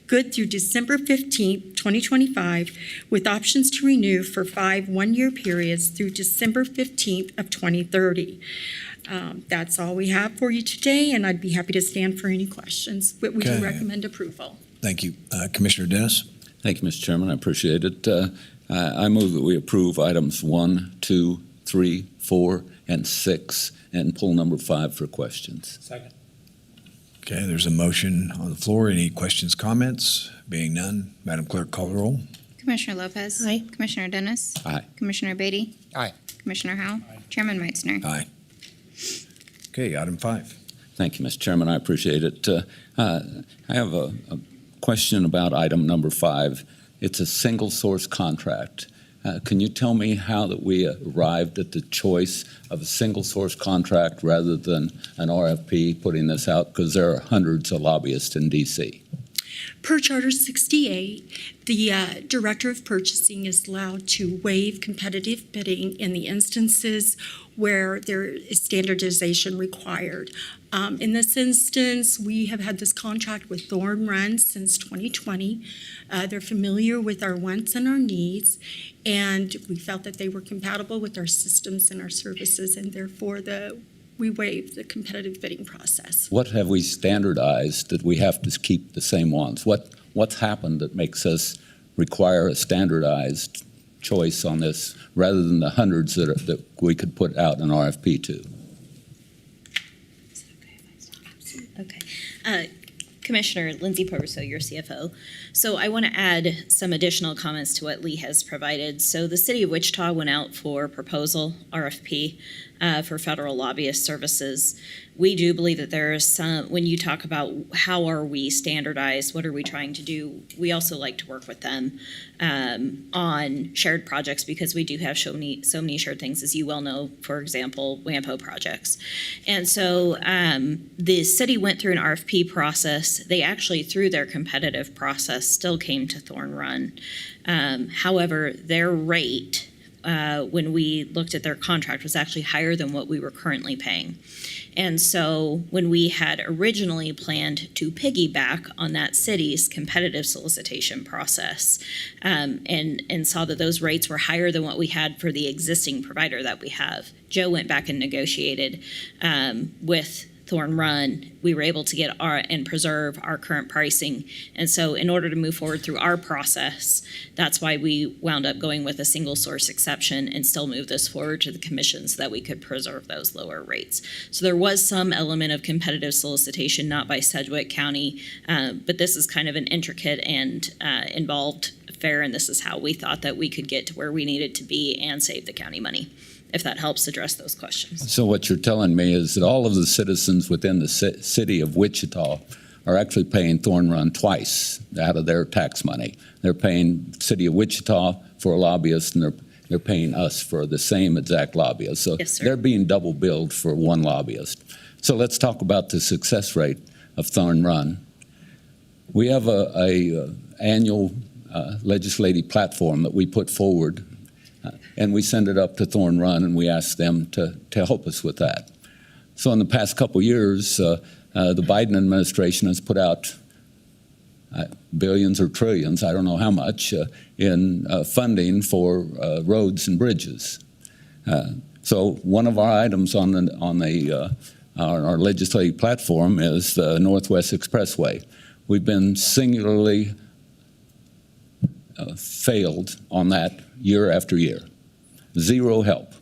good through December 15th, 2025, with options to renew for 5 one-year periods through December 15th of 2030. That's all we have for you today, and I'd be happy to stand for any questions, but we do recommend approval. Thank you. Commissioner Dennis? Thank you, Mr. Chairman. I appreciate it. I move that we approve items 1, 2, 3, 4, and 6, and pull number 5 for questions. Second. Okay, there's a motion on the floor. Any questions, comments? Being none, Madam Clerk, call the roll. Commissioner Lopez. Aye. Commissioner Dennis. Aye. Commissioner Beatty. Aye. Commissioner Howell. Chairman Meitzner. Aye. Okay, item 5. Thank you, Mr. Chairman. I appreciate it. I have a question about item number 5. It's a single source contract. Can you tell me how that we arrived at the choice of a single source contract rather than an RFP putting this out? Because there are hundreds of lobbyists in D.C. Per Charter 68, the Director of Purchasing is allowed to waive competitive bidding in the instances where there is standardization required. In this instance, we have had this contract with Thorn Run since 2020. They're familiar with our wants and our needs, and we felt that they were compatible with our systems and our services, and therefore we waived the competitive bidding process. What have we standardized that we have to keep the same ones? What's happened that makes us require a standardized choice on this rather than the hundreds that we could put out an RFP to? Okay. Commissioner Lindsay Purviso, your CFO. So I want to add some additional comments to what Lee has provided. So the City of Wichita went out for proposal, RFP, for federal lobbyist services. We do believe that there is some, when you talk about how are we standardized, what are we trying to do, we also like to work with them on shared projects because we do have so many shared things, as you well know, for example, WAMPO projects. And so the city went through an RFP process. They actually, through their competitive process, still came to Thorn Run. However, their rate, when we looked at their contract, was actually higher than what we were currently paying. And so when we had originally planned to piggyback on that city's competitive solicitation process and saw that those rates were higher than what we had for the existing provider that we have, Joe went back and negotiated with Thorn Run. We were able to get and preserve our current pricing. And so in order to move forward through our process, that's why we wound up going with a single source exception and still move this forward to the commission so that we could preserve those lower rates. So there was some element of competitive solicitation, not by Sedgwick County, but this is kind of an intricate and involved affair, and this is how we thought that we could get to where we needed to be and save the county money, if that helps address those questions. So what you're telling me is that all of the citizens within the city of Wichita are actually paying Thorn Run twice out of their tax money. They're paying City of Wichita for a lobbyist, and they're paying us for the same exact lobbyist. So yes, sir. They're being double billed for one lobbyist. So let's talk about the success rate of Thorn Run. We have a annual legislative platform that we put forward, and we send it up to Thorn Run, and we ask them to help us with that. So in the past couple years, the Biden administration has put out billions or trillions, I don't know how much, in funding for roads and bridges. So one of our items on our legislative platform is the Northwest Expressway. We've been singularly failed on that year after year. Zero help.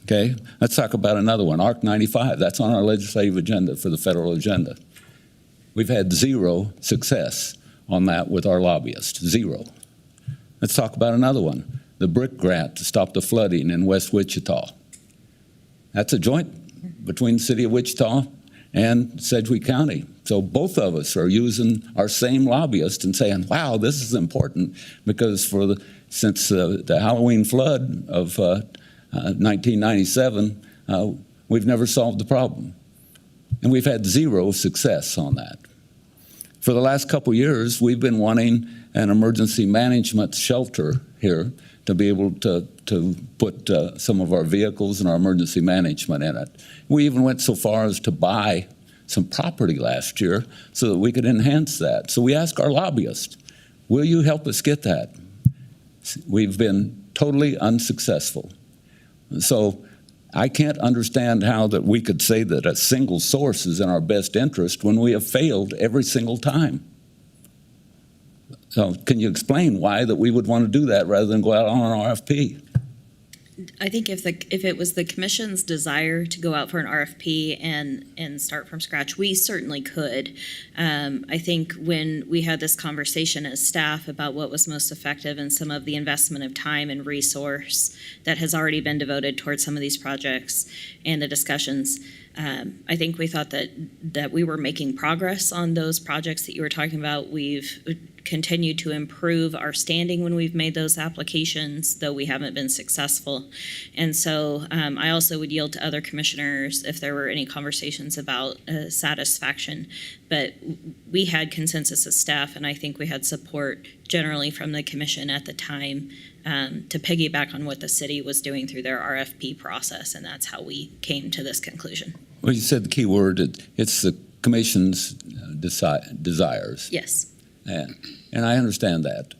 Okay, let's talk about another one, ARC 95. That's on our legislative agenda for the federal agenda. We've had zero success on that with our lobbyists, zero. Let's talk about another one, the BRIC grant to stop the flooding in West Wichita. That's a joint between the City of Wichita and Sedgwick County. So both of us are using our same lobbyist and saying, wow, this is important because since the Halloween flood of 1997, we've never solved the problem. And we've had zero success on that. For the last couple years, we've been wanting an emergency management shelter here to be able to put some of our vehicles and our emergency management in it. We even went so far as to buy some property last year so that we could enhance that. So we asked our lobbyist, will you help us get that? We've been totally unsuccessful. So I can't understand how that we could say that a single source is in our best interest when we have failed every single time. So can you explain why that we would want to do that rather than go out on an RFP? I think if it was the commission's desire to go out for an RFP and start from scratch, we certainly could. I think when we had this conversation as staff about what was most effective and some of the investment of time and resource that has already been devoted towards some of these projects and the discussions, I think we thought that we were making progress on those projects that you were talking about. We've continued to improve our standing when we've made those applications, though we haven't been successful. And so I also would yield to other commissioners if there were any conversations about satisfaction. But we had consensus as staff, and I think we had support generally from the commission at the time to piggyback on what the city was doing through their RFP process, and that's how we came to this conclusion. Well, you said the key word, it's the commission's desires. Yes. And I understand that.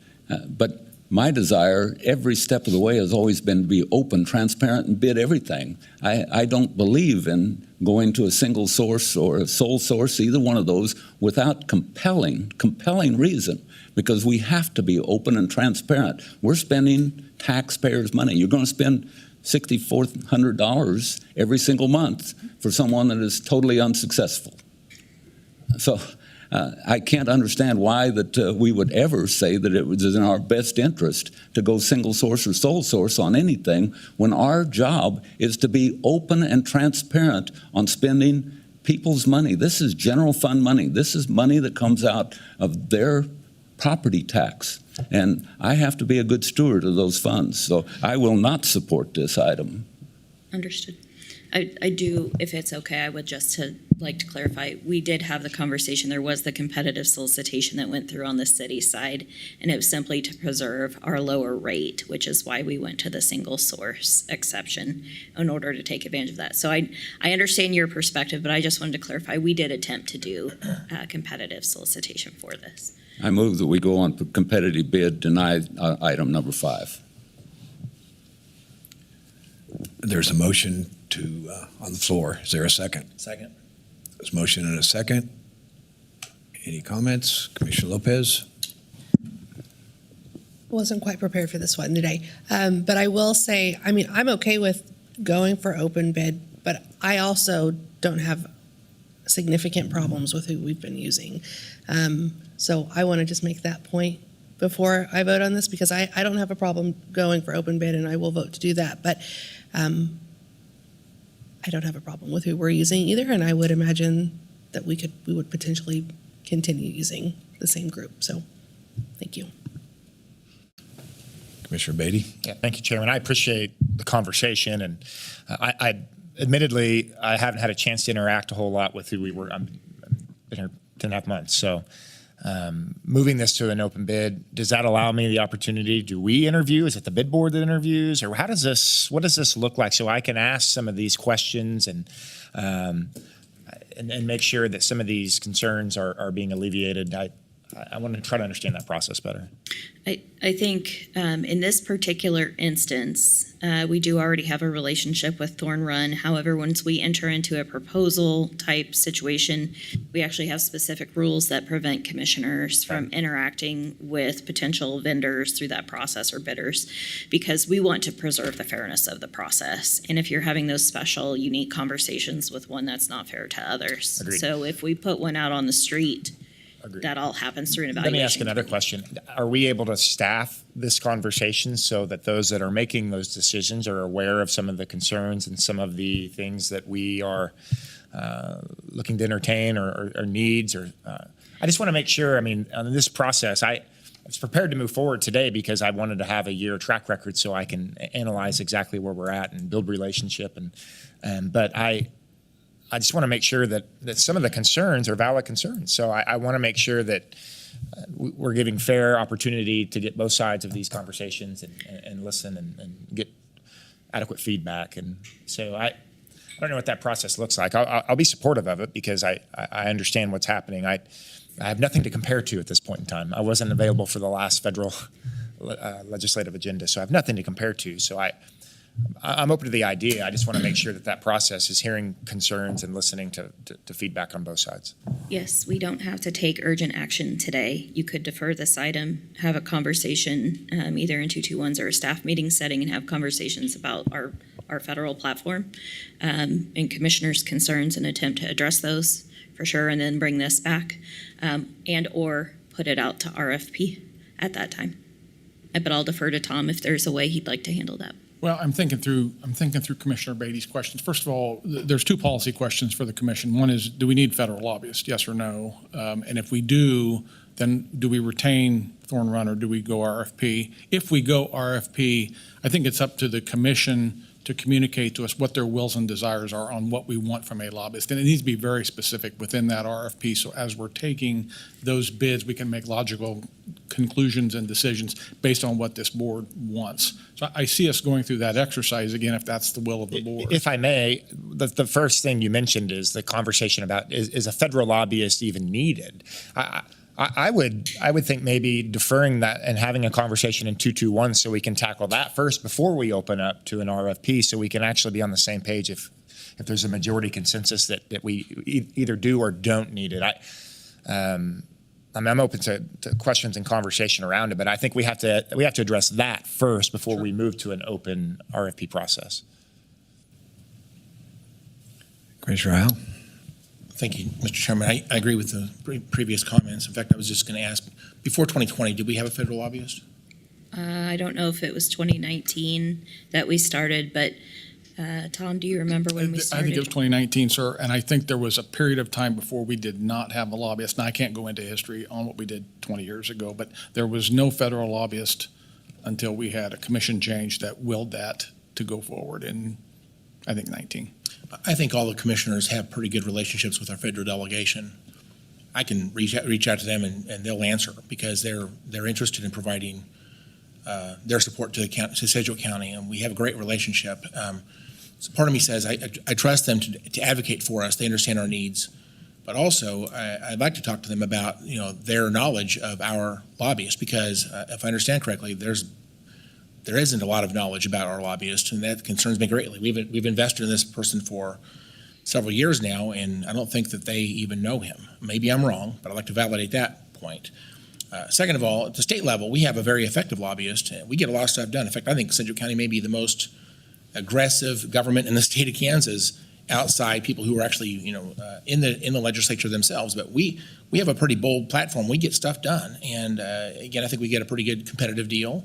But my desire every step of the way has always been to be open, transparent, and bid everything. I don't believe in going to a single source or a sole source, either one of those, without compelling reason, because we have to be open and transparent. We're spending taxpayers' money. You're going to spend $6,400 every single month for someone that is totally unsuccessful. So I can't understand why that we would ever say that it was in our best interest to go single source or sole source on anything when our job is to be open and transparent on spending people's money. This is general fund money. This is money that comes out of their property tax. And I have to be a good steward of those funds. So I will not support this item. Understood. I do, if it's okay, I would just like to clarify, we did have the conversation. There was the competitive solicitation that went through on the city side, and it was simply to preserve our lower rate, which is why we went to the single source exception in order to take advantage of that. So I understand your perspective, but I just wanted to clarify, we did attempt to do competitive solicitation for this. I move that we go on competitive bid, deny item number 5. There's a motion on the floor. Is there a second? Second. There's a motion and a second. Any comments? Commissioner Lopez? Wasn't quite prepared for this one today. But I will say, I mean, I'm okay with going for open bid, but I also don't have significant problems with who we've been using. So I want to just make that point before I vote on this, because I don't have a problem going for open bid, and I will vote to do that. But I don't have a problem with who we're using either, and I would imagine that we would potentially continue using the same group. So thank you. Commissioner Beatty? Yeah, thank you, Chairman. I appreciate the conversation, and I admittedly, I haven't had a chance to interact a whole lot with who we were. I've been here 10.5 months, so moving this to an open bid, does that allow me the opportunity? Do we interview? Is it the bid board that interviews, or what does this look like, so I can ask some of these questions and make sure that some of these concerns are being alleviated? I want to try to understand that process better. I think in this particular instance, we do already have a relationship with Thorn Run. However, once we enter into a proposal type situation, we actually have specific rules that prevent commissioners from interacting with potential vendors through that process or bidders, because we want to preserve the fairness of the process. And if you're having those special, unique conversations with one, that's not fair to others. Agreed. So if we put one out on the street, Agreed. that all happens through an evaluation. Let me ask another question. Are we able to staff this conversation so that those that are making those decisions are aware of some of the concerns and some of the things that we are looking to entertain or needs? I just want to make sure, I mean, on this process, I was prepared to move forward today because I wanted to have a year track record so I can analyze exactly where we're at and build relationship. But I just want to make sure that some of the concerns are valid concerns. So I want to make sure that we're giving fair opportunity to get both sides of these conversations and listen and get adequate feedback. And so I don't know what that process looks like. I'll be supportive of it because I understand what's happening. I have nothing to compare to at this point in time. I wasn't available for the last federal legislative agenda, so I have nothing to compare to. So I'm open to the idea. I just want to make sure that process is hearing concerns and listening to feedback on both sides. Yes, we don't have to take urgent action today. You could defer this item, have a conversation either in 221s or a staff meeting setting, and have conversations about our federal platform and commissioners' concerns and attempt to address those for sure, and then bring this back and or put it out to RFP at that time. But I'll defer to Tom if there's a way he'd like to handle that. Well, I'm thinking through Commissioner Beatty's questions. First of all, there's 2 policy questions for the commission. One is, do we need federal lobbyists? Yes or no? And if we do, then do we retain Thorn Run or do we go RFP? If we go RFP, I think it's up to the commission to communicate to us what their wills and desires are on what we want from a lobbyist. And it needs to be very specific within that RFP. So as we're taking those bids, we can make logical conclusions and decisions based on what this board wants. So I see us going through that exercise again, if that's the will of the board. If I may, the first thing you mentioned is the conversation about is a federal lobbyist even needed? I would think maybe deferring that and having a conversation in 221 so we can tackle that first before we open up to an RFP, so we can actually be on the same page if there's a majority consensus that we either do or don't need it. I'm open to questions and conversation around it, but I think we have to address that first before we move to an open RFP process. Commissioner Howell? Thank you, Mr. Chairman. I agree with the previous comments. In fact, I was just going to ask, before 2020, did we have a federal lobbyist? I don't know if it was 2019 that we started, but Tom, do you remember when we started? I think it was 2019, sir, and I think there was a period of time before we did not have a lobbyist. Now, I can't go into history on what we did 20 years ago, but there was no federal lobbyist until we had a commission change that willed that to go forward in, I think, 19. I think all the commissioners have pretty good relationships with our federal delegation. I can reach out to them and they'll answer because they're interested in providing their support to Sedgwick County, and we have a great relationship. So part of me says I trust them to advocate for us. They understand our needs, but also I'd like to talk to them about their knowledge of our lobbyists because if I understand correctly, there isn't a lot of knowledge about our lobbyists, and that concerns me greatly. We've invested in this person for several years now, and I don't think that they even know him. Maybe I'm wrong, but I'd like to validate that point. Second of all, at the state level, we have a very effective lobbyist. And we get a lot of stuff done. In fact, I think Sedgwick County may be the most aggressive government in the state of Kansas outside people who are actually, in the legislature themselves. But we have a pretty bold platform. We get stuff done. And again, I think we get a pretty good competitive deal.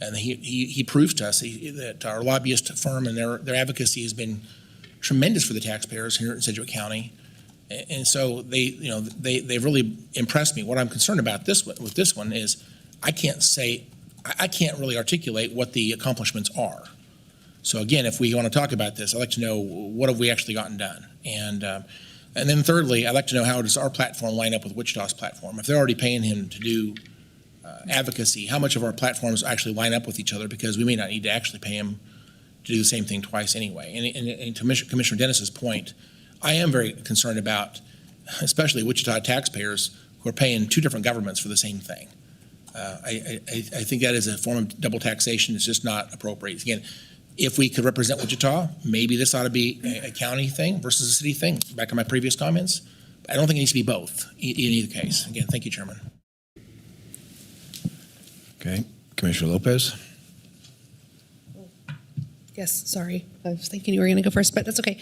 And he proves to us that our lobbyist firm and their advocacy has been tremendous for the taxpayers here in Sedgwick County. And so they really impressed me. What I'm concerned about with this one is I can't really articulate what the accomplishments are. So again, if we want to talk about this, I'd like to know what have we actually gotten done. And then thirdly, I'd like to know how does our platform line up with Wichita's platform? If they're already paying him to do advocacy, how much of our platforms actually line up with each other, because we may not need to actually pay him to do the same thing twice anyway. And to Commissioner Dennis's point, I am very concerned about, especially Wichita taxpayers who are paying two different governments for the same thing. I think that is a form of double taxation. It's just not appropriate. Again, if we could represent Wichita, maybe this ought to be a county thing versus a city thing, back to my previous comments. I don't think it needs to be both in either case. Again, thank you, Chairman. Okay, Commissioner Lopez. Yes, sorry. I was thinking you were going to go first, but that's okay.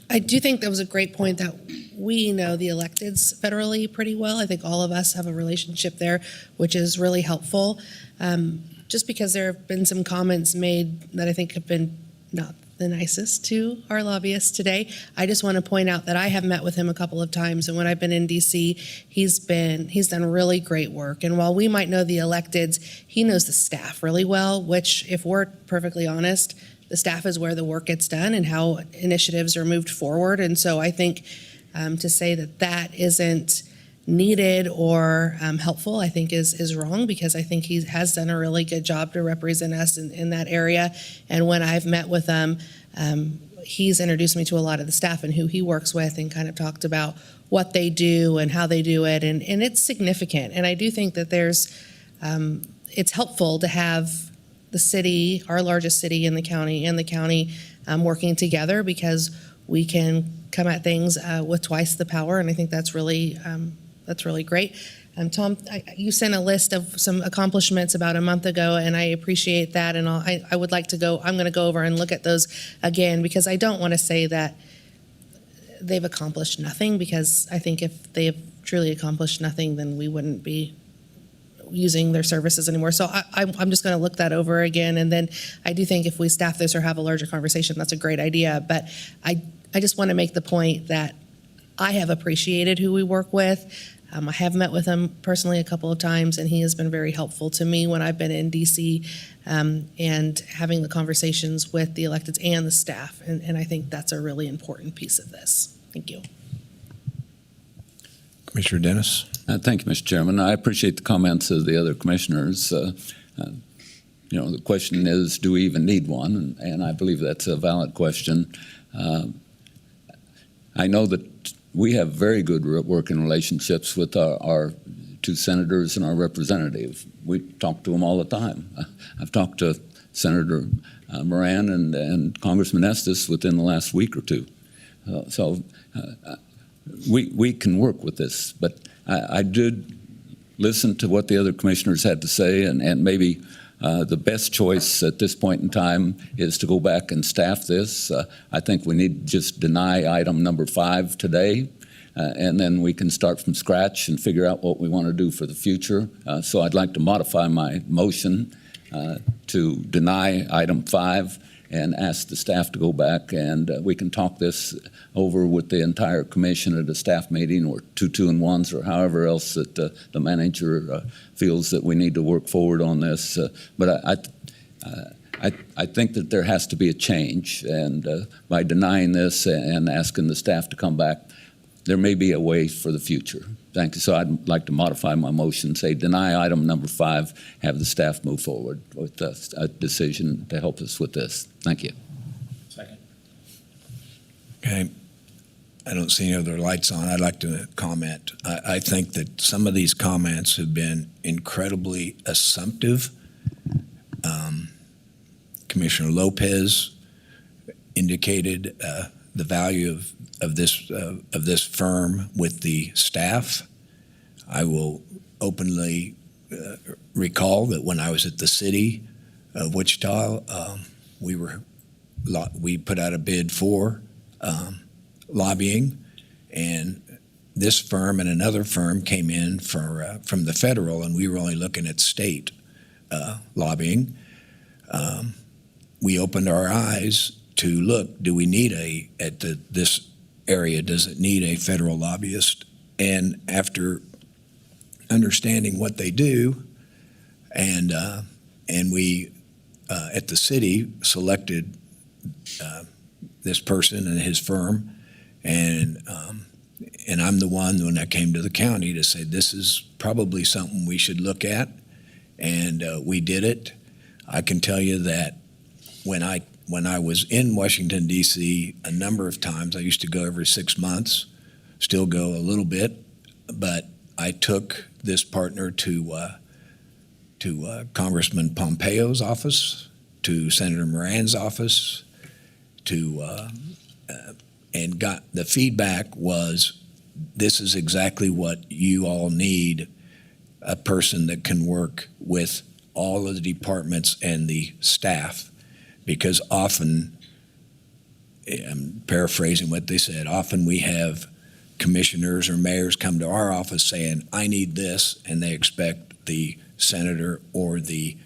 I do think that was a great point that we know the electeds federally pretty well. I think all of us have a relationship there, which is really helpful. Just because there have been some comments made that I think have been not the nicest to our lobbyists today, I just want to point out that I have met with him a couple of times, and when I've been in DC, he's done really great work. And while we might know the electeds, he knows the staff really well, which, if we're perfectly honest, the staff is where the work gets done and how initiatives are moved forward. And so I think to say that isn't needed or helpful, I think is wrong, because I think he has done a really good job to represent us in that area. And when I've met with him, he's introduced me to a lot of the staff and who he works with, and kind of talked about what they do and how they do it. And it's significant. And I do think that it's helpful to have the city, our largest city in the county, and the county working together, because we can come at things with twice the power. And I think that's really great. Tom, you sent a list of some accomplishments about a month ago, and I appreciate that. And I would like to I'm going to go over and look at those again, because I don't want to say that they've accomplished nothing, because I think if they have truly accomplished nothing, then we wouldn't be using their services anymore. So I'm just going to look that over again. And then I do think if we staff this or have a larger conversation, that's a great idea. But I just want to make the point that I have appreciated who we work with. I have met with him personally a couple of times, and he has been very helpful to me when I've been in DC and having the conversations with the electeds and the staff. And I think that's a really important piece of this. Thank you. Commissioner Dennis. Thank you, Mr. Chairman. I appreciate the comments of the other commissioners. The question is, do we even need one? And I believe that's a valid question. I know that we have very good working relationships with our two senators and our representative. We talk to them all the time. I've talked to Senator Moran and Congressman Estes within the last week or two. We can work with this, but I did listen to what the other commissioners had to say, and maybe The best choice at this point in time is to go back and staff this. I think we need to just deny item number 5 today, and then we can start from scratch and figure out what we want to do for the future. So I'd like to modify my motion to deny item 5 and ask the staff to go back, and we can talk this over with the entire commission at a staff meeting, or 2-2-1s, or however else that the manager feels that we need to work forward on this. But I think that there has to be a change, and by denying this and asking the staff to come back, there may be a way for the future. Thank you. So I'd like to modify my motion, say deny item number 5, have the staff move forward with a decision to help us with this. Thank you. Second. Okay. I don't see any other lights on. I'd like to comment. I think that some of these comments have been incredibly assumptive. Commissioner Lopez indicated the value of this firm with the staff. I will openly recall that when I was at the city of Wichita, we put out a bid for lobbying, and this firm and another firm came in from the federal, and we were only looking at state lobbying. We opened our eyes to look, do we need this area, does it need a federal lobbyist? And after understanding what they do, and we at the city selected this person and his firm, and I'm the one when I came to the county to say this is probably something we should look at, and we did it. I can tell you that when I was in Washington, D.C. a number of times, I used to go every 6 months, still go a little bit, but I took this partner to Congressman Pompeo's office, to Senator Moran's office, and got the feedback was, this is exactly what you all need, a person that can work with all of the departments and the staff. Because often, I'm paraphrasing what they said, often we have commissioners or mayors come to our office saying, I need this, and they expect the senator or the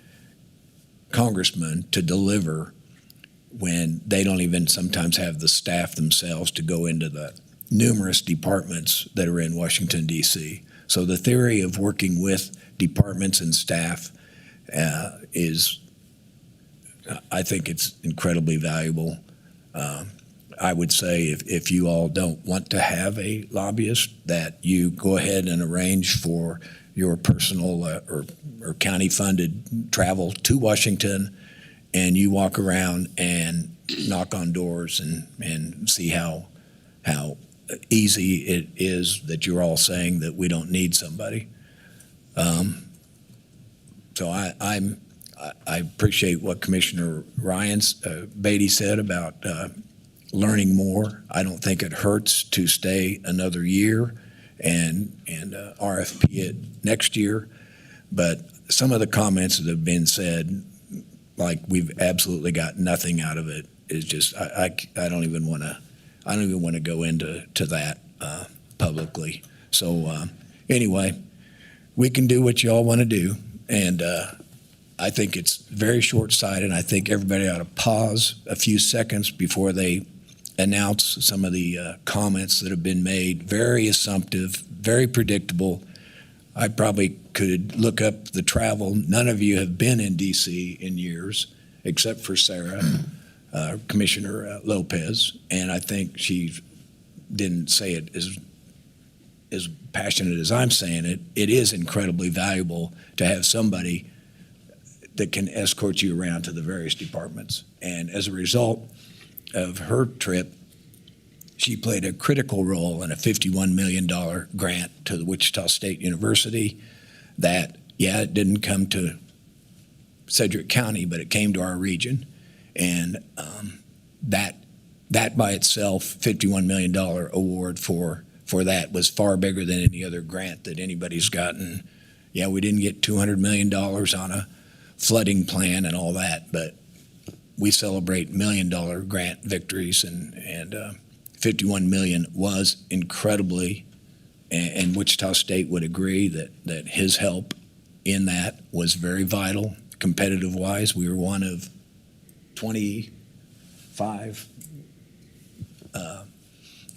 congressman to deliver when they don't even sometimes have the staff themselves to go into the numerous departments that are in Washington, D.C. So the theory of working with departments and staff I think it's incredibly valuable. I would say if you all don't want to have a lobbyist, that you go ahead and arrange for your personal or county-funded travel to Washington, and you walk around and knock on doors and see how easy it is that you're all saying that we don't need somebody. So I appreciate what Commissioner Batty said about learning more. I don't think it hurts to stay another year and RFP it next year. But some of the comments that have been said, like we've absolutely got nothing out of it, is just I don't even want to go into that publicly. So anyway, we can do what you all want to do, and I think it's very short-sighted. I think everybody ought to pause a few seconds before they announce some of the comments that have been made. Very assumptive, very predictable. I probably could look up the travel. None of you have been in D.C. in years, except for Sarah, Commissioner Lopez, and I think she didn't say it as passionate as I'm saying it. It is incredibly valuable to have somebody that can escort you around to the various departments. And as a result of her trip, she played a critical role in a $51 million grant to the Wichita State University that, it didn't come to Sedgwick County, but it came to our region. And that by itself, $51 million award for that was far bigger than any other grant that anybody's gotten. We didn't get $200 million on a flooding plan and all that, but we celebrate $1 million grant victories, and 51 million was incredibly, and Wichita State would agree that his help in that was very vital. Competitive wise, we were one of 25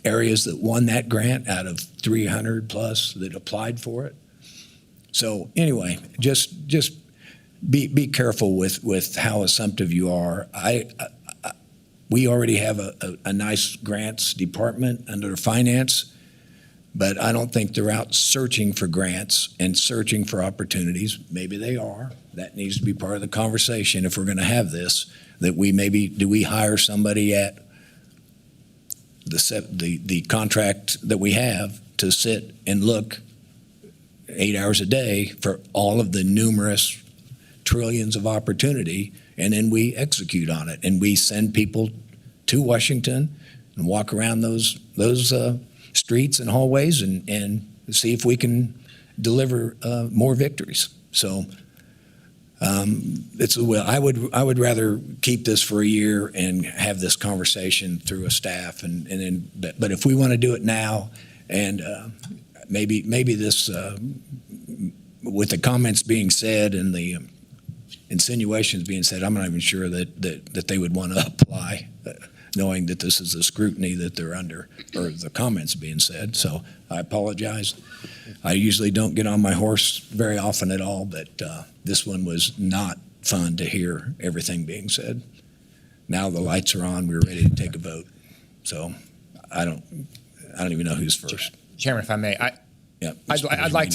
areas that won that grant out of 300 plus that applied for it. So anyway, just be careful with how assumptive you are. We already have a nice grants department under finance, but I don't think they're out searching for grants and searching for opportunities. Maybe they are. That needs to be part of the conversation if we're going to have this, that do we hire somebody at the contract that we have to sit and look 8 hours a day for all of the numerous trillions of opportunity, and then we execute on it, and we send people to Washington and walk around those streets and hallways and see if we can deliver more victories. So I would rather keep this for a year and have this conversation through a staff, and then but if we want to do it now, and maybe this with the comments being said and the insinuations being said, I'm not even sure that they would want to apply, knowing that this is the scrutiny that they're under, or the comments being said. So I apologize. I usually don't get on my horse very often at all, but this one was not fun to hear everything being said. Now the lights are on. We're ready to take a vote. So I don't even know who's first. Chairman, if I may, I'd like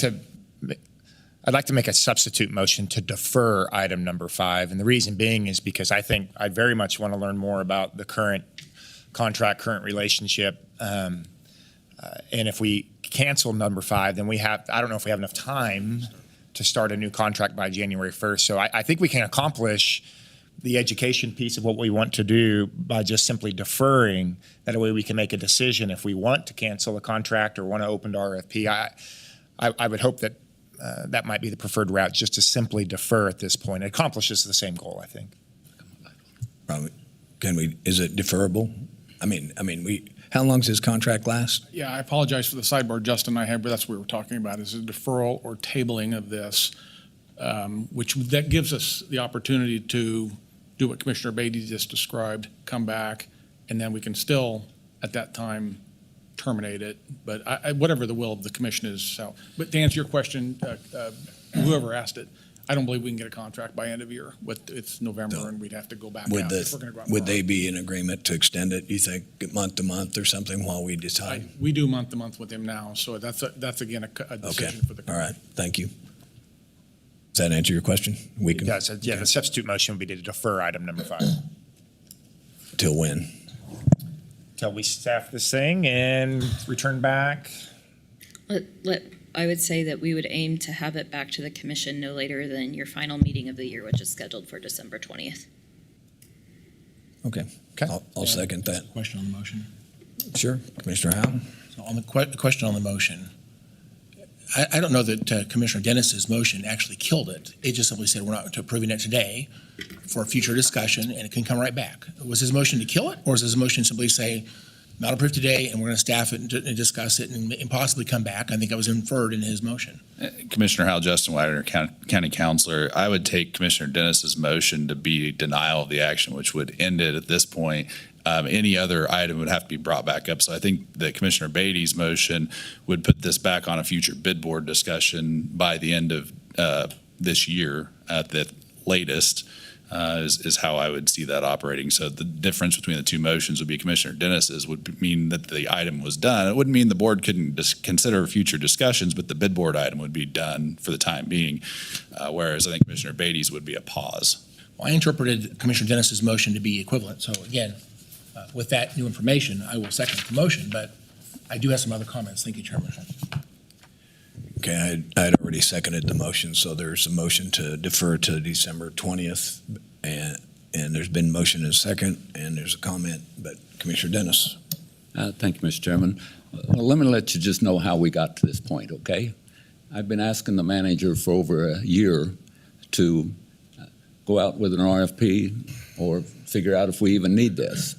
to make a substitute motion to defer item number 5, and the reason being is because I think I very much want to learn more about the current contract, current relationship, and if we cancel number 5, then I don't know if we have enough time to start a new contract by January 1st. So I think we can accomplish the education piece of what we want to do by just simply deferring. That way we can make a decision if we want to cancel a contract or want to open to RFP. I would hope that that might be the preferred route, just to simply defer at this point. It accomplishes the same goal, I think. Is it deferrable? How long does this contract last? Yeah, I apologize for the sidebar Justin and I had, but that's what we were talking about, is a deferral or tabling of this, that gives us the opportunity to do what Commissioner Beatty just described, come back, and then we can still, at that time, terminate it. But whatever the will of the commission is. So, but to answer your question, whoever asked it, I don't believe we can get a contract by end of year. It's November, and we'd have to go back out if we're going to go out. Would they be in agreement to extend it, you think, month to month or something while we decide? We do month to month with them now, so that's again a decision for the commission. All right, thank you. Does that answer your question? It does. Yeah, the substitute motion would be to defer item number 5. Till when? Till we staff this thing and return back. I would say that we would aim to have it back to the commission no later than your final meeting of the year, which is scheduled for December 20th. Okay. I'll second that. Question on the motion. Sure, Commissioner Howell. So on the question on the motion, I don't know that Commissioner Dennis's motion actually killed it. It just simply said we're not approving it today for a future discussion, and it can come right back. Was his motion to kill it, or was his motion simply say not approved today, and we're going to staff it and discuss it and possibly come back? I think that was inferred in his motion. Commissioner Howell, Justin Wagner, County Councilor, I would take Commissioner Dennis's motion to be denial of the action, which would end it at this point. Any other item would have to be brought back up. So I think that Commissioner Beatty's motion would put this back on a future bid board discussion by the end of this year at the latest, is how I would see that operating. So the difference between the two motions would be Commissioner Dennis's would mean that the item was done. It wouldn't mean the board couldn't consider future discussions, but the bid board item would be done for the time being, whereas I think Commissioner Beatty's would be a pause. Well, I interpreted Commissioner Dennis's motion to be equivalent. So again, with that new information, I will second the motion, but I do have some other comments. Thank you, Chairman. Okay, I had already seconded the motion, so there's a motion to defer to December 20th, and there's been motion and a second, and there's a comment, but Commissioner Dennis. Thank you, Mr. Chairman. Well, let me let you just know how we got to this point, okay? I've been asking the manager for over a year to go out with an RFP or figure out if we even need this.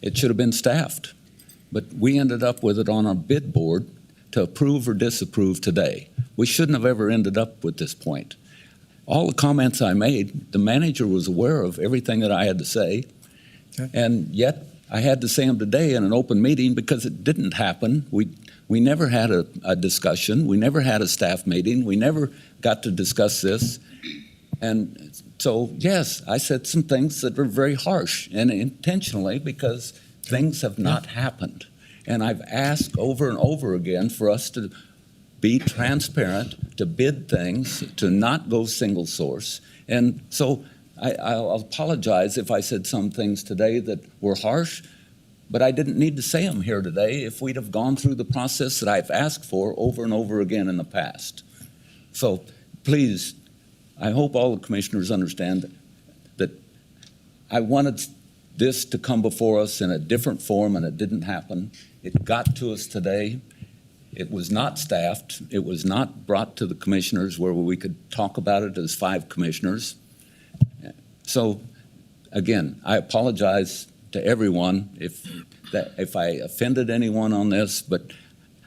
It should have been staffed. But we ended up with it on our bid board to approve or disapprove today. We shouldn't have ever ended up with this point. All the comments I made, the manager was aware of everything that I had to say, and yet I had to say them today in an open meeting because it didn't happen. We never had a discussion. We never had a staff meeting. We never got to discuss this. And so, yes, I said some things that were very harsh and intentionally because things have not happened. And I've asked over and over again for us to be transparent, to bid things, to not go single source. And so I'll apologize if I said some things today that were harsh, but I didn't need to say them here today if we'd have gone through the process that I've asked for over and over again in the past. So please, I hope all the commissioners understand that I wanted this to come before us in a different form, and it didn't happen. It got to us today. It was not staffed. It was not brought to the commissioners where we could talk about it as 5 commissioners. So, again, I apologize to everyone if I offended anyone on this, but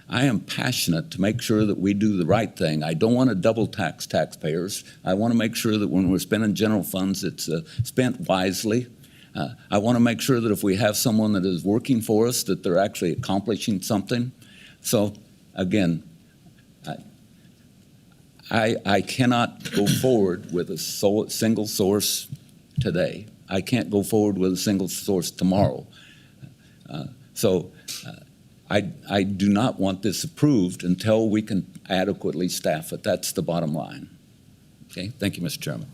I am passionate to make sure that we do the right thing. I don't want to double tax taxpayers. I want to make sure that when we're spending general funds, it's spent wisely. I want to make sure that if we have someone that is working for us, that they're actually accomplishing something. So, again, I cannot go forward with a single source today. I can't go forward with a single source tomorrow. I do not want this approved until we can adequately staff it. That's the bottom line. Okay, thank you, Mr. Chairman.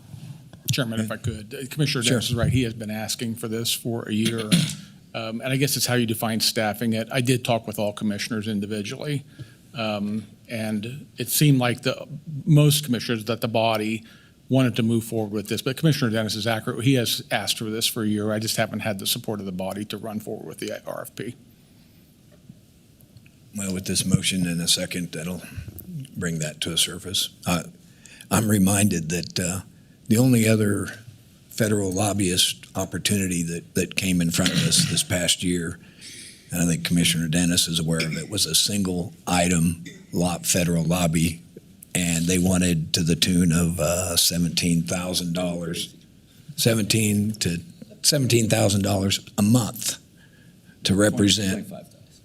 Chairman, if I could, Commissioner Dennis is right. He has been asking for this for a year. And I guess it's how you define staffing it. I did talk with all commissioners individually. And it seemed like most commissioners that the body wanted to move forward with this. But Commissioner Dennis is accurate. He has asked for this for a year. I just haven't had the support of the body to run forward with the RFP. Well, with this motion in a second, that'll bring that to a surface. I'm reminded that the only other federal lobbyist opportunity that came in front of us this past year, and I think Commissioner Dennis is aware of it, was a single item federal lobby, and they wanted to the tune of $17,000 a month to represent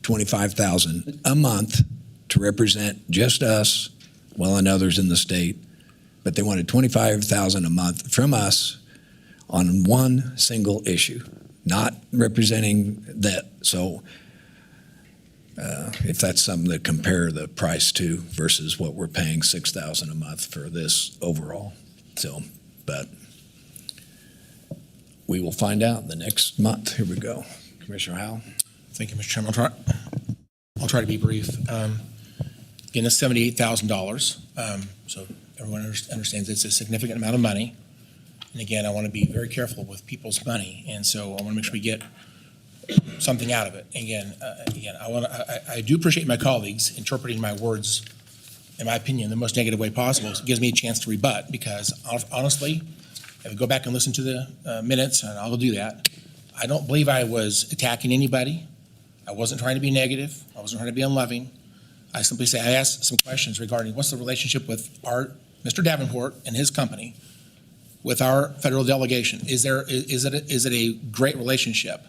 $25,000 a month to represent just us, well, and others in the state. But they wanted $25,000 a month from us on one single issue, not representing that. So if that's something to compare the price to versus what we're paying $6,000 a month for this overall. So, but we will find out the next month. Here we go. Commissioner Howell. Thank you, Mr. Chairman. I'll try to be brief. Again, it's $78,000. So everyone understands it's a significant amount of money. And again, I want to be very careful with people's money. And so I want to make sure we get something out of it. Again, I do appreciate my colleagues interpreting my words, in my opinion, the most negative way possible. It gives me a chance to rebut because honestly, if I go back and listen to the minutes, and I'll do that, I don't believe I was attacking anybody. I wasn't trying to be negative. I wasn't trying to be unloving. I simply say I asked some questions regarding what's the relationship with Mr. Davenport and his company with our federal delegation. Is it a great relationship?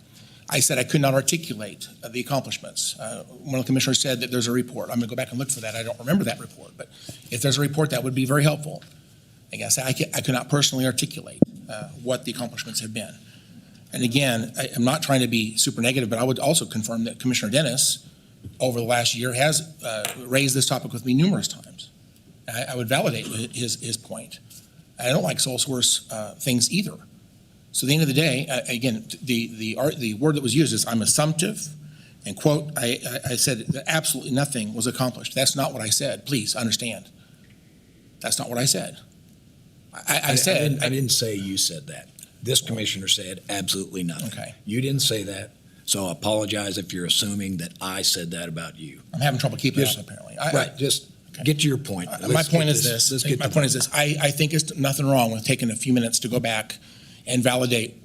I said I could not articulate the accomplishments. One of the commissioners said that there's a report. I'm going to go back and look for that. I don't remember that report, but if there's a report, that would be very helpful. I guess I could not personally articulate what the accomplishments have been. And again, I'm not trying to be super negative, but I would also confirm that Commissioner Dennis, over the last year, has raised this topic with me numerous times. I would validate his point. I don't like sole source things either. So at the end of the day, again, the word that was used is I'm assumptive, and quote, I said that absolutely nothing was accomplished. That's not what I said. Please understand. That's not what I said. I didn't say you said that. This commissioner said absolutely nothing. Okay. You didn't say that, so I apologize if you're assuming that I said that about you. I'm having trouble keeping that, apparently. Get to your point. My point is this. I think it's nothing wrong with taking a few minutes to go back and validate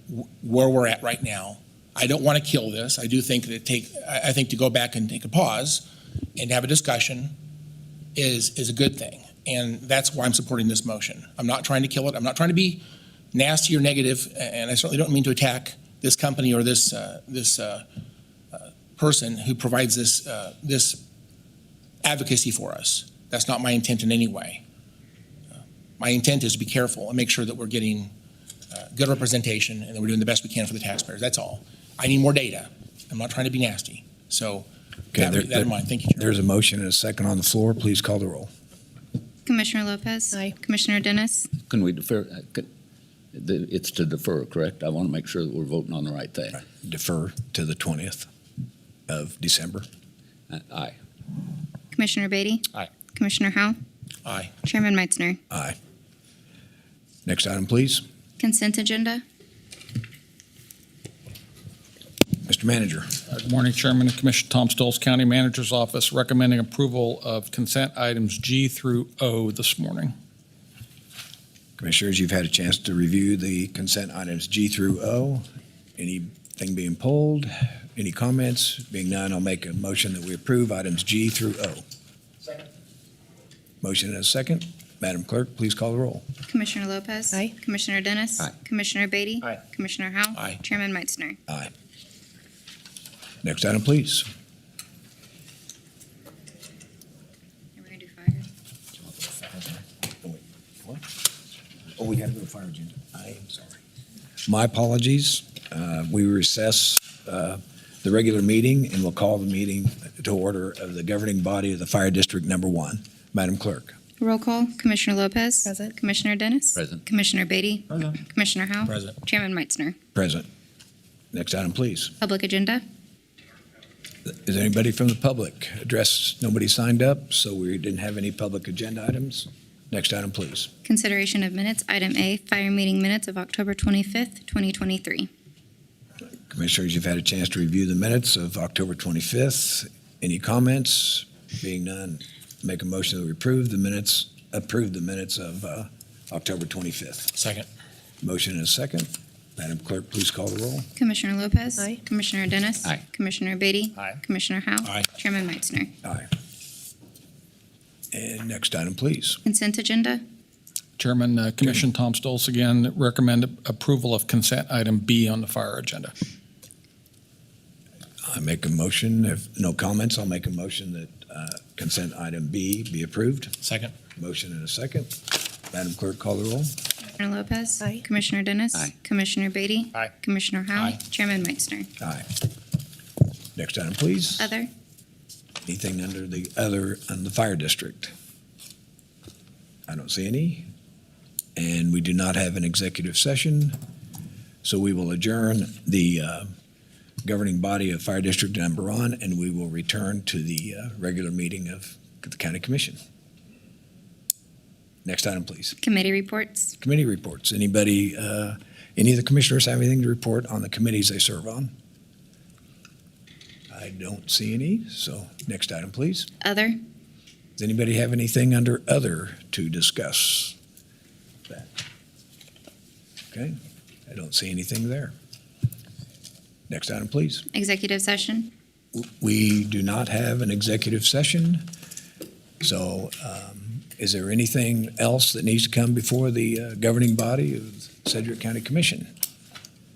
where we're at right now. I don't want to kill this. I do think that I think to go back and take a pause and have a discussion is a good thing. And that's why I'm supporting this motion. I'm not trying to kill it. I'm not trying to be nasty or negative, and I certainly don't mean to attack this company or this person who provides this advocacy for us. That's not my intent in any way. My intent is to be careful and make sure that we're getting good representation and that we're doing the best we can for the taxpayers. That's all. I need more data. I'm not trying to be nasty. So that in mind. Thank you, Chair. There's a motion and a second on the floor. Please call the roll. Commissioner Lopez. Aye. Commissioner Dennis. Can we defer? It's to defer, correct? I want to make sure that we're voting on the right thing. Defer to the 20th of December. Aye. Commissioner Beatty. Aye. Commissioner Howell. Aye. Chairman Meitzner. Aye. Next item, please. Consent agenda. Mr. Manager. Good morning, Chairman and Commissioner. Tom Stolz, County Manager's Office, recommending approval of consent items G through O this morning. Commissioners, you've had a chance to review the consent items G through O. Anything being pulled? Any comments? Being none, I'll make a motion that we approve items G through O. Second. Motion and a second. Madam Clerk, please call the roll. Commissioner Lopez. Aye. Commissioner Dennis. Aye. Commissioner Beatty. Aye. Commissioner Howell. Aye. Chairman Meitzner. Aye. Next item, please. We're going to do fire. What? Oh, we got to go to fire agenda. I am sorry. My apologies. We recess the regular meeting and we'll call the meeting to order of the governing body of the Fire District Number 1. Madam Clerk. Roll call. Commissioner Lopez. Present. Commissioner Dennis. Present. Commissioner Beatty. Present. Commissioner Howell. Present. Chairman Meitzner. Present. Next item, please. Public agenda. Is anybody from the public? Address, nobody signed up, so we didn't have any public agenda items. Next item, please. Consideration of minutes. Item A, fire meeting minutes of October 25th, 2023. Commissioners, you've had a chance to review the minutes of October 25th. Any comments? Being none, make a motion that we approve the minutes of October 25th. Second. Motion and a second. Madam Clerk, please call the roll. Commissioner Lopez. Aye. Commissioner Dennis. Aye. Commissioner Beatty. Aye. Commissioner Howell. Aye. Chairman Meitzner. Aye. And next item, please. Consent agenda. Chairman, Commissioner Tom Stolz again, recommend approval of consent item B on the fire agenda. I make a motion. If no comments, I'll make a motion that consent item B be approved. Second. Motion and a second. Madam Clerk, call the roll. Commissioner Lopez. Aye. Commissioner Dennis. Aye. Commissioner Beatty. Aye. Commissioner Howell. Aye. Chairman Meitzner. Aye. Next item, please. Other. Anything under the other on the fire district? I don't see any. And we do not have an executive session, so we will adjourn the governing body of Fire District Number 1, and we will return to the regular meeting of the County Commission. Next item, please. Committee reports. Committee reports. Anybody, any of the commissioners have anything to report on the committees they serve on? I don't see any, so next item, please. Other. Does anybody have anything under other to discuss? That? Okay, I don't see anything there. Next item, please. Executive session. We do not have an executive session, so is there anything else that needs to come before the governing body of Sedgwick County Commission?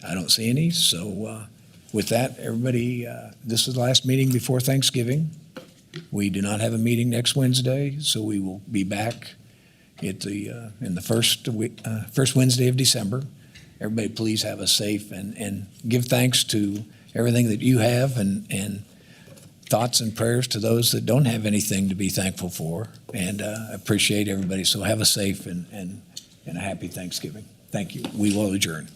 I don't see any, so with that, everybody, this is the last meeting before Thanksgiving. We do not have a meeting next Wednesday, so we will be back at the in the first Wednesday of December. Everybody, please have a safe and give thanks to everything that you have and thoughts and prayers to those that don't have anything to be thankful for. And appreciate everybody. So have a safe and a happy Thanksgiving. Thank you. We will adjourn.